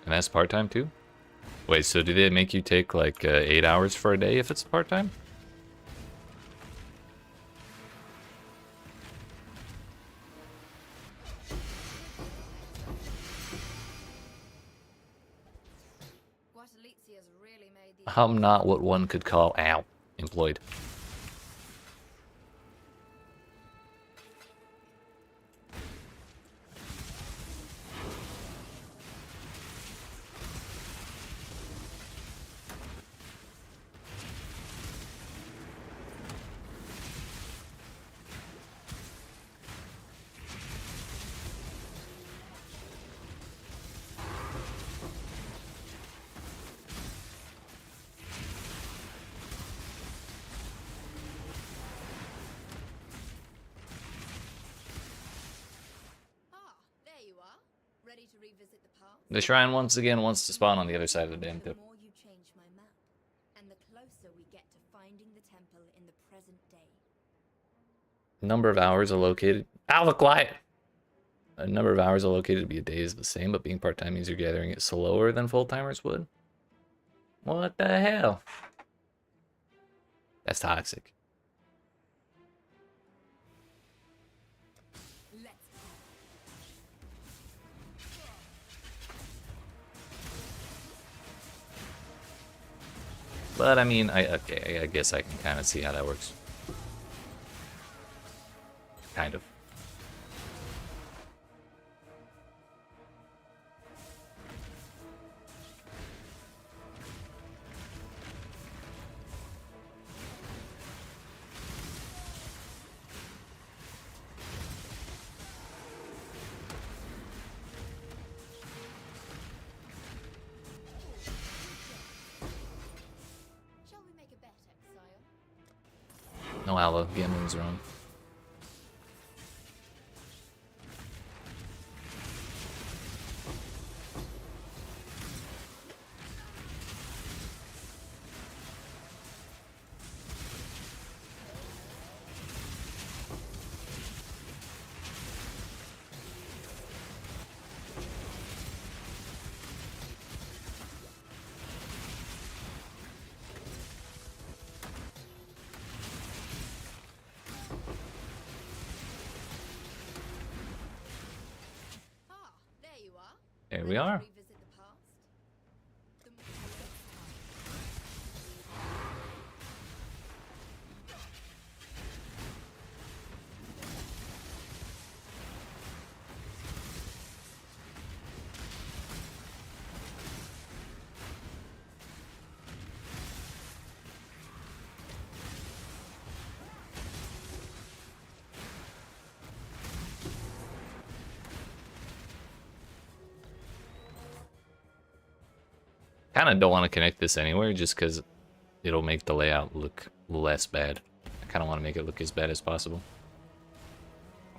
And that's part-time too? Wait, so do they make you take like 8 hours for a day if it's part-time? Guatalizia has really made the I'm not what one could call, ow, employed. there you are. Ready to revisit the past? The shrine once again wants to spawn on the other side of the damn The tip. more you change my map, and the closer we get to finding the temple in the present day. Number of hours allocated. Alva, quiet! A number of hours allocated to be a day is the same, but being part-time means you're gathering it slower than full-timers would. What the hell? That's toxic. Let's go. But I mean, okay, I guess I can kind of see how that works. Kind of. Shall we make a bet, Exile? No, Alva, gambling's wrong. There we are. Revisit the past? The more Kind of don't want to connect this anywhere just because it'll make the layout look less bad. I kind of want to make it look as bad as possible.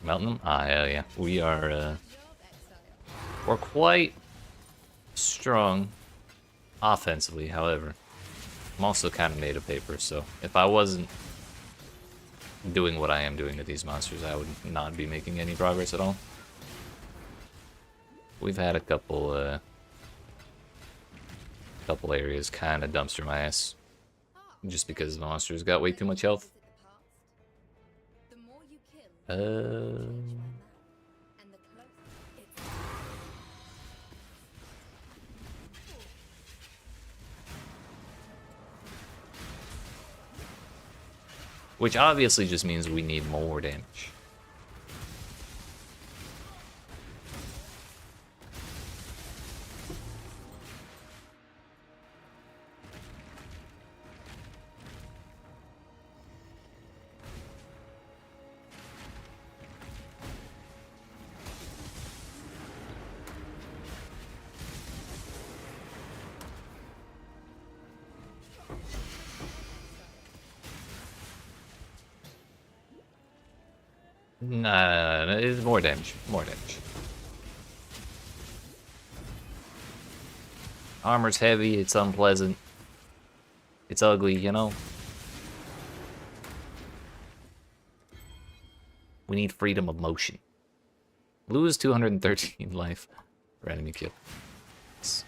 Melting them? Ah, hell yeah. We are, job, Exile. we're quite strong offensively, however. I'm also kind of made of paper, so if I wasn't doing what I am doing to these monsters, I would not be making any progress at all. We've had a couple areas kind of dumpster my ass just because the monsters got way too much health. Revisit the past? The more you kill, the more you change my map. And the closer Which obviously just means we need more damage. Nah, it's more damage. More damage. Armor's heavy, it's unpleasant. It's ugly, you know? We need freedom of motion. Lose 213 life for enemy kill. Yes.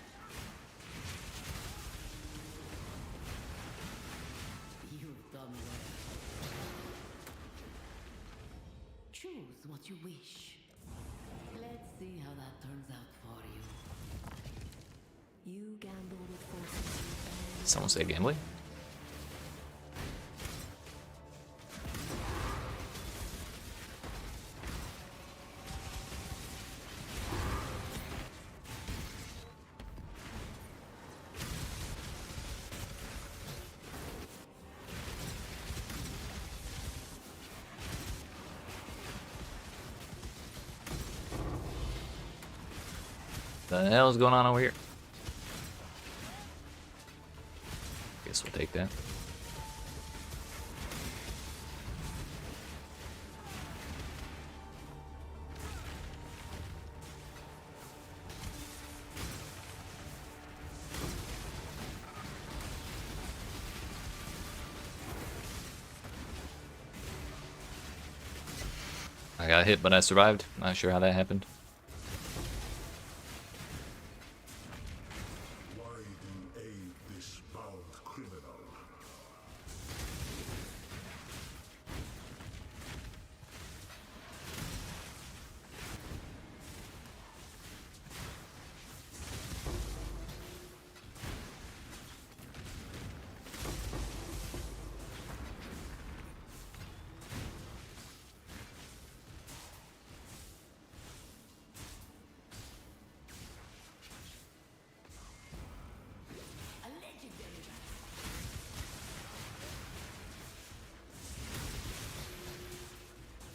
You've done well. Choose what you wish. Let's see how that turns out for you. You gamble with forces. Someone say gambling? The hell is going on over here? Guess we'll take that. I got hit, but I survived. Not sure how that happened. Why do you aid this bound criminal?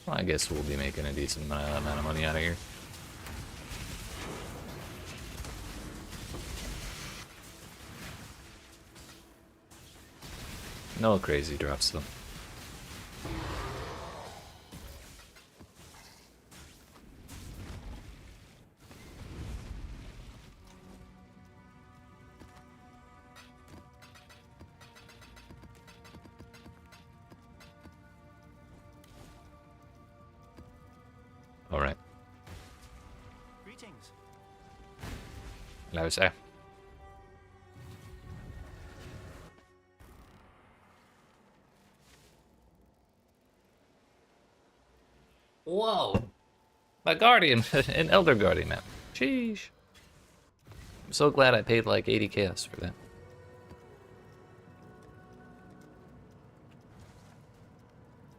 Well, I guess we'll be making a decent amount of money out of here. No crazy drops though. All right. Greetings. Hello, sir. Whoa! My guardian, an elder guardian map. Sheesh. I'm so glad I paid like 80 chaos for that.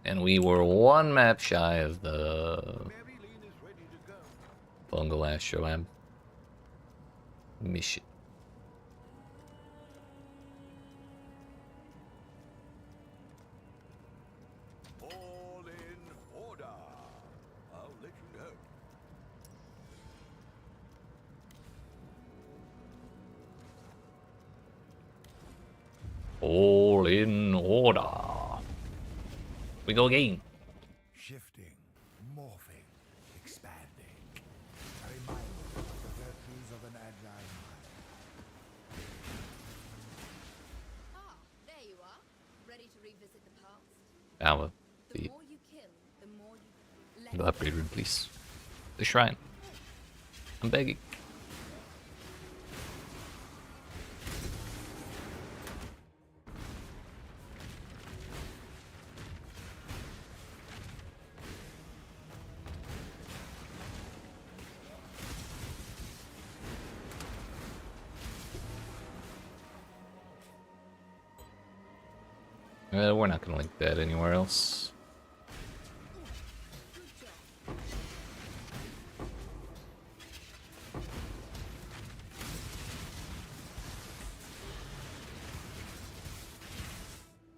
And we were one map shy of the Bungle Astrolab mission. All in order. I'll let you know. All in order. We go again. Shifting, morphing, expanding. A reminder of the virtues of an agile mind. Ah, there you are. Ready to revisit the past? Alva, The the more you kill, the more you... the upgrade room, please. The shrine. I'm begging. We're not gonna link that anywhere else.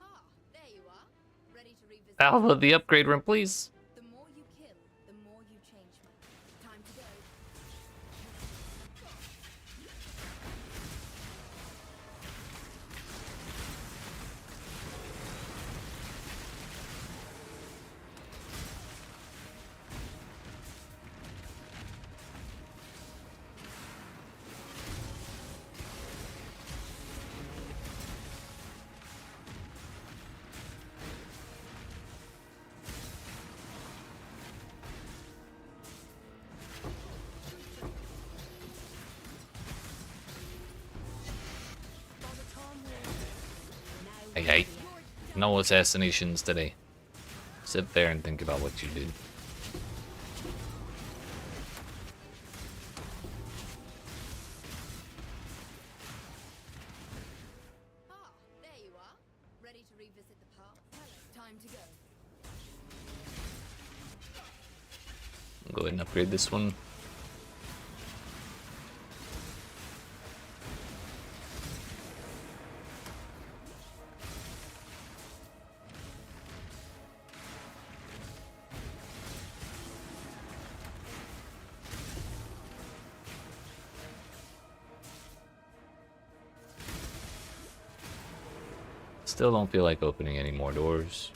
Ah, there you are. Ready to revisit... Alva, the upgrade room, please. The more you kill, the more you change my... Time to go. Hey, hey. No assassinations today. Sit there and think about what you did. Ah, there you are. Ready to revisit the past? Time to go. Go ahead and upgrade this one. Still don't feel like opening any more doors.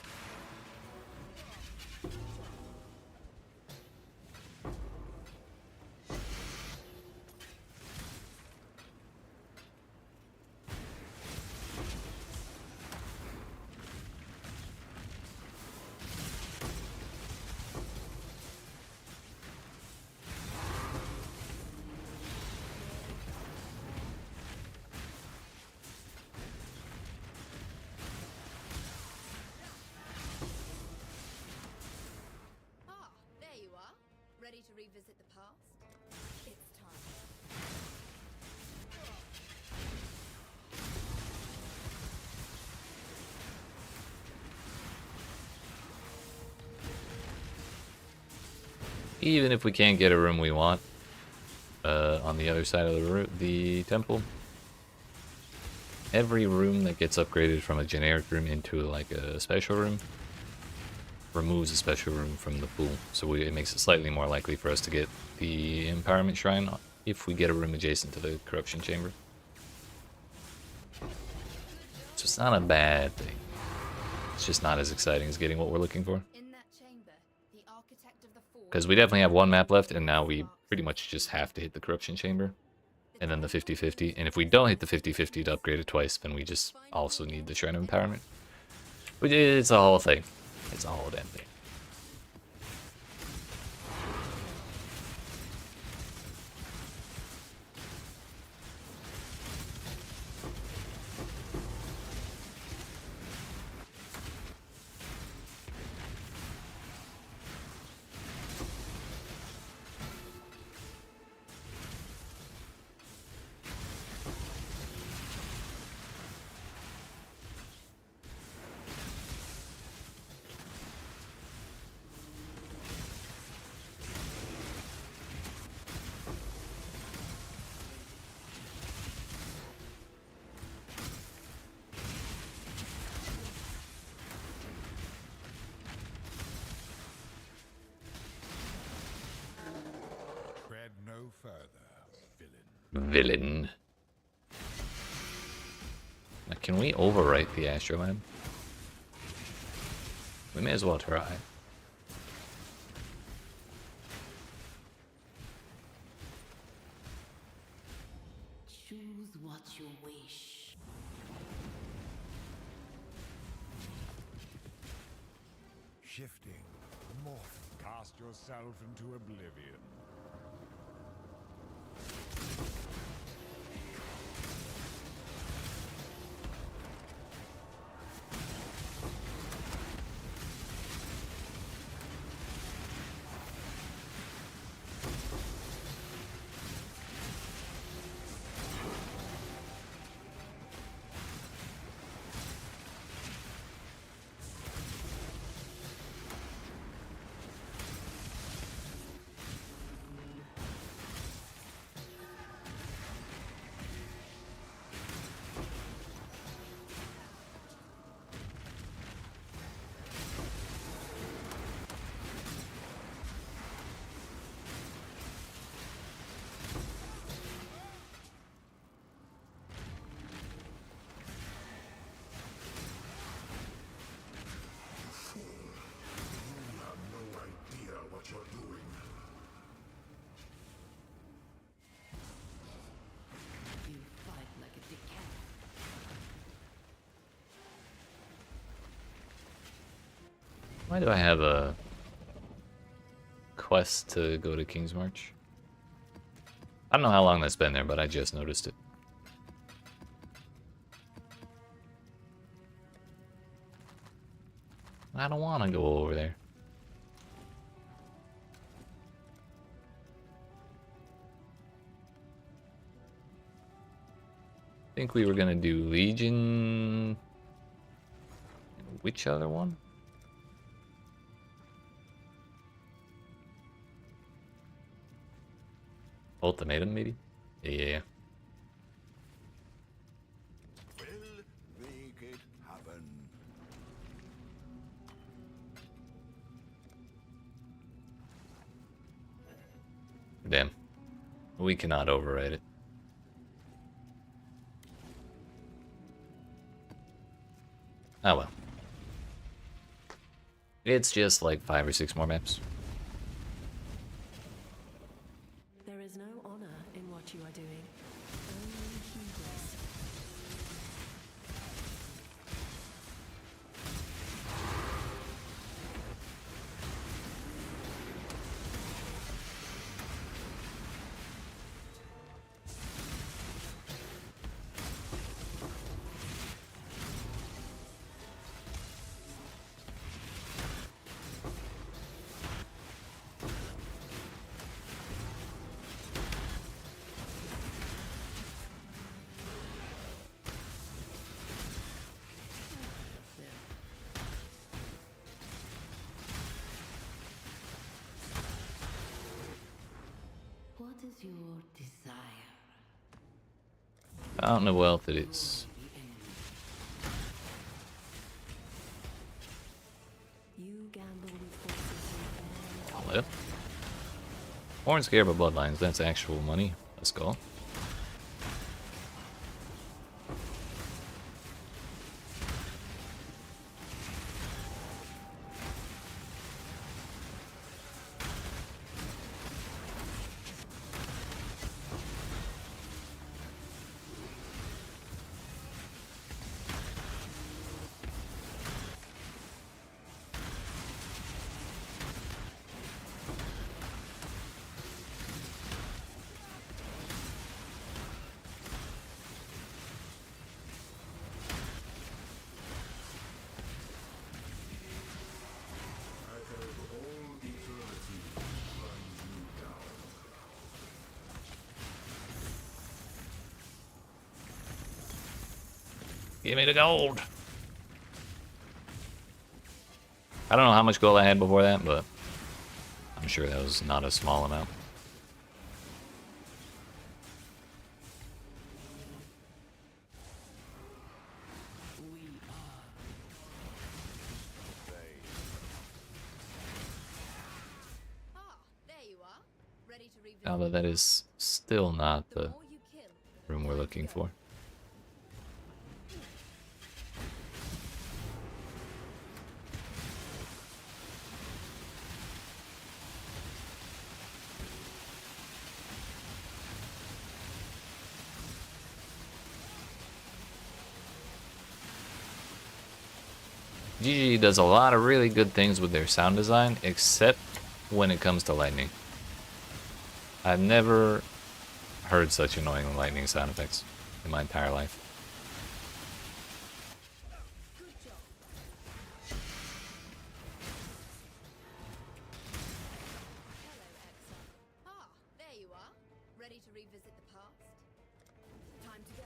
Ah, there you are. Ready to revisit the past? It's time. Even if we can't get a room we want on the other side of the temple, every room that gets upgraded from a generic room into like a special room removes a special room from the pool, so it makes it slightly more likely for us to get the empowerment shrine if we get a room adjacent to the corruption chamber. So it's not a bad thing. It's just not as exciting as getting what we're looking for. In that chamber, the architect of the Forge... Because we definitely have one map left, and now we pretty much just have to hit the corruption chamber. And then the 50-50. And if we don't hit the 50-50 to upgrade it twice, then we just also need the Shrine of Empowerment. Which it's a whole thing. It's a whole damn thing. Villain. Now, can we overwrite the Astrolab? We may as well try. Choose what you wish. Shifting, morph. Cast yourself into oblivion. You fight like a dickhead. Why do I have a quest to go to King's March? I don't know how long that's been there, but I just noticed it. I don't want to go over there. I think we were gonna do Legion. Which other one? Ultimatum, maybe? Yeah. Will make it happen. Damn. We cannot override it. Oh well. It's just like 5 or 6 more maps. There is no honor in what you are doing. Only hubris. What is your desire? Fountain of Wealth it is. You gamble with forces you Hello? Horn Scare of Bloodlines, that's actual money. Let's go. Give me the gold. I don't know how much gold I had before that, but I'm sure that was not a small amount. Ah, there you are. Ready to revisit Now that is still not the the more you room we're looking for. GG does a lot of really good things with their sound design, except when it comes to lightning. I've never heard such annoying lightning sound effects in my entire life. Good job. Hello, Exile. Ah, there you are. Ready to revisit the past? Time to go.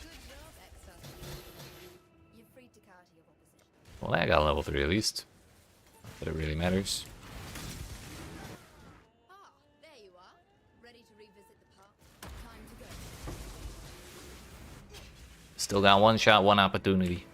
Good job, Exile. You're free to counter your opposition. Well, I got level 3 at least. But it really matters. Ah, there you are. Ready to revisit the past? Time to go. Still got one shot, one opportunity.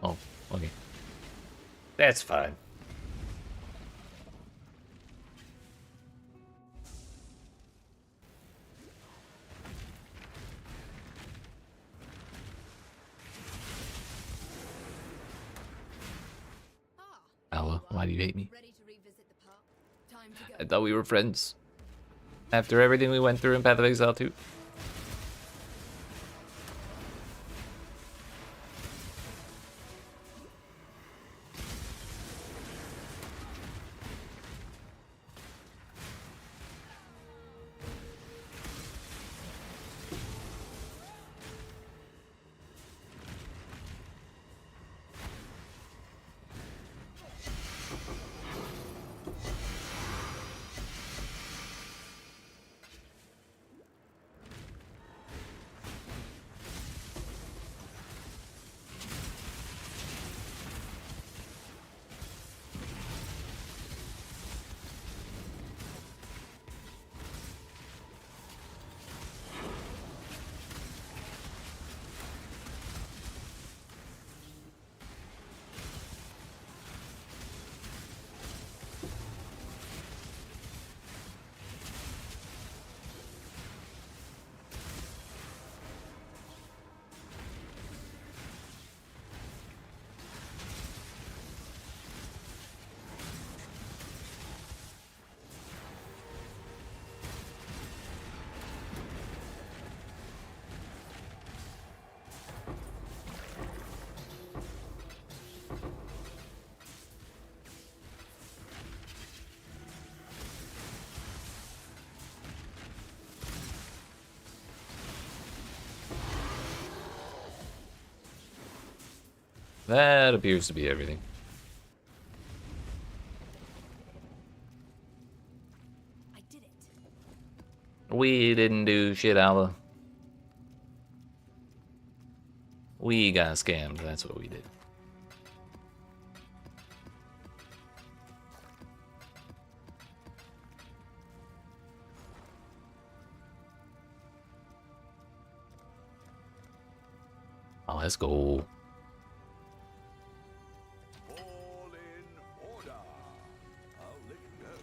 Oh, okay. That's fine. Ah, Ella, why do you hate me? ready to revisit the past? Time to I go. thought we were friends. After everything we went through in Path of Exile 2. That appears to be everything. I did it. We didn't do shit, Alba. We got scammed, that's what we did. Oh, let's go. All in order. I'll let you know.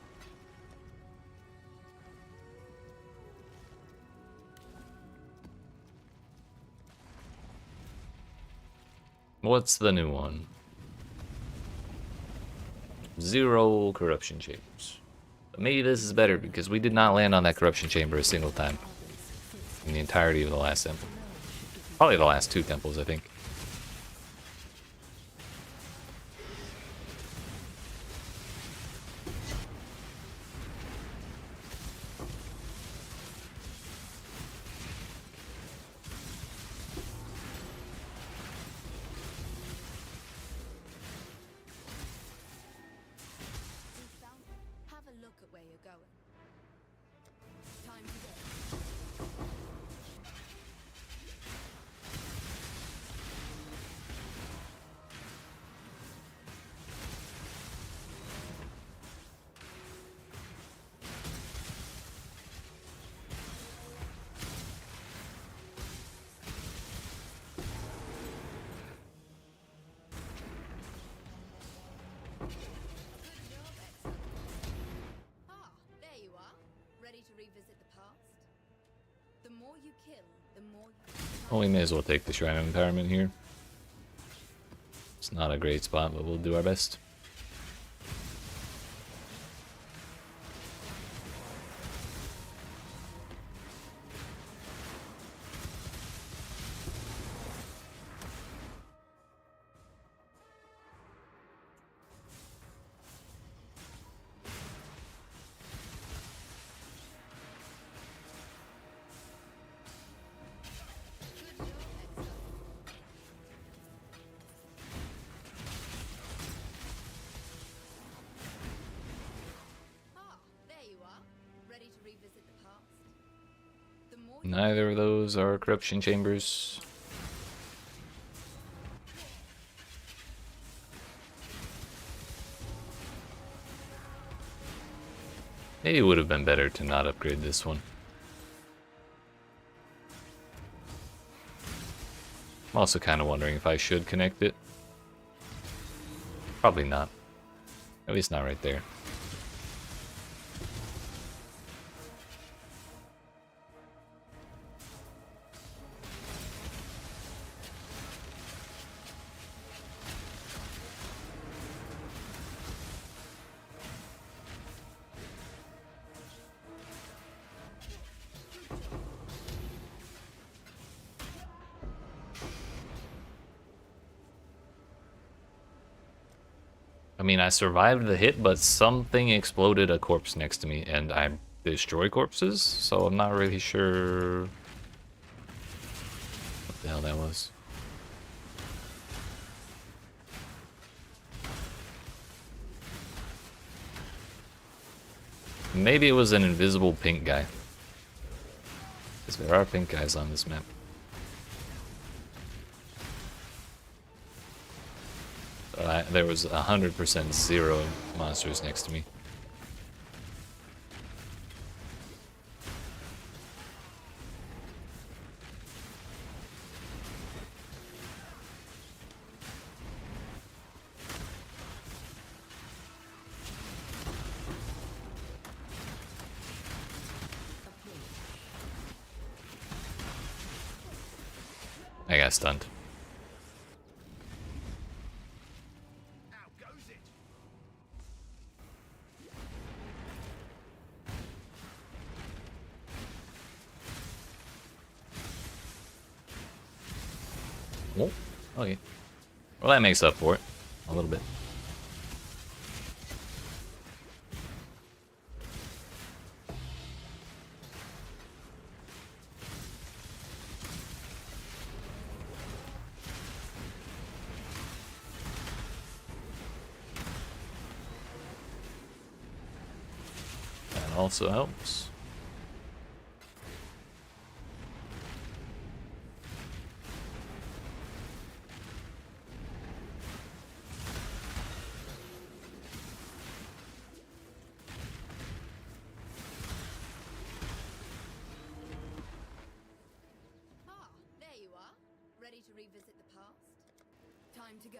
What's the new one? 0 corruption chambers. But maybe this is better because we did not land on that corruption chamber a single time in the entirety of the last temple. Probably the last 2 temples, I think. look at where you're going. Time to go. Good job, Exile. Ah, there you are. Ready to revisit the past? The more you kill, the more you... Well, we may as well take the Shrine of Empowerment here. It's not a great spot, but we'll do our best. Good job, Exile. Ah, there you are. Ready to revisit the past? The more you Neither of those are corruption chambers. Maybe it would have been better to not upgrade this one. I'm also kind of wondering if I should connect it. Probably not. At least not right there. I mean, I survived the hit, but something exploded a corpse next to me, and I destroy corpses, so I'm not really sure what the hell that was. Maybe it was an invisible pink guy. Because there are pink guys on this map. There was 100% zero monsters next to me. I got stunned. Oh, okay. Well, that makes up for it. A little bit. That also helps. Ah, there you are. Ready to revisit the past? Time to go.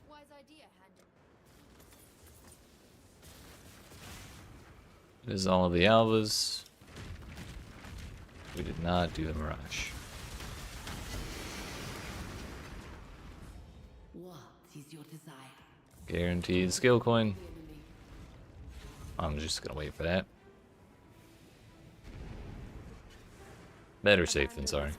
Wise idea, Handel. It is all of the Alvas. We did not do the Mirage. What is your desire? Guaranteed skill coin. I'm just gonna wait for that. Better safe than sorry.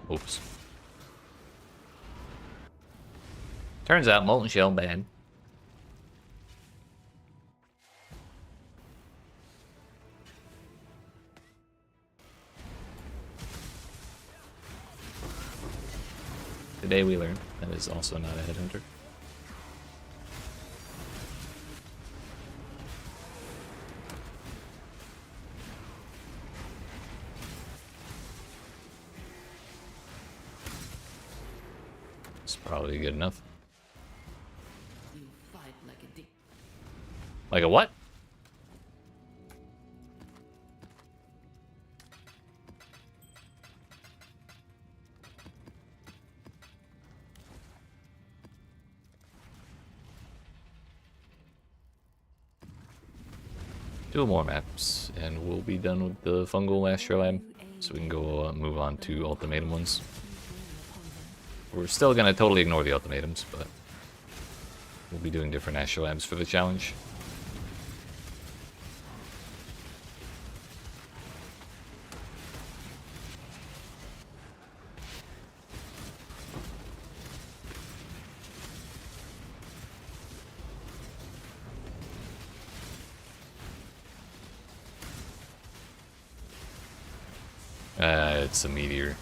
Oops. Turns out molten shell bad. Today we learned that is also not a headhunter. It's probably good enough. You fight like a dick. Like a what? Two more maps, and we'll be done with the fungal astrolab, so we can go move on to ultimatum ones. We're still gonna totally ignore the ultimatums, but we'll be doing different astrolabs for the challenge. It's a meteor.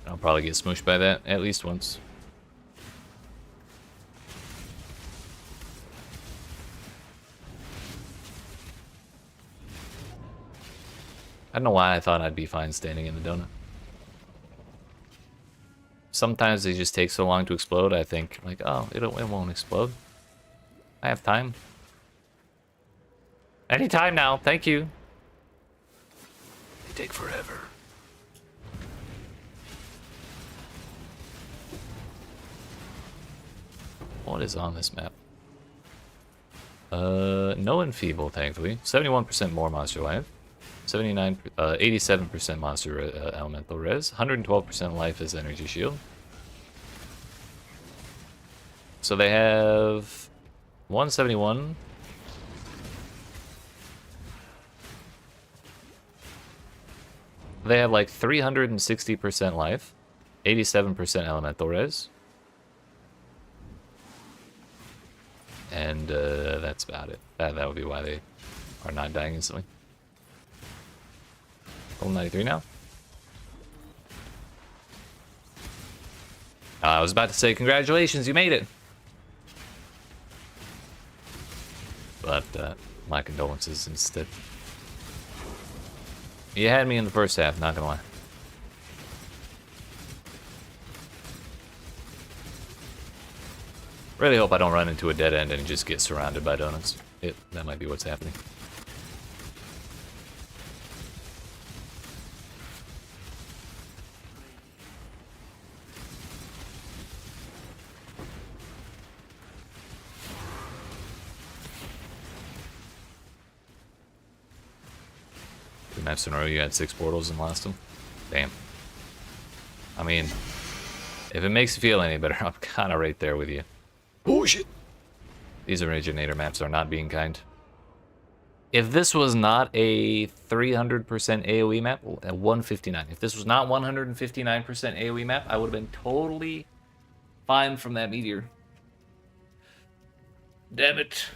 I'll probably get smushed by that at least once. I don't know why I thought I'd be fine standing in the donut. Sometimes they just take so long to explode, I think, like, oh, it won't explode. I have time. Anytime now, thank you. They take forever. What is on this map? No enfeeble, thankfully. 71% more monster life. 87% monster elemental res. 112% life as energy shield. So they have 171. They have like 360% life, 87% elemental res. And that's about it. That would be why they are not dying instantly. Level 93 now. I was about to say congratulations, you made it. But my condolences instead. You had me in the first half, not gonna lie. Really hope I don't run into a dead end and just get surrounded by donuts. That might be what's happening. Two maps in a row, you had 6 portals and lost them. Damn. I mean, if it makes you feel any better, I'm kind of right there with you. Oh shit! These originator maps are not being kind. If this was not a 300% AoE map, at 159. If this was not 159% AoE map, I would have been totally fine from that meteor. Damn it.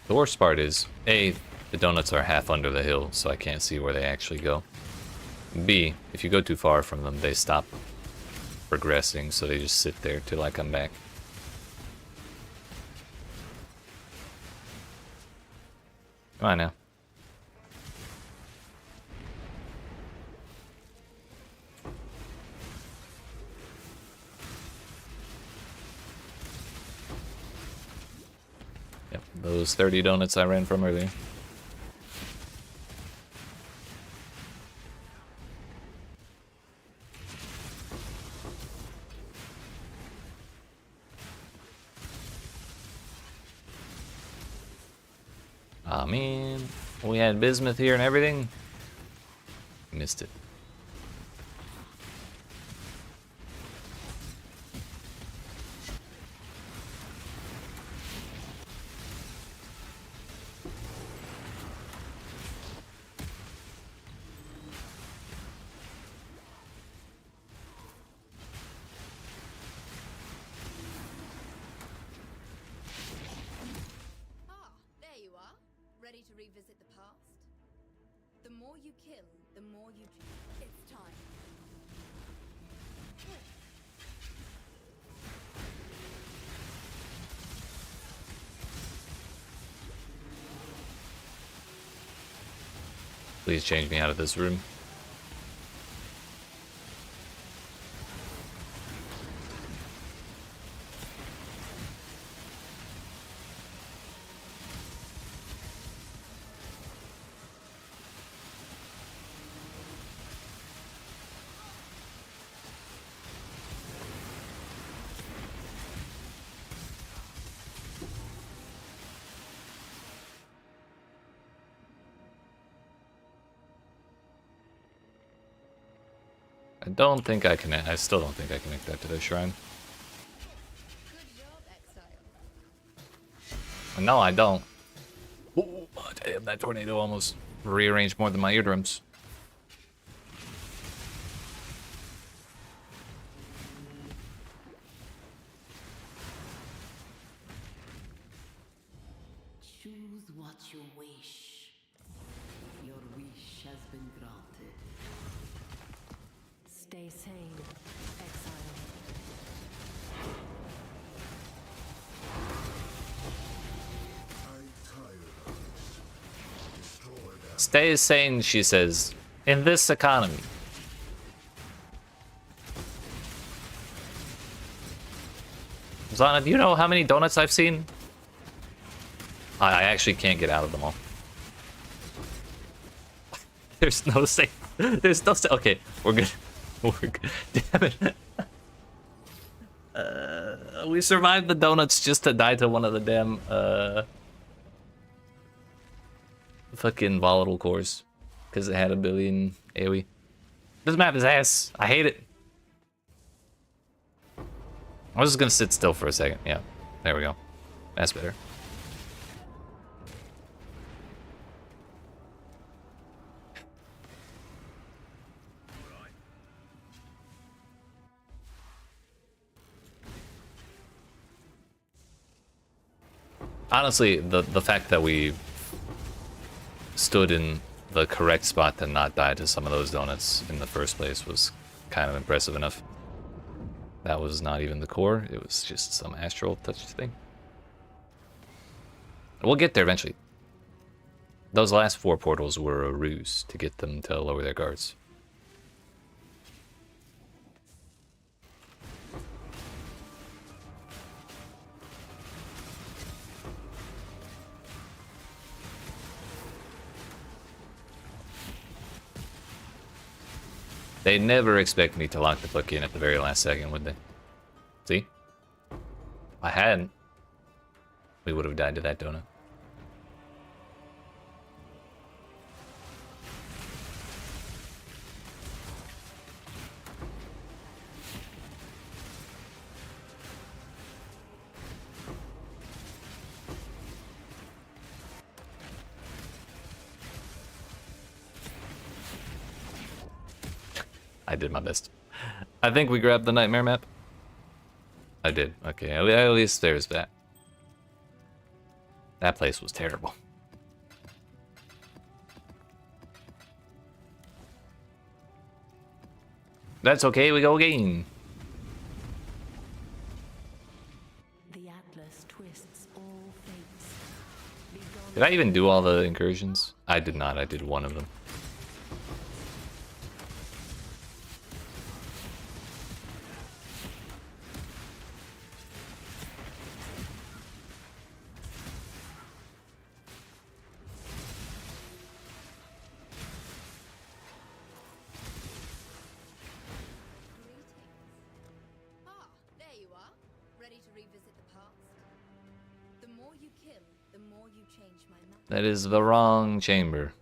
The worst part is, A, the donuts are half under the hill, so I can't see where they actually go. B, if you go too far from them, they stop progressing, so they just sit there till I come back. Come on now. Yep, those 30 donuts I ran from earlier. Aw, man. We had bismuth here and everything. Missed it. Ah, there you are. Ready to revisit the past? The more you kill, the more you... It's time. Please change me out of this room. I don't think I can. I still don't think I can connect that to the shrine. Good job, Exile. No, I don't. Ooh, oh, damn, that tornado almost rearranged more than my eardrums. Choose what you wish. Your wish has been granted. Stay sane, Exile. Stay sane, she says, in this economy. Zana, do you know how many donuts I've seen? I actually can't get out of them all. There's no safe. There's no safe. Okay, we're good. We're good. Damn it. We survived the donuts just to die to one of the damn fucking volatile cores because it had a billion AoE. This map is ass. I hate it. I was just gonna sit still for a second. Yeah, there we go. That's better. Honestly, the fact that we stood in the correct spot to not die to some of those donuts in the first place was kind of impressive enough. That was not even the core, it was just some astral touch thing. We'll get there eventually. Those last 4 portals were a ruse to get them to lower their guards. They never expect me to lock the book in at the very last second, would they? See? If I hadn't, we would have died to that donut. I did my best. I think we grabbed the nightmare map. I did. Okay, at least there's that. That place was terrible. That's okay, we go again. The Atlas twists all fates. Be gone. Did I even do all the incursions? I did not, I did one of them. There you are. Ready to revisit the past? The more you kill, the more you change my map. That is the wrong chamber.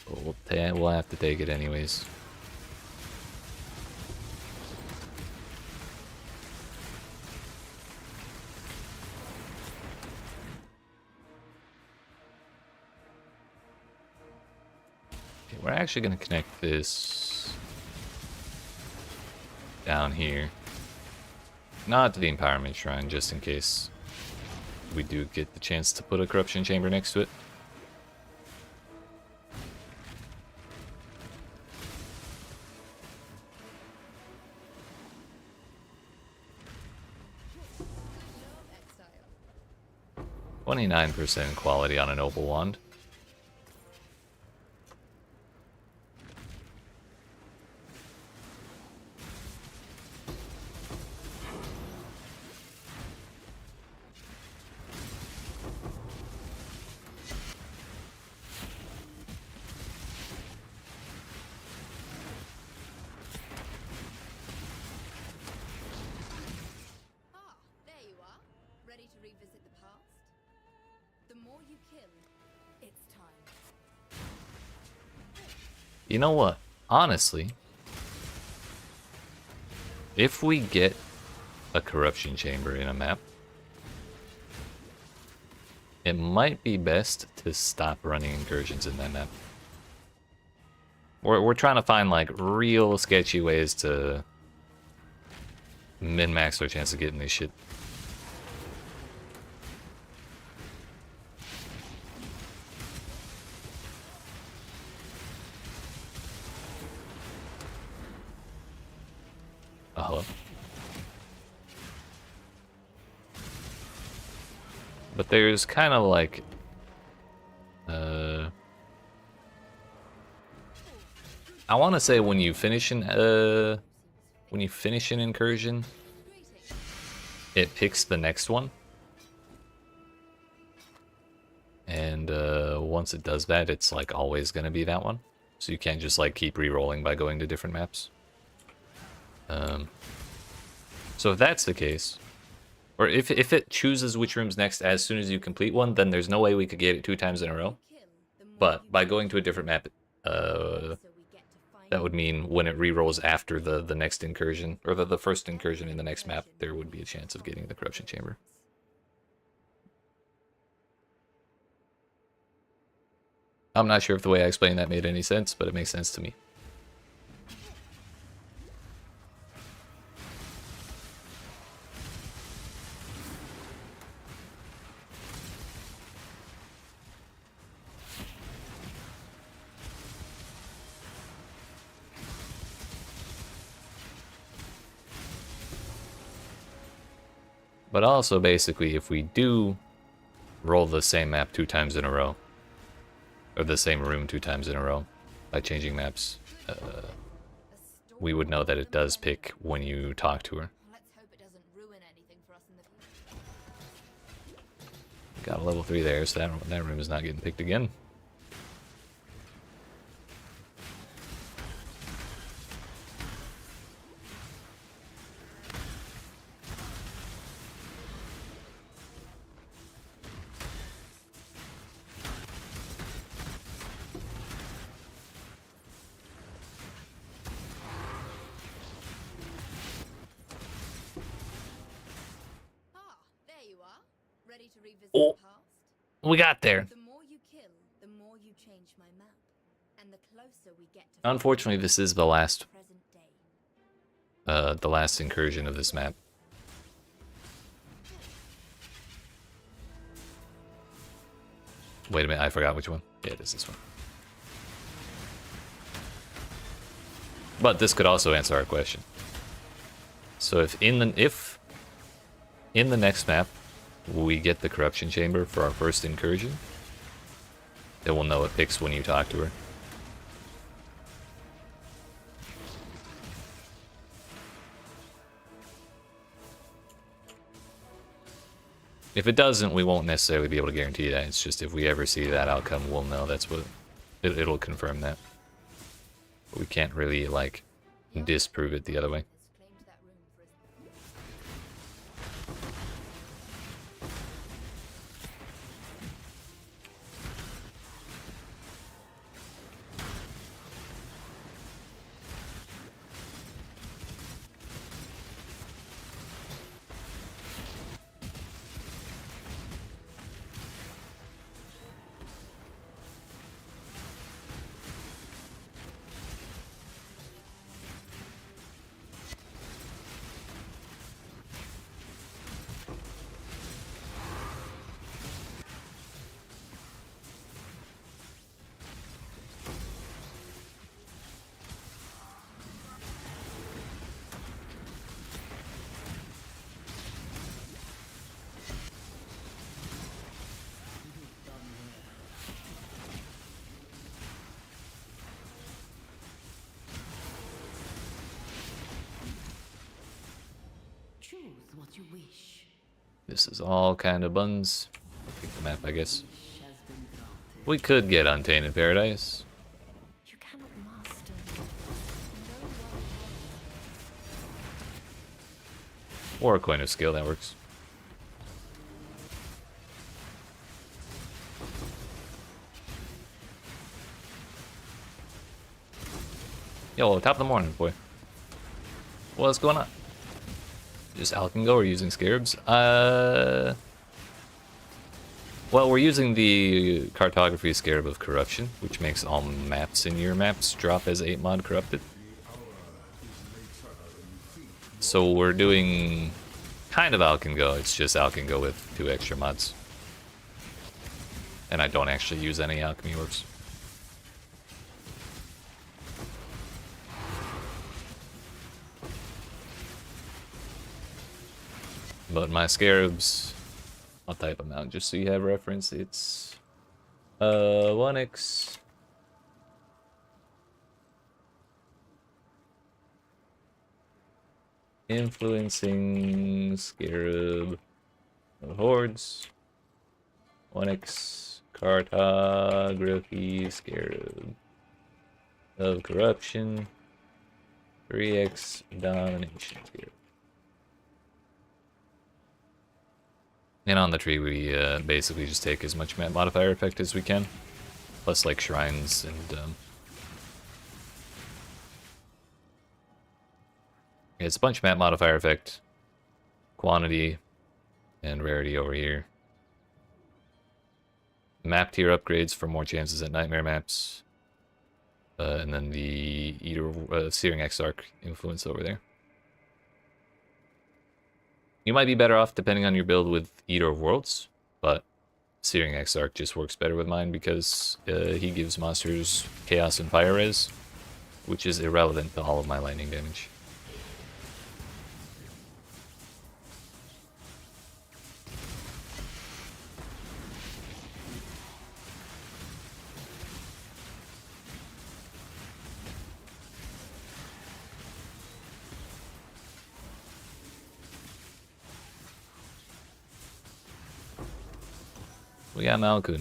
But we'll have to take it anyways. Okay, we're actually going to connect this down here. Not to the Empowerment Shrine, just in case we do get the chance to put a Corruption Chamber next to it. Exile. 29% quality on an Opal Wand. There you are. Ready to revisit the past? The more you kill, it's time. You know what? Honestly, if we get a Corruption Chamber in a map, it might be best to stop running incursions in that map. We're trying to find like real sketchy ways to min-max our chance of getting this shit. Oh, hello. But there's kind of like I want to say when you finish an incursion, it picks the next one. And once it does that, it's like always going to be that one. So you can't just like keep re-rolling by going to different maps. So if that's the case, or if it chooses which room's next as soon as you complete one, then there's no way we could get it 2 times in a row. But by going to a different map, that would mean when it re-rolls after the next incursion, or the first incursion in the next map, there would be a chance of getting the Corruption Chamber. I'm not sure if the way I explained that made any sense, but it makes sense to me. But also, basically, if we do roll the same map 2 times in a row, or the same room 2 times in a row, by changing maps, we would know that it does pick when you talk to her. Let's hope it doesn't ruin anything for us in the future. Got a level 3 there, so that room is not getting picked again. There you are. Ready to revisit Oh. the past? We got there. The more you kill, the more you change my map. And the closer we get to Unfortunately, this is the last present day. the last incursion of this map. Wait a minute, I forgot which one. Yeah, it is this one. But this could also answer our question. So if in the next map we get the corruption chamber for our first incursion, then we'll know it picks when you talk to her. If it doesn't, we won't necessarily be able to guarantee that. It's just if we ever see that outcome, we'll know that's what it'll confirm that. But we can't really like disprove it the other way. Has claimed that room for his... Choose what you wish. This is all kind of buns. I'll pick the map, I guess. Wish has been granted. We could get Untainted Paradise. You cannot master. Or a Coin of Skill, that works. Yo, top of the morning, boy. What's going on? Just Alkengo or using Scarabs? Well, we're using the Cartography Scarab of Corruption, which makes all maps in your maps drop as 8 mod corrupted. So we're doing kind of Alkengo, it's just Alkengo with 2 extra mods. And I don't actually use any alchemy orbs. But my scarabs, I'll type them out just so you have reference. It's 1x influencing scarab of hordes, 1x cartography scarab of corruption, 3x domination scarab. And on the tree, we basically just take as much map modifier effect as we can, plus like shrines and it's a bunch of map modifier effect, quantity, and rarity over here. Map tier upgrades for more chances at nightmare maps, and then the Searing Exarch influence over there. You might be better off depending on your build with Eater of Worlds, but Searing Exarch just works better with mine because he gives monsters Chaos and Fire Res, which is irrelevant to all of my lightning damage. We got Malkun.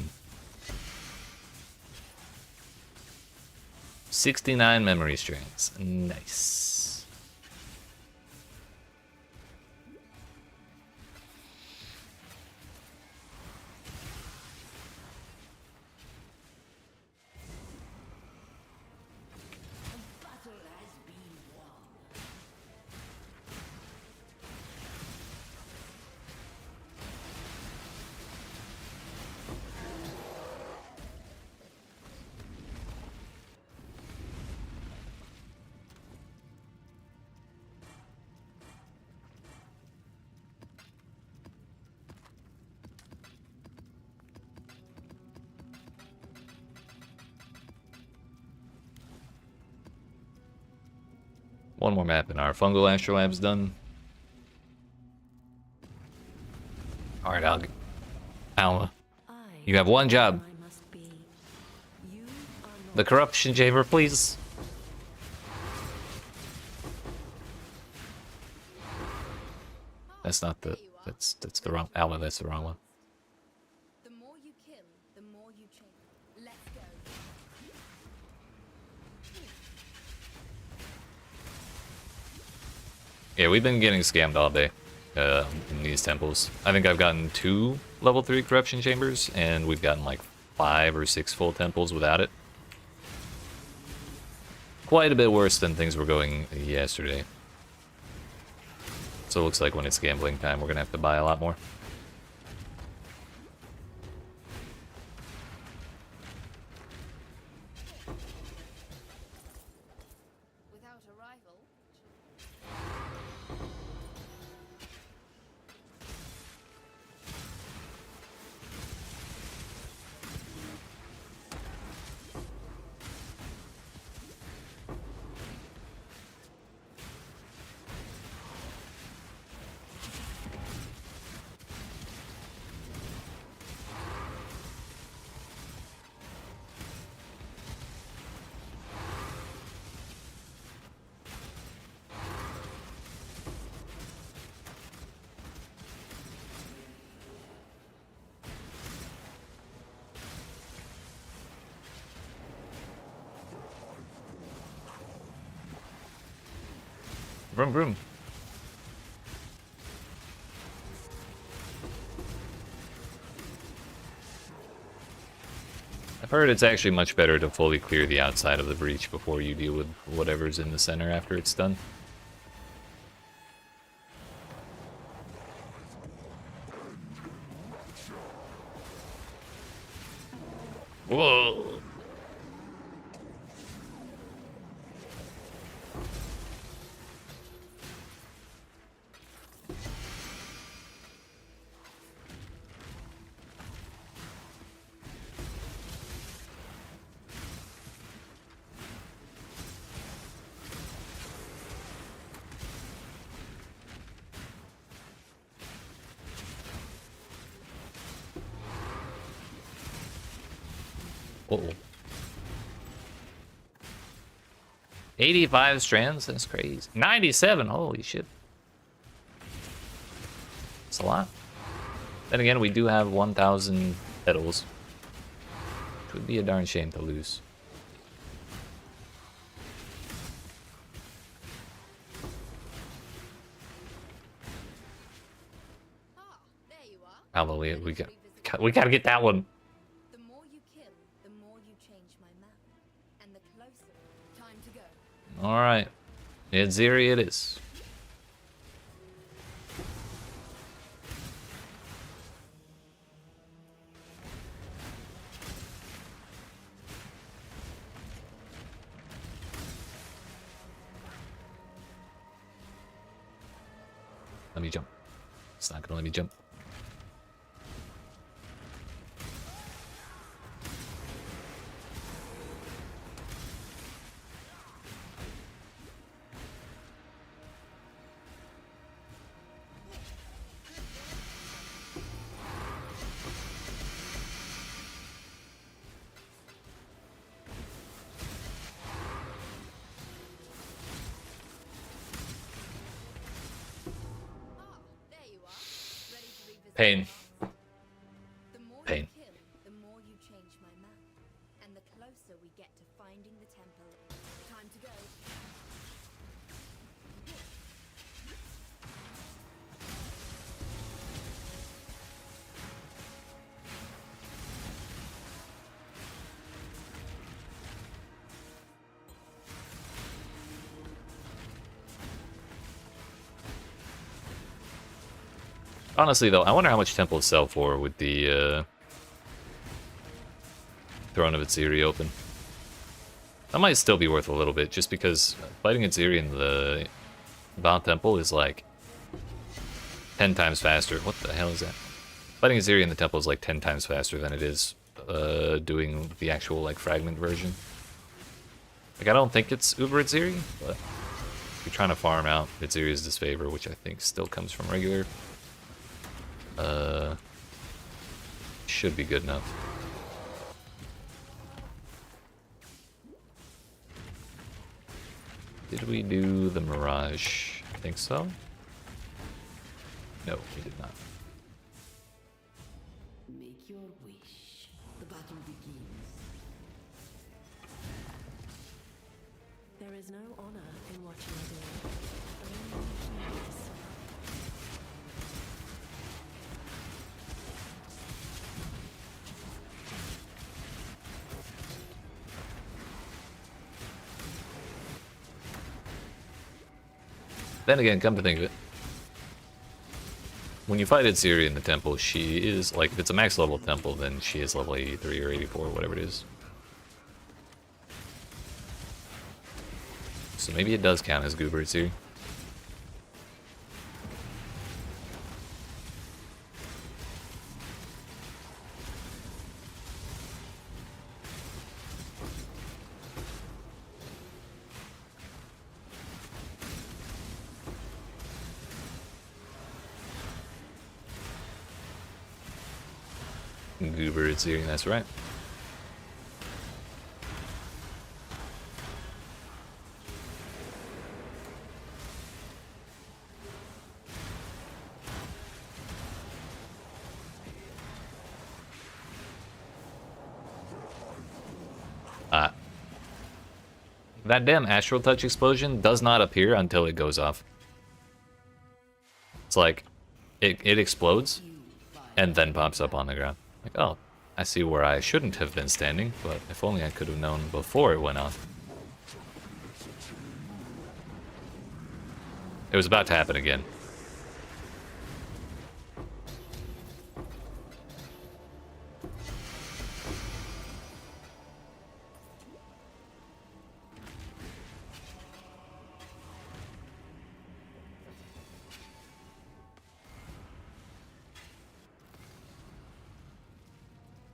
69 memory strands. Nice. One more map and our fungal astrolab's done. Alright, Alma. You have one job. I must be. You are not The corruption chamber, please. That's not the... That's the wrong... Alma, that's the wrong one. The more you kill, the more you change. Let's go. Yeah, we've been getting scammed all day in these temples. I think I've gotten 2 level 3 corruption chambers, and we've gotten like 5 or 6 full temples without it. Quite a bit worse than things were going yesterday. So it looks like when it's gambling time, we're gonna have to buy a lot more. Without a rival. Vroom vroom. I've heard it's actually much better to fully clear the outside of the breach before you deal with whatever's in the center after it's done. Whoa! Uh-oh. 85 strands? That's crazy. 97? Holy shit. That's a lot. Then again, we do have 1,000 petals. Which would be a darn shame to lose. Ah, there you are. Hallelujah, we gotta get that one. The more you kill, the more you change my map. And the closer. Time to go. Alright. Edziri it is. Let me jump. It's not gonna let me jump. Ah, there you are. Ready to revisit Pain. the more Pain. you kill, the more you change my map. And the closer we get to finding the temple. Time to go. Honestly, though, I wonder how much temples sell for with the Throne of Edziri open. That might still be worth a little bit, just because fighting Edziri in the Bound Temple is like 10 times faster. What the hell is that? Fighting Edziri in the temple is like 10 times faster than it is doing the actual like fragment version. Like, I don't think it's Uber Edziri, but you're trying to farm out Mitsuri's Disfavor, which I think still comes from regular, should be good enough. Did we do the Mirage? I think so. No, we did not. Make your wish. The battle begins. There is no honor in what you are doing. Only peace. Then again, come to think of it, when you fight Itsuri in the temple, she is, like, if it's a max level temple, then she is level 83 or 84, whatever it is. So maybe it does count as Goober Itsuri. Goober Itsuri, that's right. That damn Astral Touch explosion does not appear until it goes off. It's like, it explodes, and then pops up on the ground. Like, oh, I see where I shouldn't have been standing, but if only I could have known before it went off. It was about to happen again.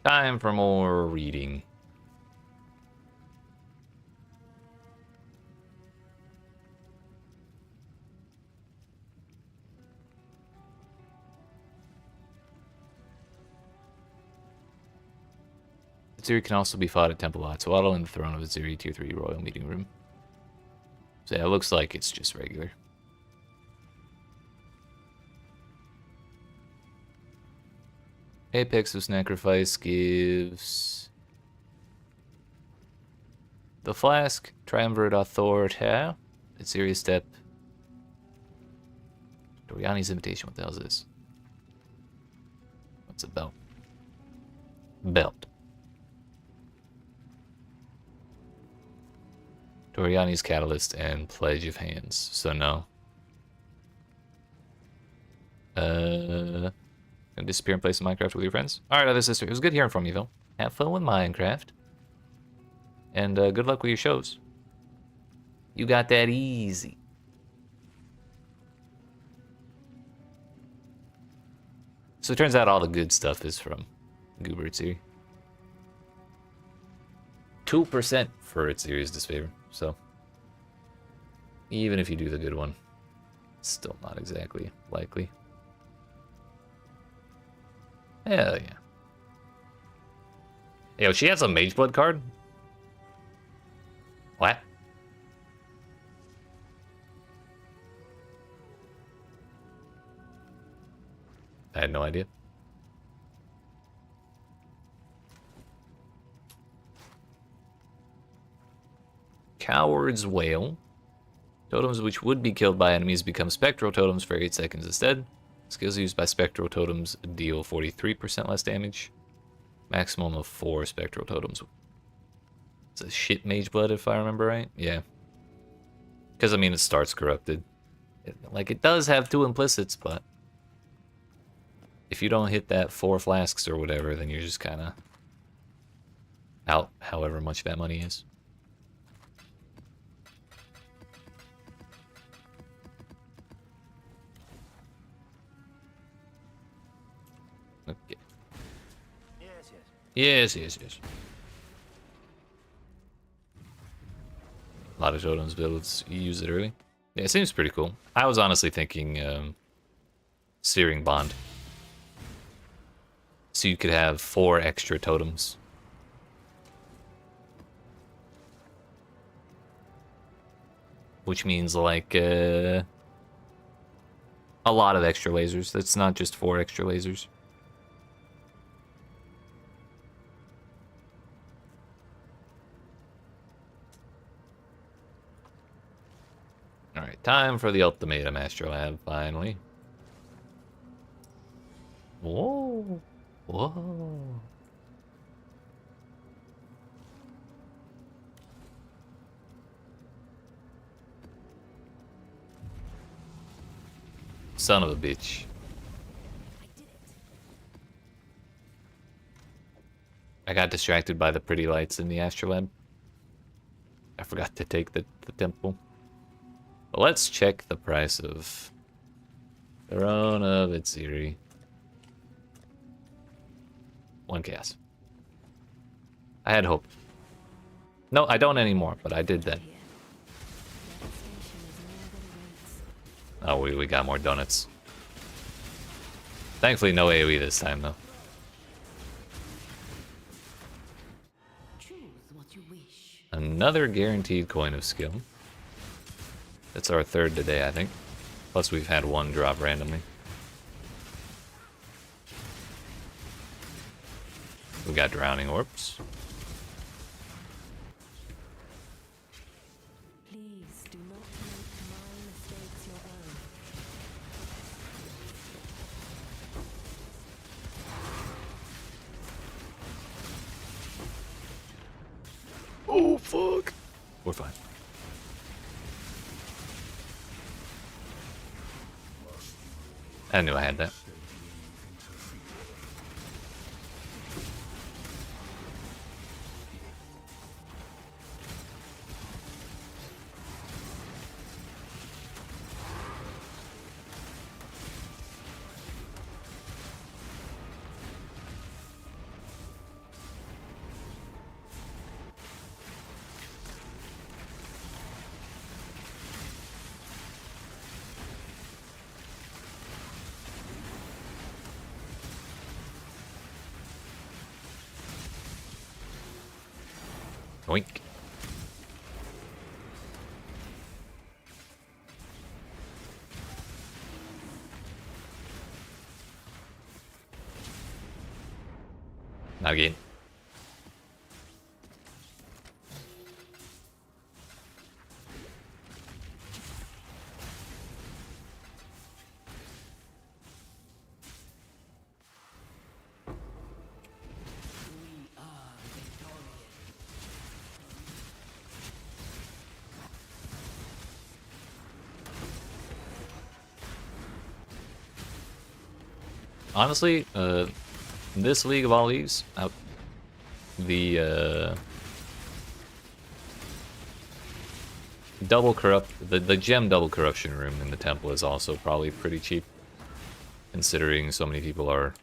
Time for more reading. Itsuri can also be fought at Temple Atsuado in the Throne of Itsuri Tier 3 Royal Meeting Room. So yeah, it looks like it's just regular. Apex of Sacrifice gives the Flask, Triumvirate Authority, Itsuri Step, Doriani's Invitation. What the hell is this? What's a belt? Belt. Doriani's Catalyst and Pledge of Hands. So no. Gonna disappear and play some Minecraft with your friends. Alright, other sister. It was good hearing from you, Phil. Have fun with Minecraft. And good luck with your shows. You got that easy. So it turns out all the good stuff is from Goober Itsuri. 2% for Itsuri's Disfavor. So even if you do the good one, it's still not exactly likely. Hell yeah. Yo, she has a Mage Blood card? What? I had no idea. Coward's Wail. Totems which would be killed by enemies become Spectral Totems for 8 seconds instead. Skills used by Spectral Totems deal 43% less damage. Maximum of 4 Spectral Totems. It's a shit Mage Blood if I remember right. Yeah. Because, I mean, it starts corrupted. It does have 2 implicits, but if you don't hit that 4 flasks or whatever, then you're just kind of out however much that money is. Okay. Yes. A lot of totems builds, you use it early. Yeah, it seems pretty cool. I was honestly thinking Searing Bond. So you could have 4 extra totems. Which means like a lot of extra lasers. That's not just 4 extra lasers. Alright, time for the ultimatum astrolab, finally. Whoa. Whoa. Son of a bitch. I got distracted by the pretty lights in the astrolab. I forgot to take the temple. But let's check the price of Throne of Itziri. 1 chaos. I had hope. No, I don't anymore, but I did then. Oh, we got more donuts. Thankfully, no AoE this time, though. Choose what you wish. Another guaranteed coin of skill. That's our 3rd today, I think. Plus, we've had 1 drop randomly. We got drowning orbs. Please do not make my mistakes your own. Oh, fuck. We're fine. I knew I had that. Oink. Not again. Honestly, this league of all leagues, the the gem double corruption room in the temple is also probably pretty cheap, considering so many people are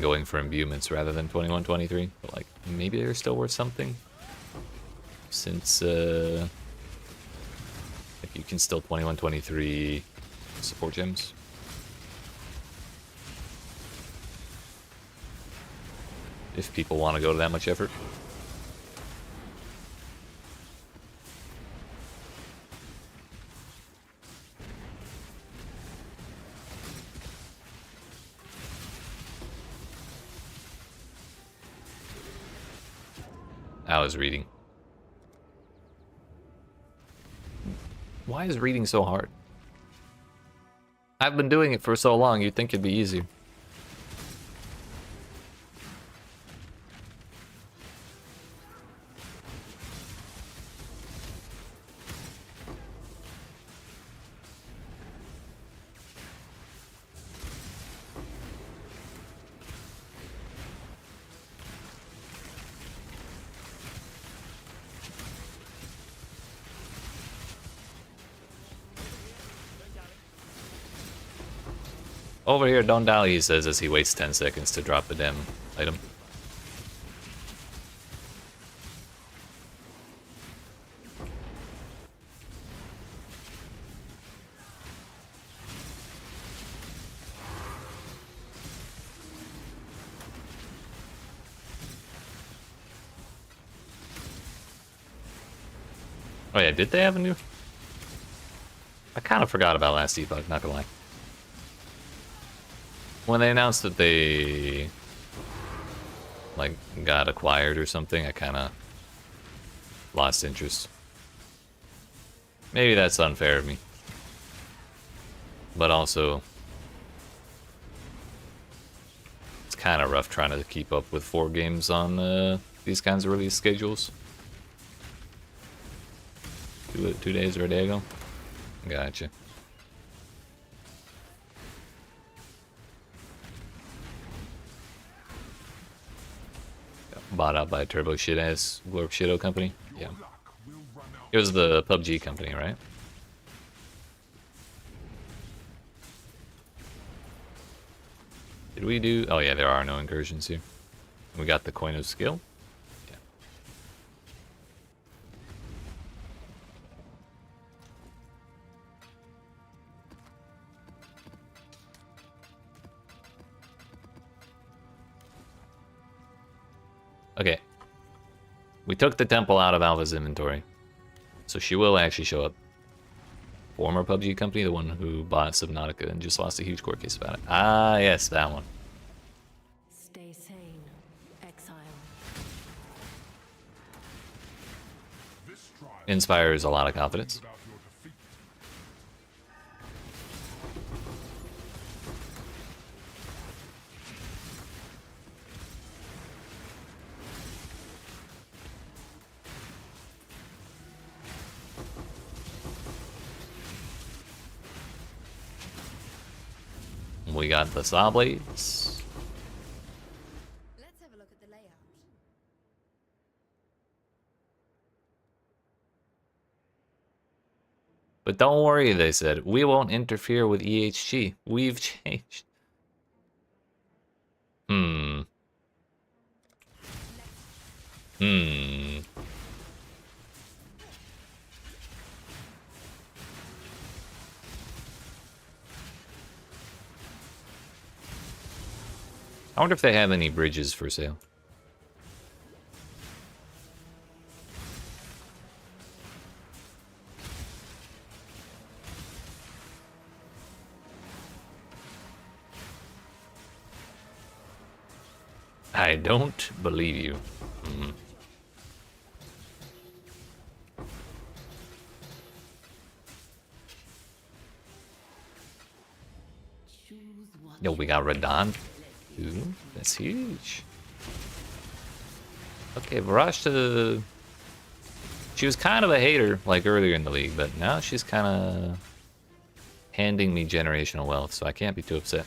going for imbuements rather than 21-23. But like, maybe they're still worth something, since if you can still 21-23 support gems. If people want to go to that much effort. I was reading. Why is reading so hard? I've been doing it for so long, you'd think it'd be easier. Over here, don't dally, he says as he waits 10 seconds to drop the damn item. Oh yeah, did they have a new? I kind of forgot about last debug, not gonna lie. When they announced that they like got acquired or something, I kind of lost interest. Maybe that's unfair of me. But also, it's kind of rough trying to keep up with 4 games on these kinds of release schedules. 2 days or a day ago? Gotcha. Bought out by a turbo shit ass Glorp Shido company. Yeah. It was the PUBG company, right? Did we do? Oh yeah, there are no incursions here. We got the coin of skill. Yeah. Okay. We took the temple out of Alva's inventory. So she will actually show up. Former PUBG company, the one who bought Subnautica and just lost a huge court case about it. Ah, yes, that one. Stay sane, Exile. Inspires a lot of confidence. We got the saw blades. Let's have a look at the layout. But don't worry, they said. We won't interfere with EHG. We've changed. Hmm. I wonder if they have any bridges for sale. I don't believe you. Yo, we got Radon. Ooh, that's huge. Okay, Mirage to... She was kind of a hater, like, earlier in the league, but now she's kind of handing me generational wealth, so I can't be too upset.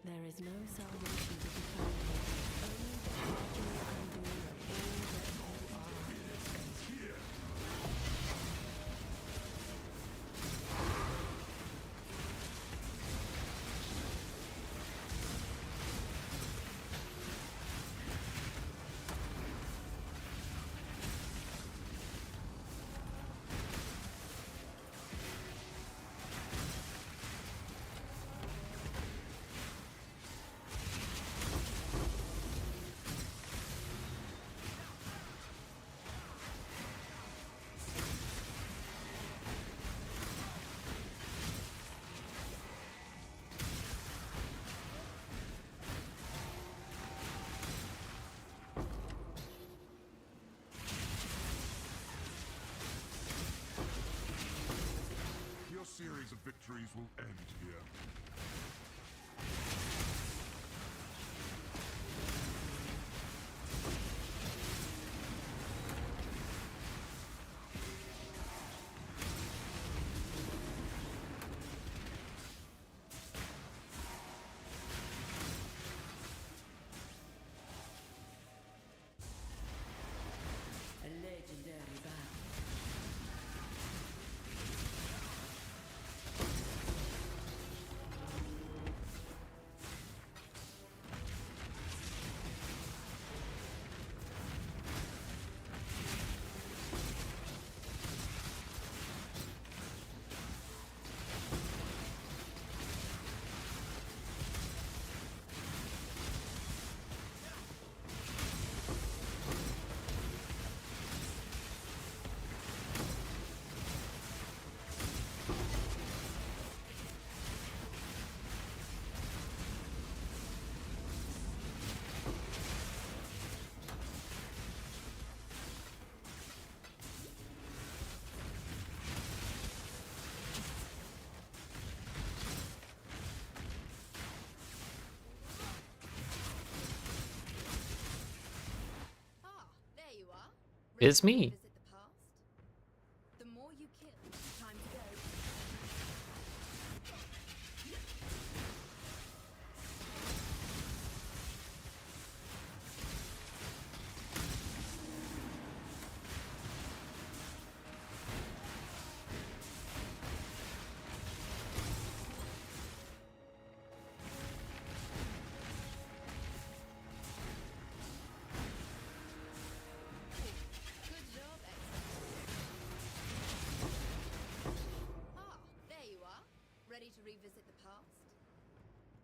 There is no salvation to be found here. Only the creatures can do of all that you are. Your series of victories will end here. A legendary battle. It's me. Visit the past? The more you kill, time to go. Good job, Exile. Ah, there you are. Ready to revisit the past?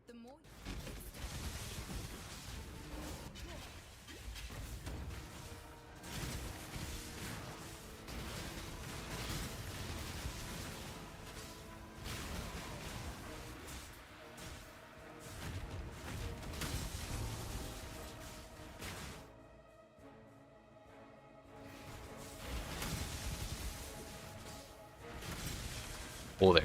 The more Oh, there.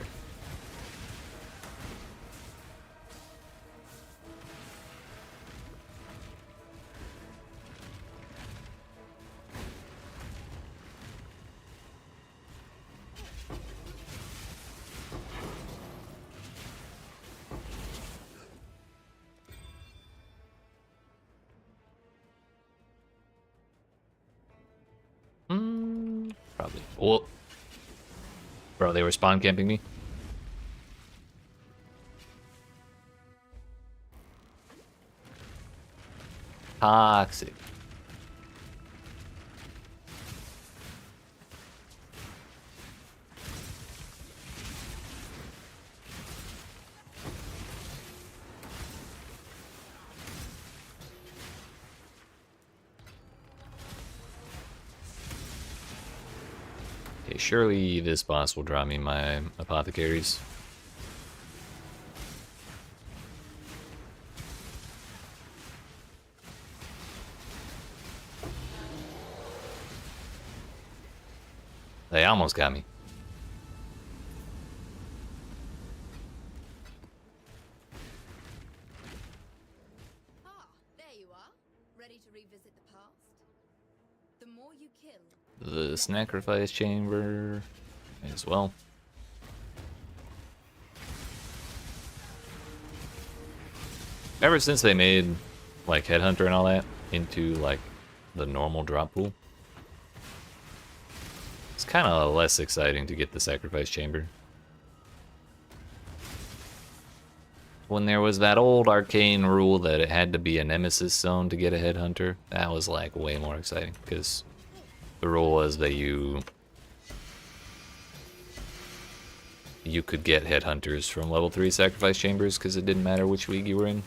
Probably. Oh. Bro, they were spawn camping me. Toxic. Okay, surely this boss will draw me my apothecaries. They almost got me. Ah, there you are. Ready to revisit the past? The more you kill, The sacrifice chamber as well. Ever since they made like Headhunter and all that into like the normal drop pool, it's kind of less exciting to get the sacrifice chamber. When there was that old arcane rule that it had to be a nemesis zone to get a Headhunter, that was like way more exciting because the rule was that you could get Headhunters from level 3 sacrifice chambers because it didn't matter which league you were in.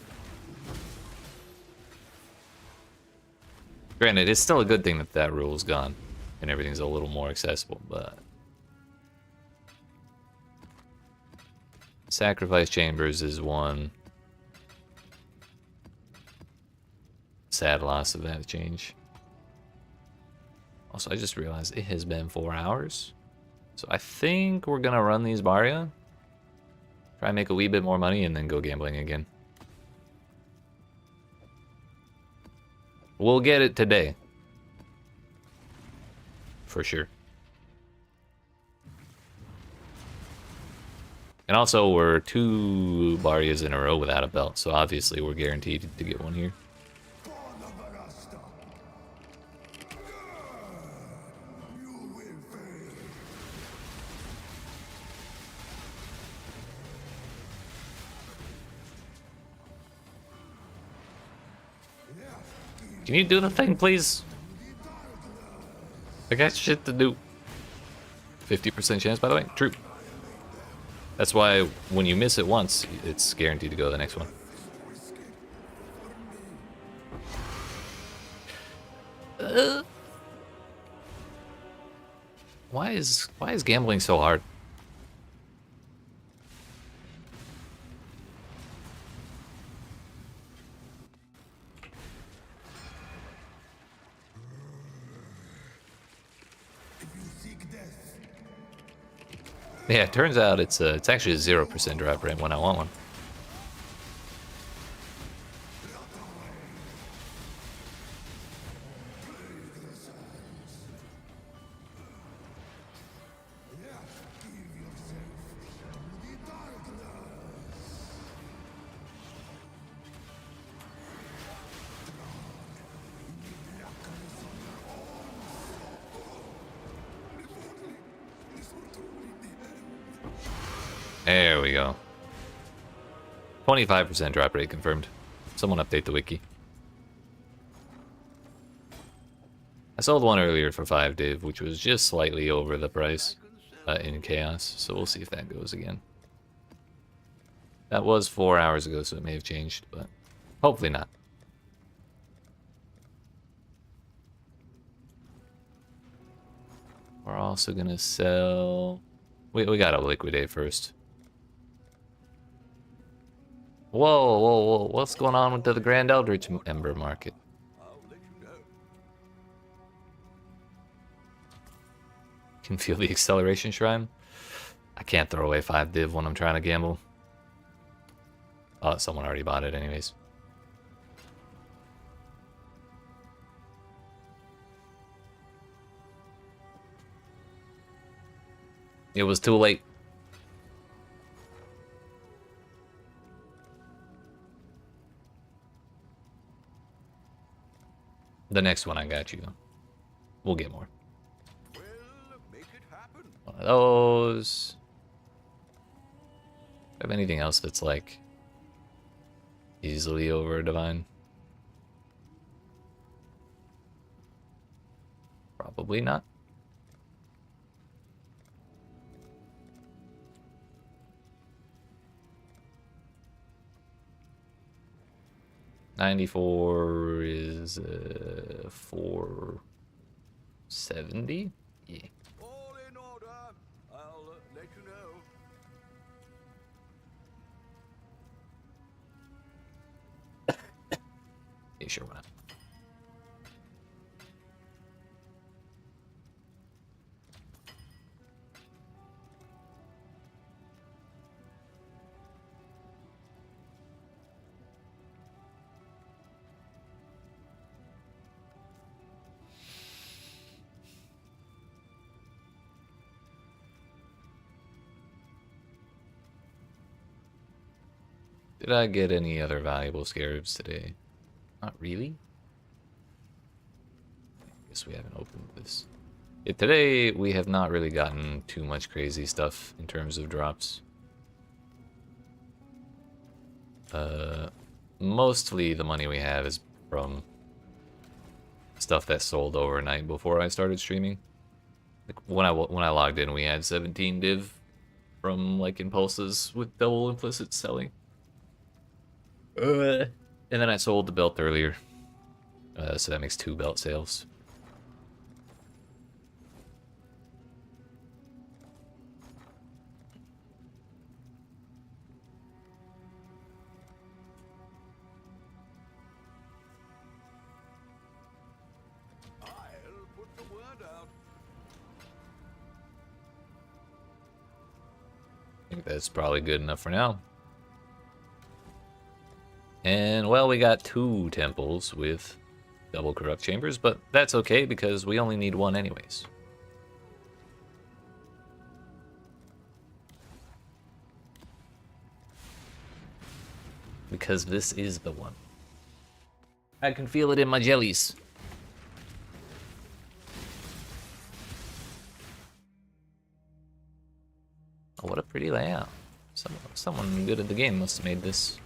Granted, it's still a good thing that that rule's gone and everything's a little more accessible, but sacrifice chambers is one sad loss of that change. Also, I just realized it has been 4 hours, so I think we're gonna run these Barya, try and make a wee bit more money, and then go gambling again. We'll get it today. For sure. And also, we're 2 Baryas in a row without a belt, so obviously we're guaranteed to get one here. Can you do the thing, please? I got shit to do. 50% chance, by the way. True. That's why when you miss it once, it's guaranteed to go to the next one. Why is gambling so hard? Yeah, it turns out it's actually a 0% drop rate when I want one. There we go. 25% drop rate confirmed. Someone update the wiki. I sold one earlier for 5 div, which was just slightly over the price in chaos, so we'll see if that goes again. That was 4 hours ago, so it may have changed, but hopefully not. We're also gonna sell... We gotta liquidate first. Whoa, whoa, whoa, what's going on with the Grand Eldritch Ember market? Can feel the acceleration shrine. I can't throw away 5 div when I'm trying to gamble. Oh, someone already bought it anyways. It was too late. The next one I got you. We'll get more. One of those. Have anything else that's like easily over divine? Probably not. $94 is 470. Yeah. All in order. I'll let you know. Yeah, sure, why not? Did I get any other valuable scarabs today? Not really. I guess we haven't opened this. Yeah, today we have not really gotten too much crazy stuff in terms of drops. Mostly the money we have is from stuff that sold overnight before I started streaming. Like when I logged in, we had 17 div from like impulses with double implicit selling. And then I sold the belt earlier, so that makes 2 belt sales. I'll put the word out. I think that's probably good enough for now. And, well, we got 2 temples with double corrupt chambers, but that's okay because we only need 1 anyways. Because this is the one. I can feel it in my jellies. Oh, what a pretty layout. Someone good at the game must have made this.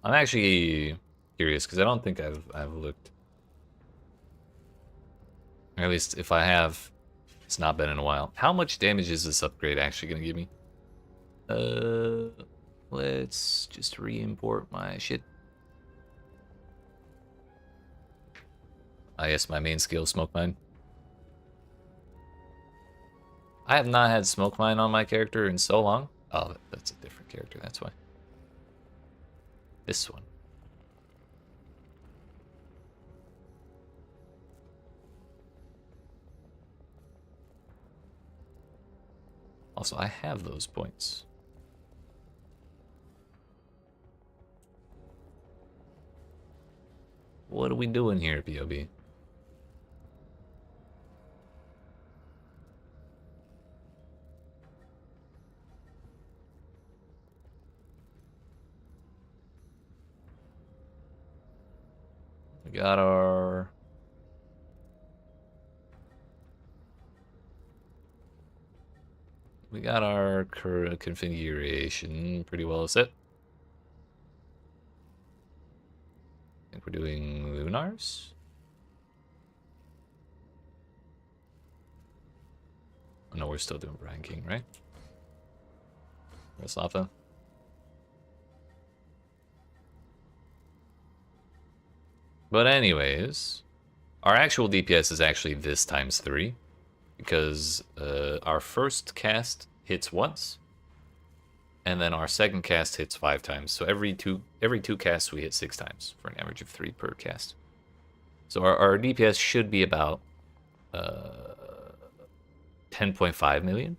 I'm actually curious because I don't think I've looked. Or at least if I have, it's not been in a while. How much damage is this upgrade actually gonna give me? Let's just re-import my shit. I guess my main skill, Smoke Mine. I have not had smoke mine on my character in so long. Oh, that's a different character, that's why. This one. Also, I have those points. What are we doing here, POB? We got our... We got our configuration pretty well set. I think we're doing Lunars. Oh, no, we're still doing Brian King, right? Rasafa. But anyways, our actual DPS is actually this times 3. Because our first cast hits once, and then our second cast hits 5 times. So every two casts we hit 6 times for an average of 3 per cast. So our DPS should be about 10.5 million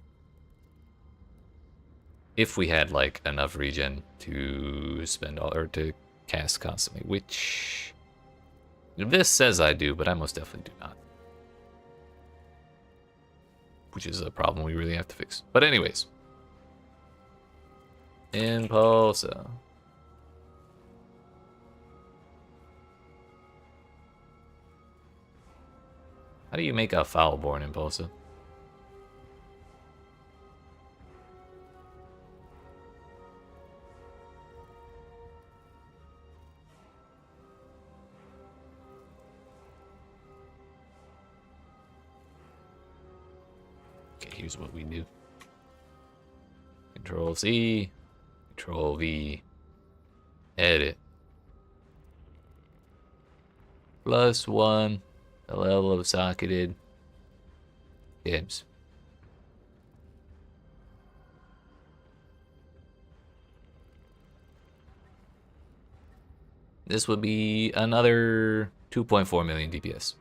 if we had like enough regen to spend all or to cast constantly, which this says I do, but I most definitely do not. Which is a problem we really have to fix. But anyways. Impulsa. How do you make a Foulborn Impulsa? Here's what we do. Control C, Control V, edit. +1, the level of socketed games. This would be another 2.4 million DPS.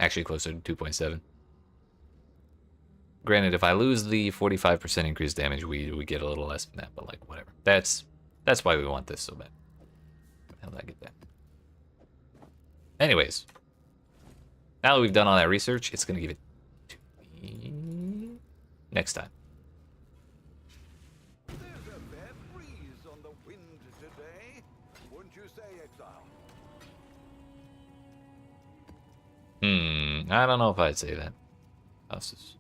Actually closer to 2.7. Granted, if I lose the 45% increased damage, we get a little less than that, but like whatever. That's why we want this so bad. How did I get that? Anyways, now that we've done all that research, it's gonna give it to me next time. There's a fair breeze on the wind today, wouldn't you say, Exile? I don't know if I'd say that. Houses.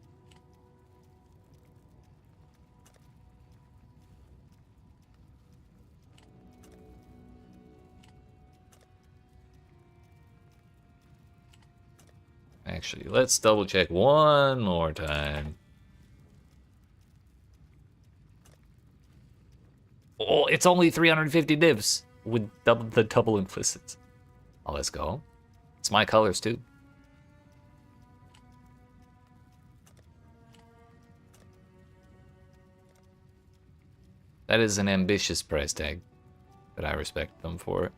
Actually, let's double check one more time. Oh, it's only 350 divs with the double implicits. Oh, let's go. It's my colors too. That is an ambitious price tag, but I respect them for it.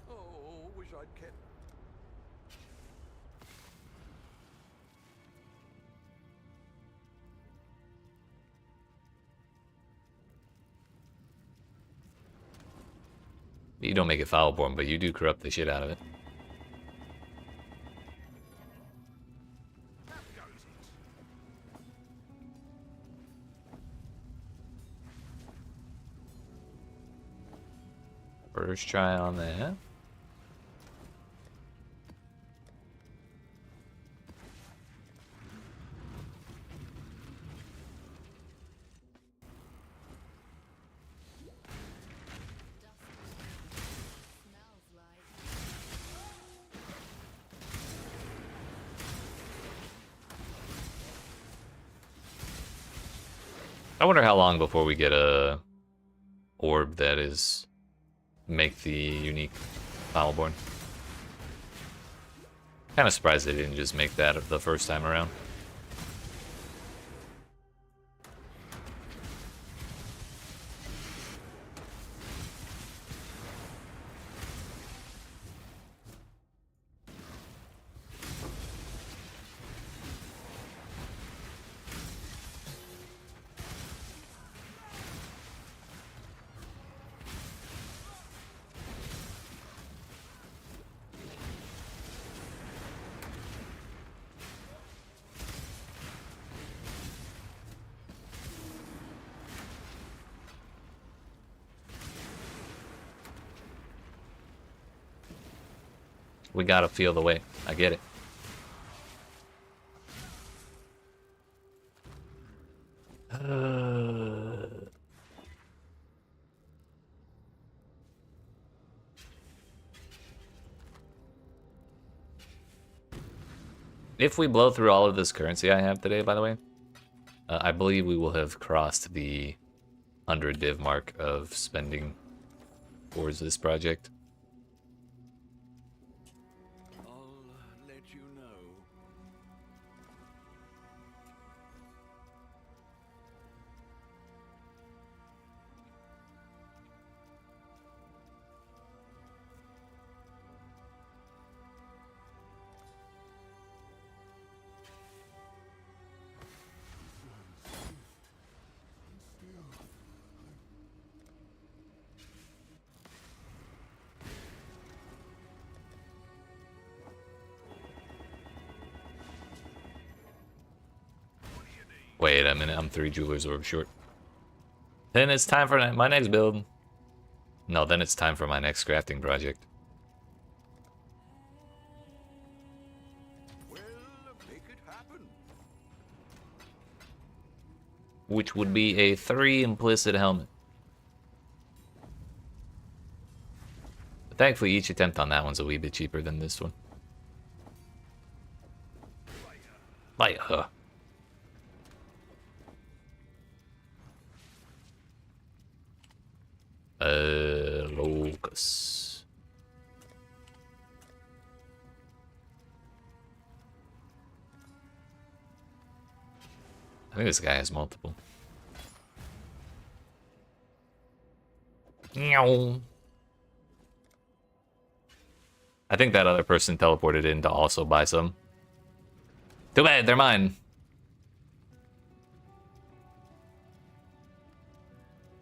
Oh, wish I'd kept. You don't make it Foulborn, but you do corrupt the shit out of it. First try on that. Smells like. I wonder how long before we get a orb that is make the unique Foulborn. Kind of surprised they didn't just make that the first time around. We gotta feel the way. I get it. If we blow through all of this currency I have today, by the way, I believe we will have crossed the 100 div mark of spending towards this project. I'll let you know. Wait a minute, I'm 3 Jeweler's Orb short. Then it's time for my next build. No, then it's time for my next crafting project. Well, make it happen. Which would be a 3 implicit helmet. But thankfully, each attempt on that one's a wee bit cheaper than this one. Fire. Locus. I think this guy has multiple. Meow. I think that other person teleported in to also buy some. Too bad, they're mine.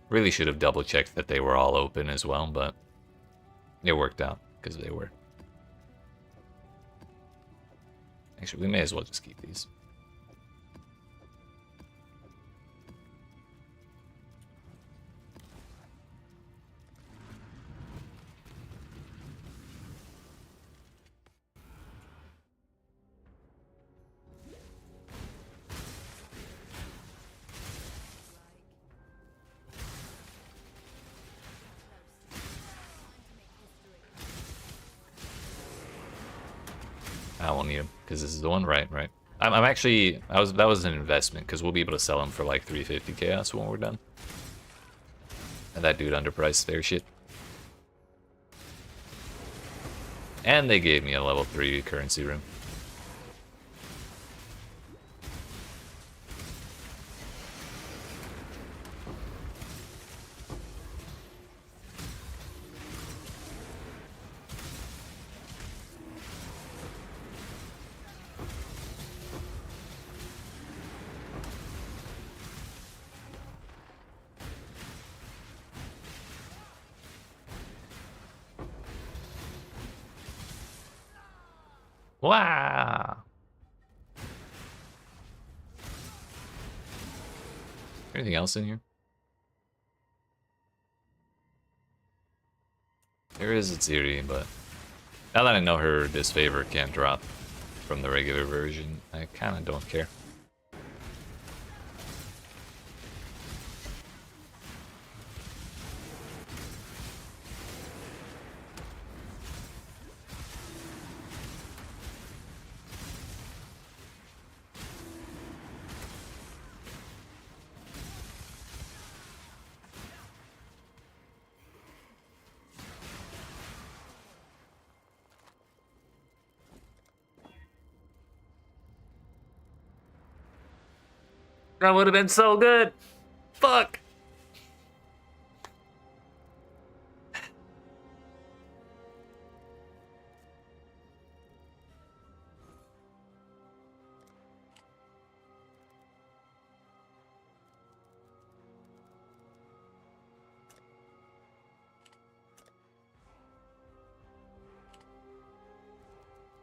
Really should have double checked that they were all open as well, but it worked out because they were. Actually, we may as well just keep these. I won't need them because this is the one, right? I'm actually, that was an investment because we'll be able to sell them for like 350 chaos when we're done. And that dude underpriced their shit. And they gave me a level 3 currency room. Wow. Anything else in here? There is a Tsiri, but now that I know her disfavor can't drop from the regular version, I kind of don't care. That would have been so good. Fuck.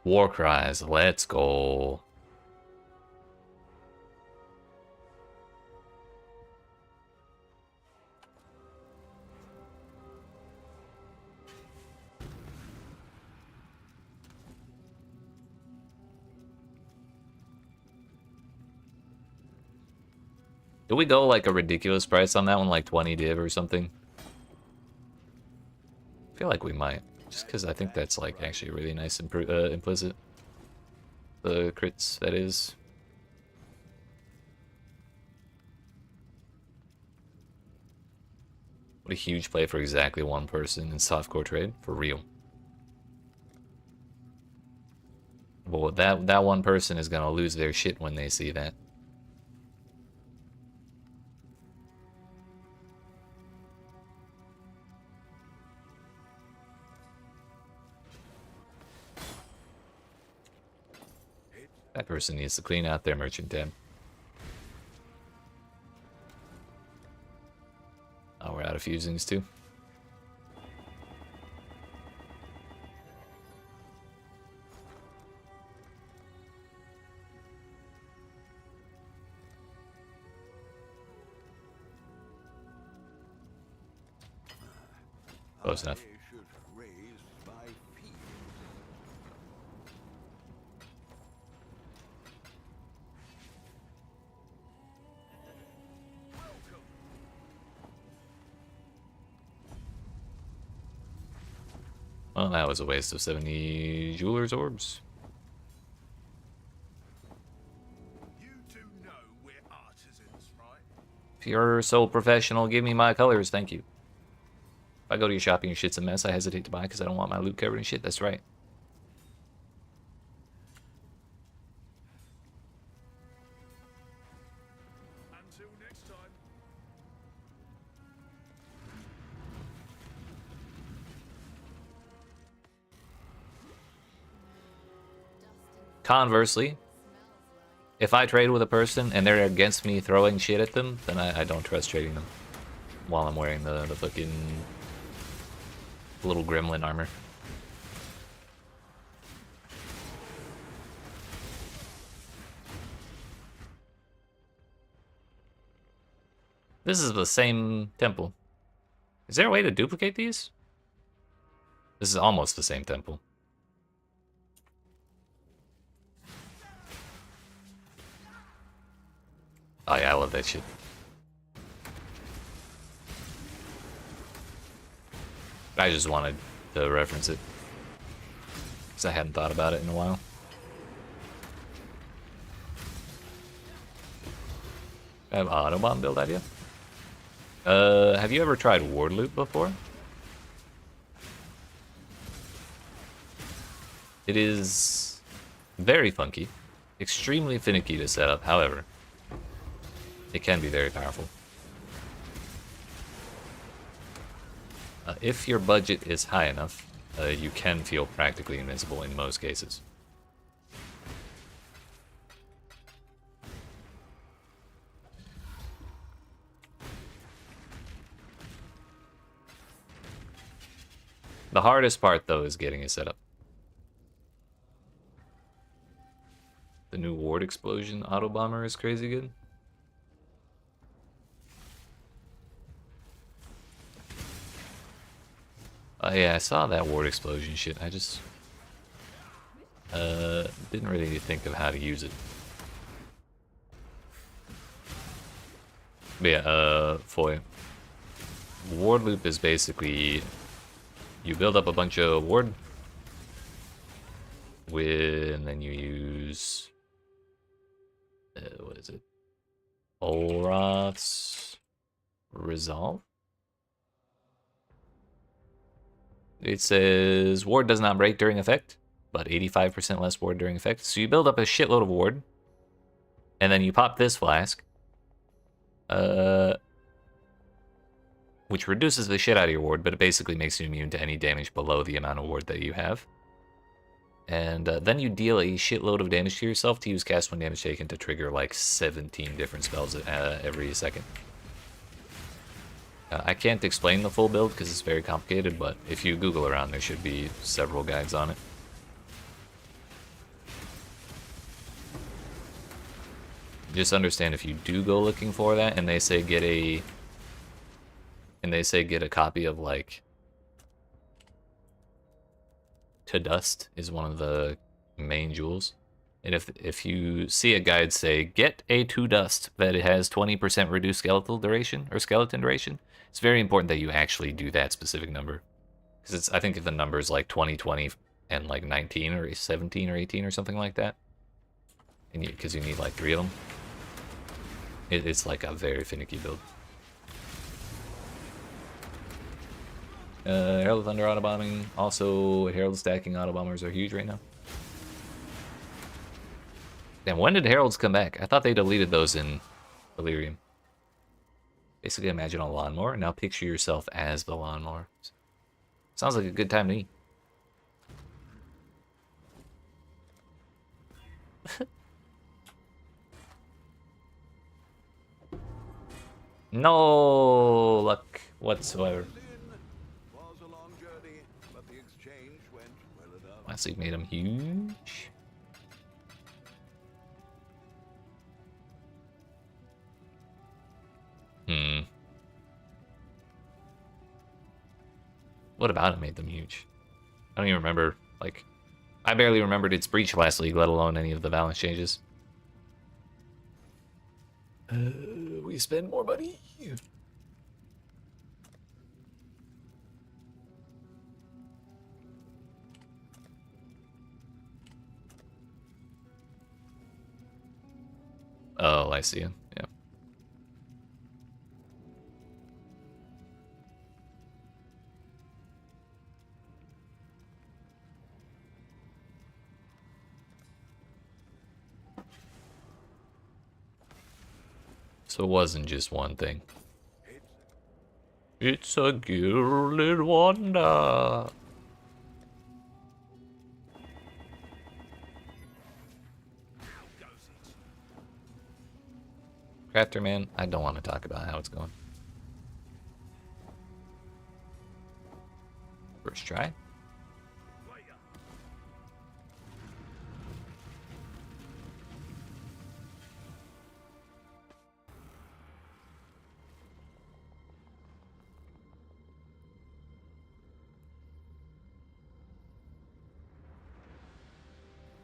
War cries, let's go. Do we go like a ridiculous price on that one, like 20 div or something? I feel like we might, just because I think that's like actually really nice implicit. The crits, that is. What a huge play for exactly one person in softcore trade, for real. Well, that one person is gonna lose their shit when they see that. That person needs to clean out their merchant tab. Oh, we're out of fusings too. Close enough. I should raise my feet. Well, that was a waste of 70 jeweler's orbs. You do know we're artisans, right? If you're so professional, give me my colors, thank you. If I go to your shop and your shit's a mess, I hesitate to buy because I don't want my loot covered in shit. That's right. Until next time. Conversely, if I trade with a person and they're against me throwing shit at them, then I don't trust trading them while I'm wearing the fucking little gremlin armor. This is the same temple. Is there a way to duplicate these? This is almost the same temple. Oh yeah, I love that shit. I just wanted to reference it, because I hadn't thought about it in a while. I have Autobomb build idea. Have you ever tried Ward Loop before? It is very funky, extremely finicky to set up, however, it can be very powerful. If your budget is high enough, you can feel practically invincible in most cases. The hardest part, though, is getting it set up. The new Ward Explosion Auto Bomber is crazy good. Oh yeah, I saw that Ward Explosion shit. I just didn't really think of how to use it. But yeah, for Ward Loop is basically you build up a bunch of ward and then you use what is it? Olroth's Resolve. It says ward does not break during effect, but 85% less ward during effect. So you build up a shitload of ward, and then you pop this flask, Which reduces the shit out of your ward, but it basically makes you immune to any damage below the amount of ward that you have. And then you deal a shitload of damage to yourself to use cast when damage taken to trigger like 17 different spells every second. I can't explain the full build because it's very complicated, but if you Google around, there should be several guides on it. Just understand if you do go looking for that, and they say get a copy of like To Dust is one of the main jewels. And if you see a guide say get a To Dust that it has 20% reduced skeletal duration or skeleton duration, it's very important that you actually do that specific number. Because I think if the number is like 20, 20, and like 19 or 17 or 18 or something like that, and because you need like 3 of them, it's like a very finicky build. Herald of Thunder auto-bombing. Also, Herald stacking auto-bombers are huge right now. Damn, when did Heralds come back? I thought they deleted those in Delirium. Basically, imagine a lawnmower. Now picture yourself as the lawnmower. Sounds like a good time to me. No luck whatsoever. Was a long journey, but the exchange went well enough. My sleep made him huge. What about it made them huge? I don't even remember. Like, I barely remembered its breach last league, let alone any of the balance changes. We spend more money. Oh, I see. Yeah. So it wasn't just one thing. It's a gilded wonder. Crafter man, I don't want to talk about how it's going. First try.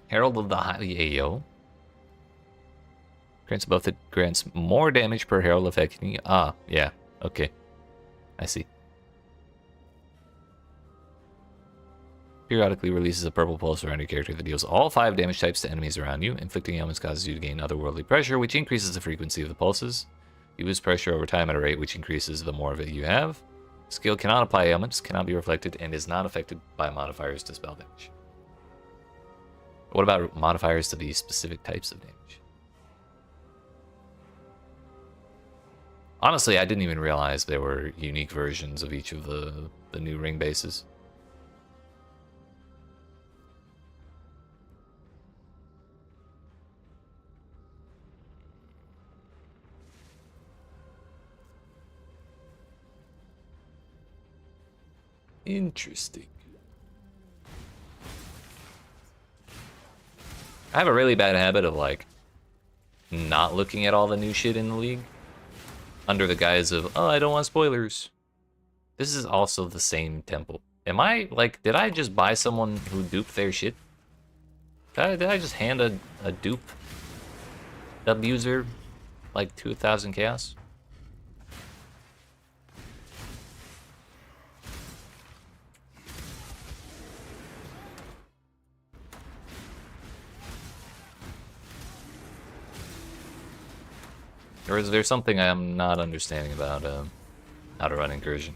Herald of the Highly Ayo. Grants more damage per herald affecting you. Ah, yeah. Okay. I see. Periodically releases a purple pulse around your character that deals all 5 damage types to enemies around you. Inflicting ailments causes you to gain otherworldly pressure, which increases the frequency of the pulses. You lose pressure over time at a rate which increases the more of it you have. Skill cannot apply ailments, cannot be reflected, and is not affected by modifiers to spell damage. What about modifiers to these specific types of damage? Honestly, I didn't even realize there were unique versions of each of the new ring bases. Interesting. I have a really bad habit of, like, not looking at all the new shit in the league under the guise of, oh, I don't want spoilers. This is also the same temple. Am I, like, did I just buy someone who duped their shit? Did I just hand a dupe abuser, like, 2,000 chaos? Or is there something I'm not understanding about how to run incursion?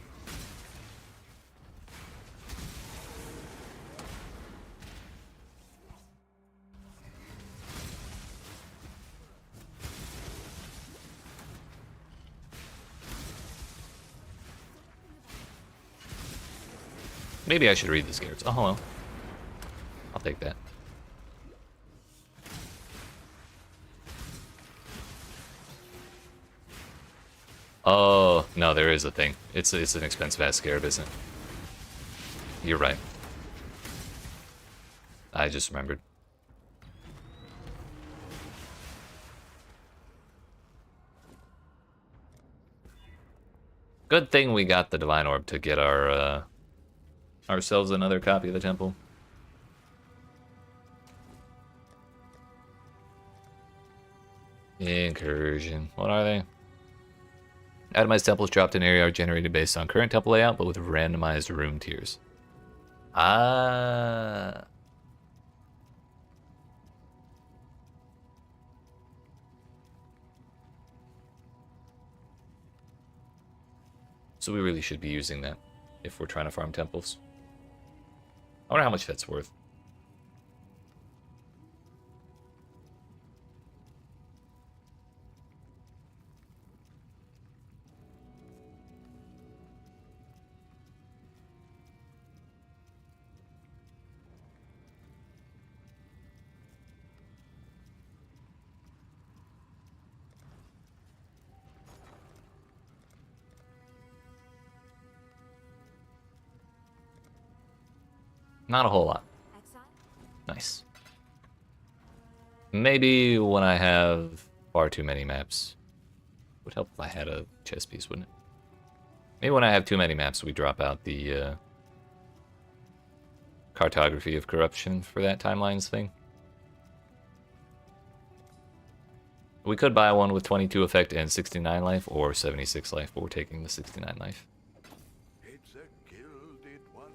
Maybe I should read the scares. Oh, well. I'll take that. Oh, no, there is a thing. It's an expensive ass scarab, isn't it? You're right. I just remembered. Good thing we got the Divine Orb to get our ourselves another copy of the temple. Incursion. What are they? Atomized temples dropped in area are generated based on current temple layout, but with randomized room tiers. Ah. So we really should be using that if we're trying to farm temples. I wonder how much that's worth. Not a whole lot. Exile? Nice. Maybe when I have far too many maps. Would help if I had a chess piece, wouldn't it? Maybe when I have too many maps, we drop out the cartography of corruption for that timelines thing. We could buy one with 22 effect and 69 life, or 76 life, but we're taking the 69 life. It's a gilded one.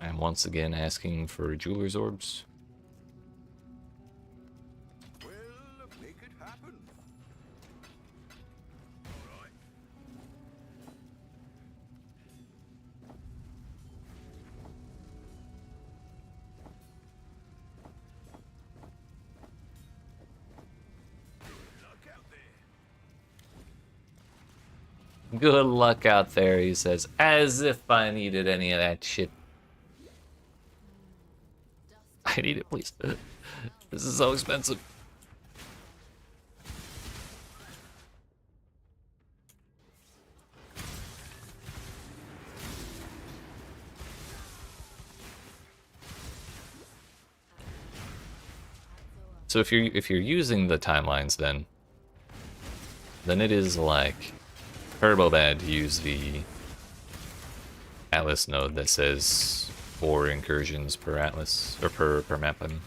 I'm once again asking for jeweler's orbs. Well, make it happen. All right. Look out there. Good luck out there, he says, as if I needed any of that shit. I need it, please. This is so expensive. So if you're using the timelines, then it is like turbo bad to use the Atlas node that says 4 incursions per Atlas, or per map, I mean.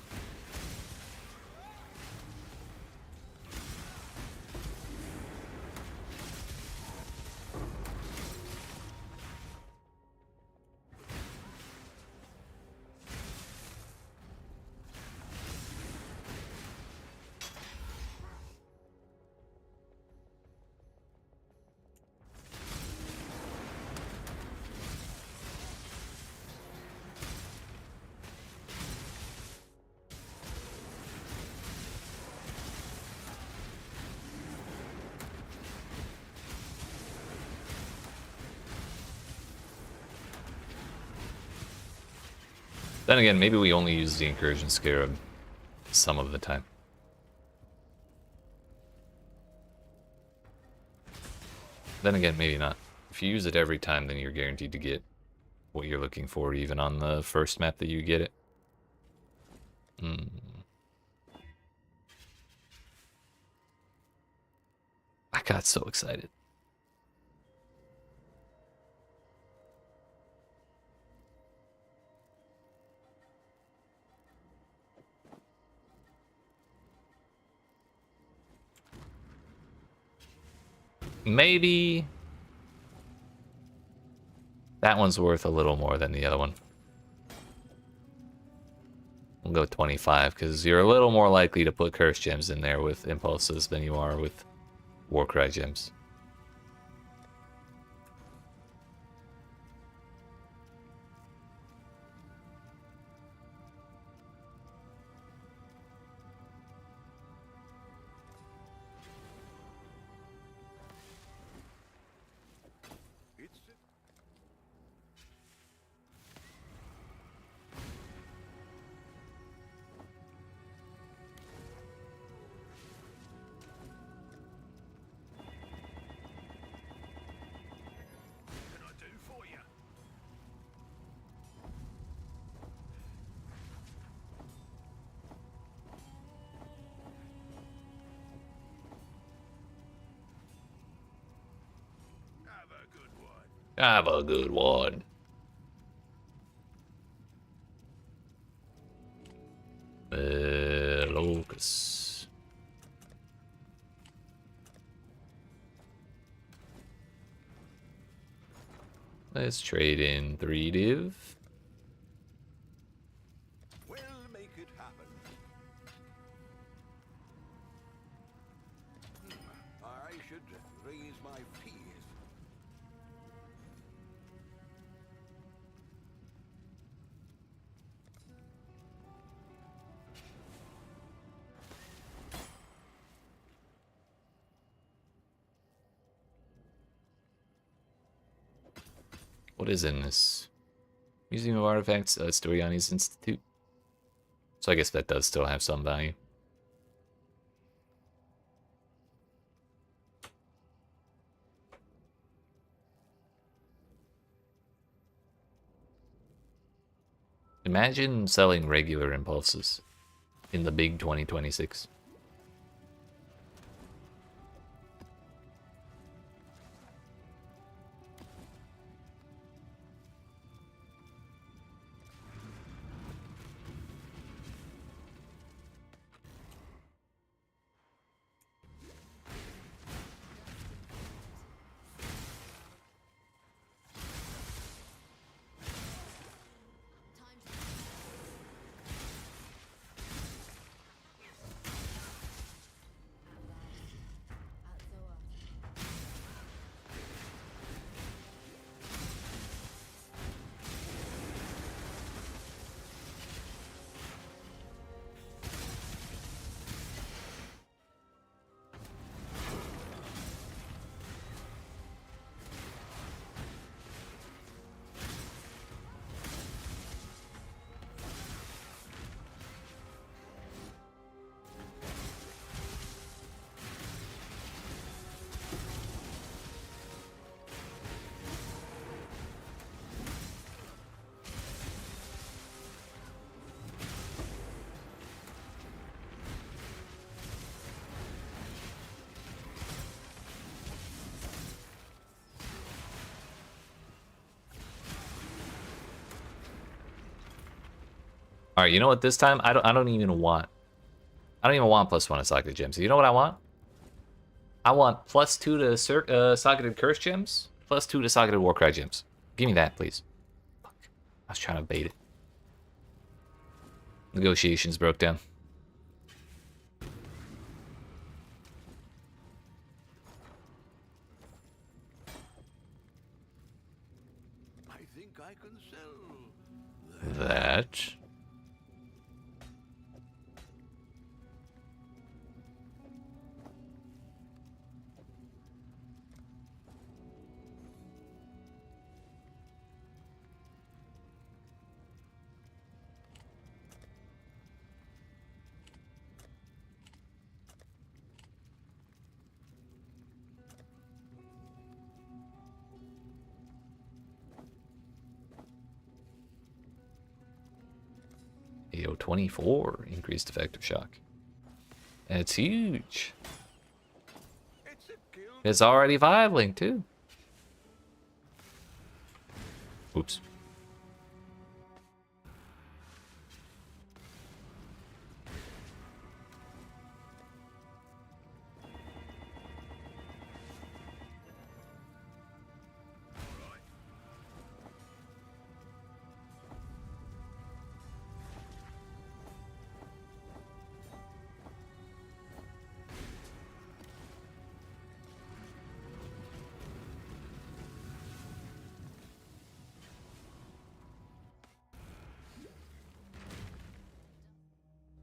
Then again, maybe we only use the Incursion Scarab some of the time. Then again, maybe not. If you use it every time, then you're guaranteed to get what you're looking for, even on the first map that you get it. I got so excited. Maybe that one's worth a little more than the other one. We'll go 25 because you're a little more likely to put curse gems in there with impulses than you are with Warcry gems. Have a good one. Locus. Let's trade in 3 div. We'll make it happen. I should raise my fees. What is in this? Museum of Artifacts, Storiani's Institute. So I guess that does still have some value. Imagine selling regular impulses in the big 2026. All right, you know what? This time I don't even want +1 to Socketed Gems. You know what I want? I want +2 to Socketed Curse Gems, +2 to Socketed Warcry Gems. Give me that, please. Fuck. I was trying to bait it. Negotiations broke down. I think I can sell That. AO 24 increased effective shock. It's huge. It's a kill. It's already 5 link too. Oops.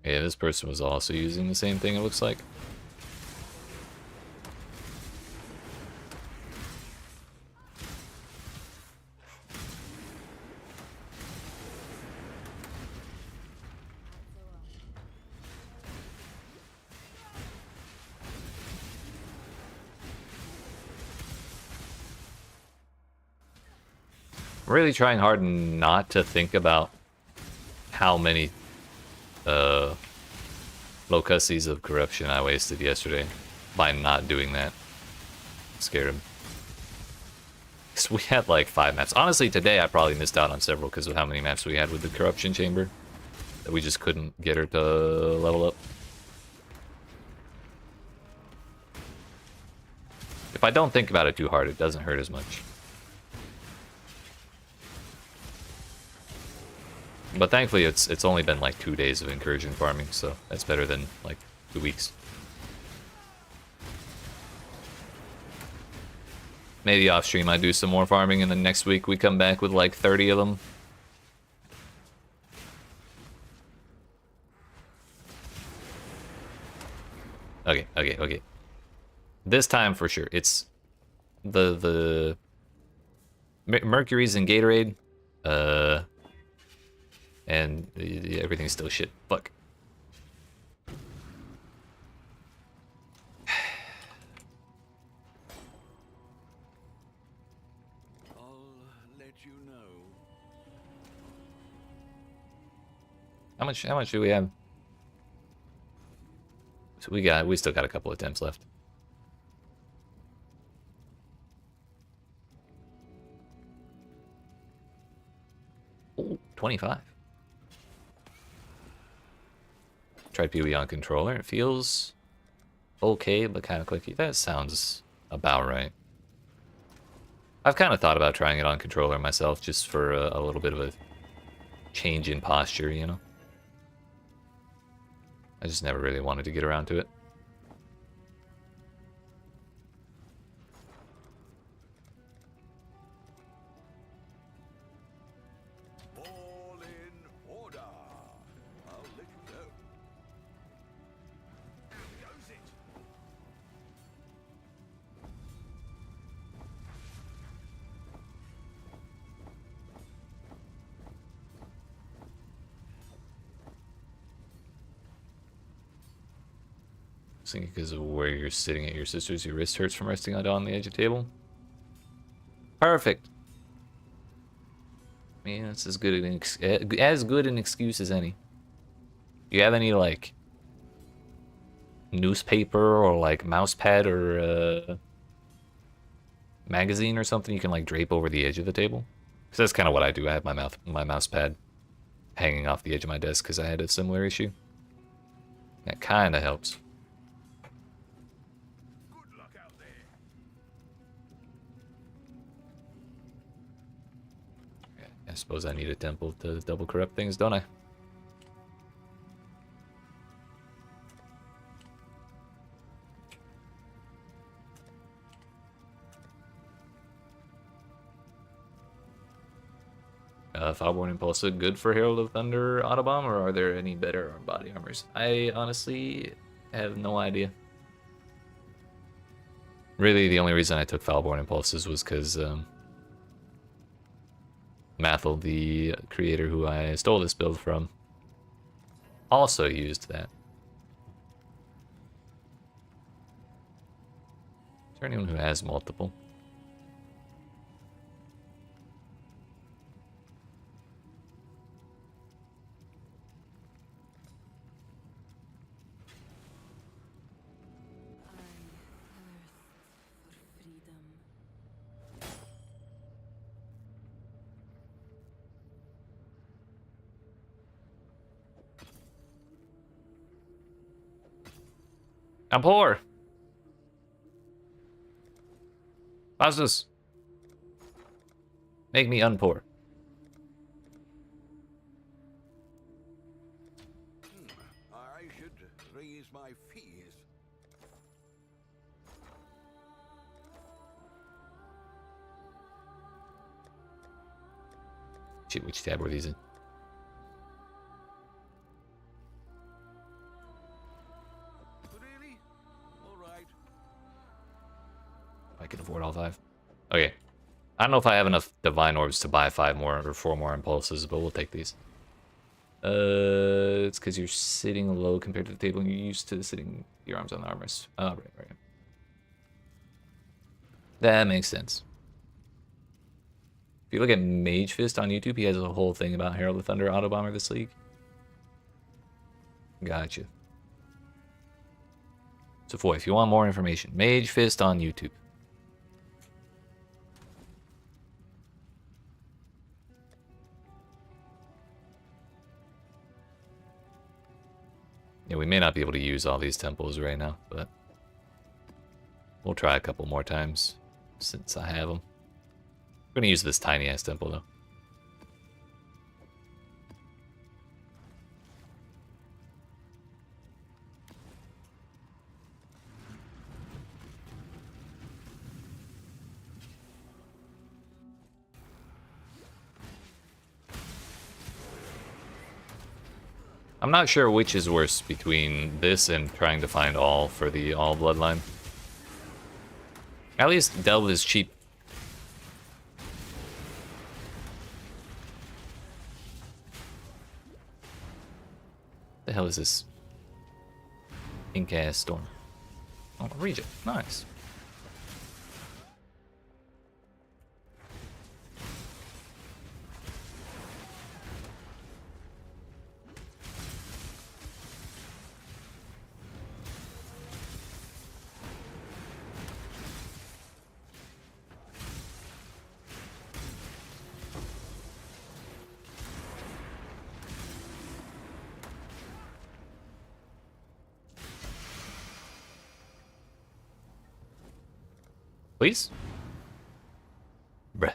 Yeah, this person was also using the same thing, it looks like. I'm really trying hard not to think about how many locuses of corruption I wasted yesterday by not doing that. Scared him. 'Cause we had like 5 maps. Honestly, today I probably missed out on several because of how many maps we had with the Corruption Chamber. That we just couldn't get her to level up. If I don't think about it too hard, it doesn't hurt as much. But thankfully, it's only been like 2 days of incursion farming, so that's better than like 2 weeks. Maybe off stream I do some more farming, and then next week we come back with like 30 of them. Okay. This time for sure. It's the Mercury's in Gatorade, and everything's still shit. Fuck. I'll let you know. How much do we have? So we still got a couple attempts left. Ooh, 25. Tried PoE on controller. It feels okay, but kind of clicky. That sounds about right. I've kind of thought about trying it on controller myself, just for a little bit of a change in posture, you know? I just never really wanted to get around to it. All in order. I'll let you know. How goes it? I think because of where you're sitting at your sister's, your wrist hurts from resting on the edge of the table. Perfect. I mean, that's as good an excuse as any. You have any like newspaper or like mouse pad or magazine or something you can like drape over the edge of the table? Because that's kind of what I do. I have my mouse pad hanging off the edge of my desk because I had a similar issue. That kind of helps. Good luck out there. I suppose I need a temple to double corrupt things, don't I? Foulborn Impulse good for Herald of Thunder Autobomb, or are there any better body armors? I honestly have no idea. Really, the only reason I took Foulborn Impulses was because Mathil, the creator who I stole this build from, also used that. Is there anyone who has multiple? I'm poor. Bastos. Make me unpoor. I should raise my fees. Shit, which tab were these in? Really? All right. I can afford all 5. Okay. I don't know if I have enough Divine Orbs to buy 5 more or 4 more Impulses, but we'll take these. It's because you're sitting low compared to the table and you're used to sitting your arms on the armrest. Oh, right. That makes sense. If you look at Mage Fist on YouTube, he has a whole thing about Herald of Thunder Autobomber this league. Gotcha. So, Foy, if you want more information, Mage Fist on YouTube. Yeah, we may not be able to use all these temples right now, but we'll try a couple more times since I have them. I'm gonna use this tiny ass temple though. I'm not sure which is worse between this and trying to find all for the all bloodline. At least Delve is cheap. The hell is this? Ink ass storm. Oh, Regent. Nice. Please? Bruh.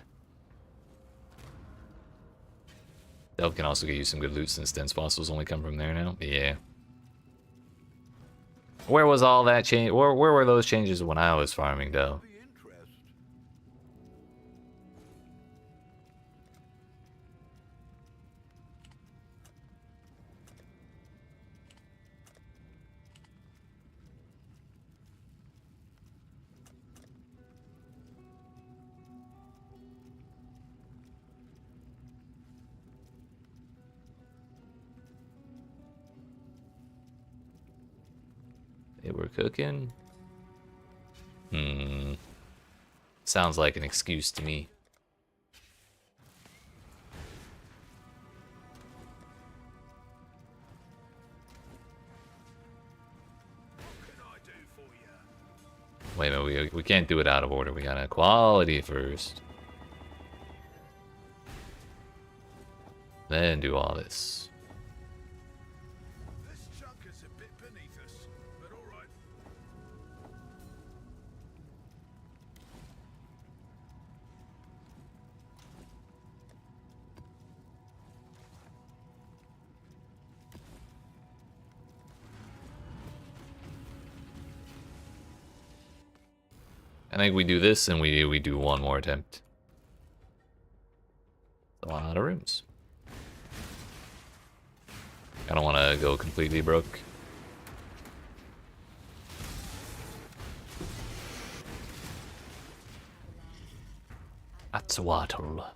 Delve can also get you some good loot since dense fossils only come from there now. Yeah. Where was all that change? Where were those changes when I was farming, Delve? The interest. They were cooking. Sounds like an excuse to me. What can I do for you? Wait a minute, we can't do it out of order. We got equality first. Then do all this. This chunk is a bit beneath us, but all right. I think we do this and we do one more attempt. A lot of rooms. I don't want to go completely broke. Atzwatl.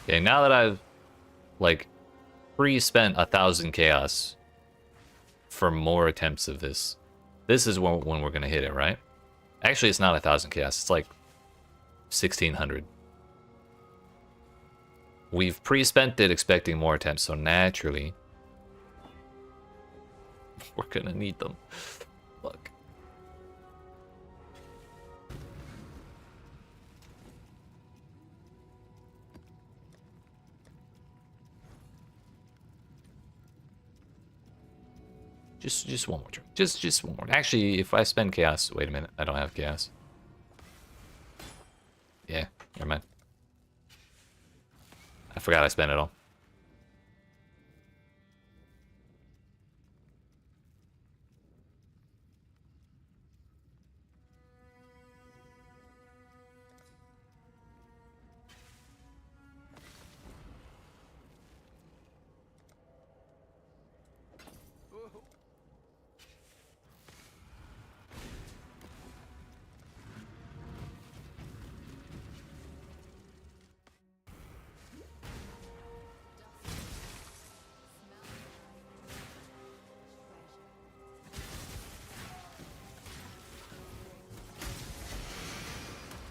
Okay, now that I've, like, pre-spent 1,000 chaos for more attempts of this, this is when we're gonna hit it, right? Actually, it's not 1,000 chaos, it's like 1,600. We've pre-spent it expecting more attempts, so naturally, we're gonna need them. Fuck. Just one more turn. Just one more. Actually, if I spend chaos, wait a minute, I don't have chaos. Yeah, never mind. I forgot I spent it all.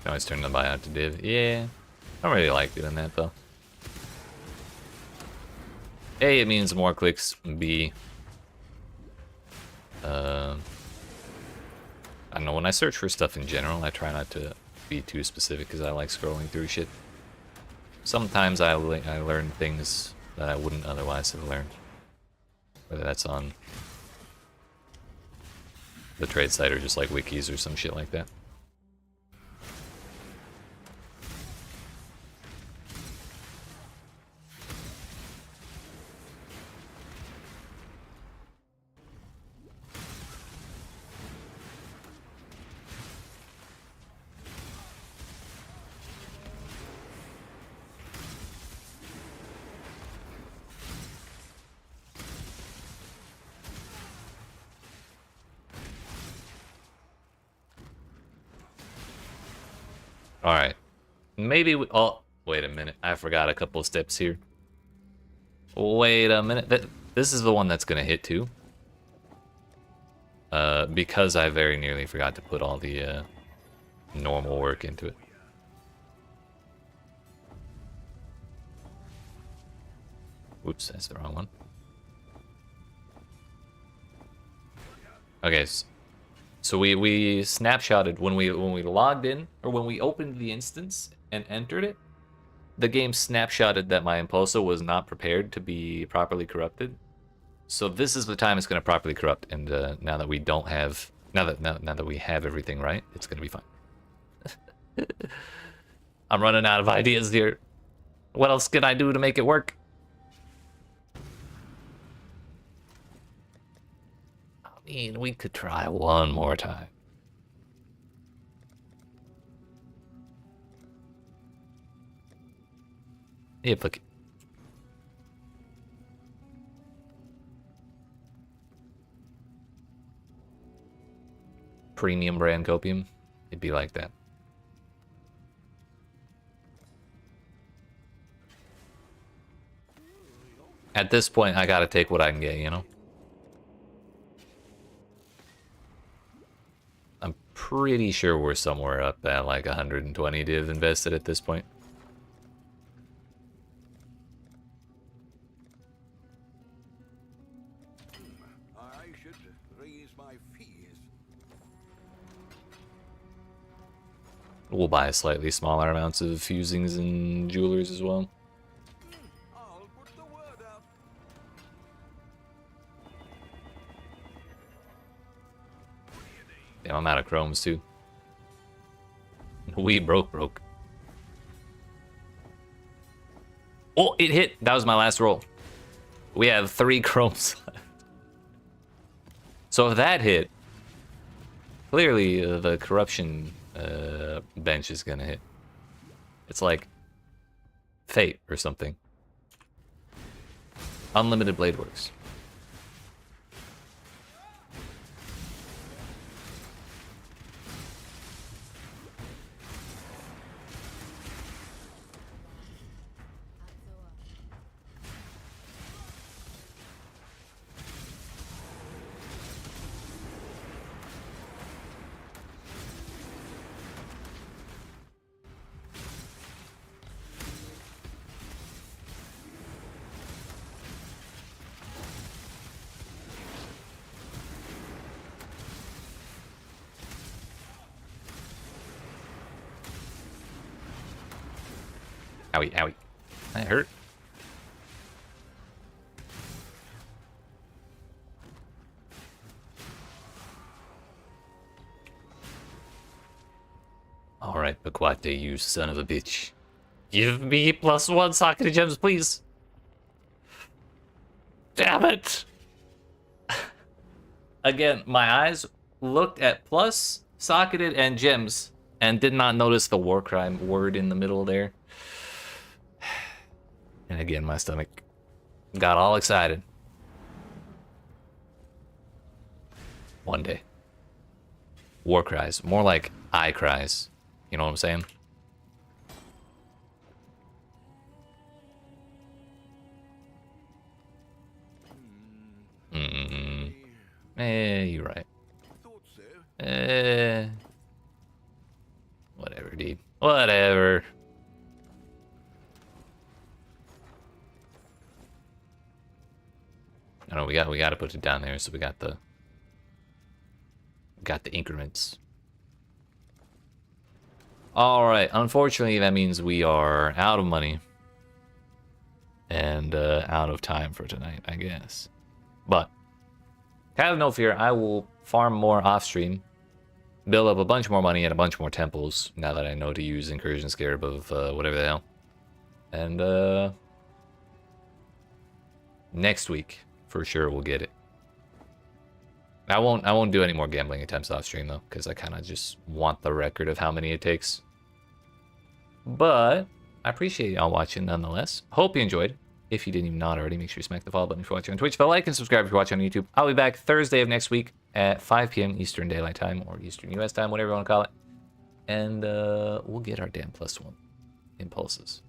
Can always turn the buyout to div. Yeah. I don't really like doing that though. A, it means more clicks. B, I don't know, when I search for stuff in general, I try not to be too specific because I like scrolling through shit. Sometimes I learn things that I wouldn't otherwise have learned. Whether that's on the trade site or just like wikis or some shit like that. Alright. Maybe we... Oh, wait a minute. I forgot a couple of steps here. Wait a minute. This is the one that's going to hit too. Because I very nearly forgot to put all the normal work into it. Oops, that's the wrong one. Okay, so we snapshotted when we logged in, or when we opened the instance and entered it, the game snapshotted that my Impulso was not prepared to be properly corrupted. So this is the time it's going to properly corrupt, and now that we don't have, now that we have everything right, it's going to be fine. I'm running out of ideas here. What else can I do to make it work? I mean, we could try one more time. Yeah, fuck it. Premium brand copium. It'd be like that. At this point, I gotta take what I can get, you know? I'm pretty sure we're somewhere up at like 120 div invested at this point. I should raise my fees. We'll buy slightly smaller amounts of fusings and jewelers as well. I'll put the word out. Damn, I'm out of chromes too. We broke. Oh, it hit. That was my last roll. We have 3 chromes left. So if that hit, clearly the corruption bench is gonna hit. It's like fate or something. Unlimited blade works. Owie, owie. That hurt. Alright, Bakwate, you son of a bitch. Give me +1 socketed gems, please. Damn it! Again, my eyes looked at plus, socketed, and gems, and did not notice the war crime word in the middle there. And again, my stomach got all excited. One day. War cries. More like I cries. You know what I'm saying? You're right. Thought so. Whatever, dude. Whatever. I don't know, we got to put it down there so we got the increments. All right, unfortunately that means we are out of money and out of time for tonight, I guess. But have no fear, I will farm more off stream, build up a bunch more money and a bunch more temples now that I know to use Incursion Scarab of whatever the hell. And next week for sure we'll get it. I won't do any more gambling attempts off stream though, because I kind of just want the record of how many it takes. But I appreciate y'all watching nonetheless. Hope you enjoyed. If you didn't even know it already, make sure you smack the follow button if you're watching on Twitch. But like and subscribe if you're watching on YouTube. I'll be back Thursday of next week at 5 p.m. Eastern Daylight Time, or Eastern US Time, whatever you want to call it. And we'll get our damn +1 impulses.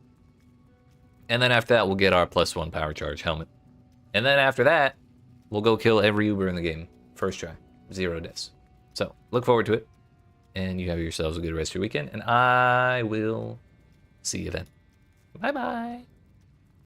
And then after that, we'll get our +1 power charge helmet. And then after that, we'll go kill every Uber in the game. First try. 0 deaths. So, look forward to it. And you have yourselves a good rest of your weekend. And I will see you then. Bye-bye.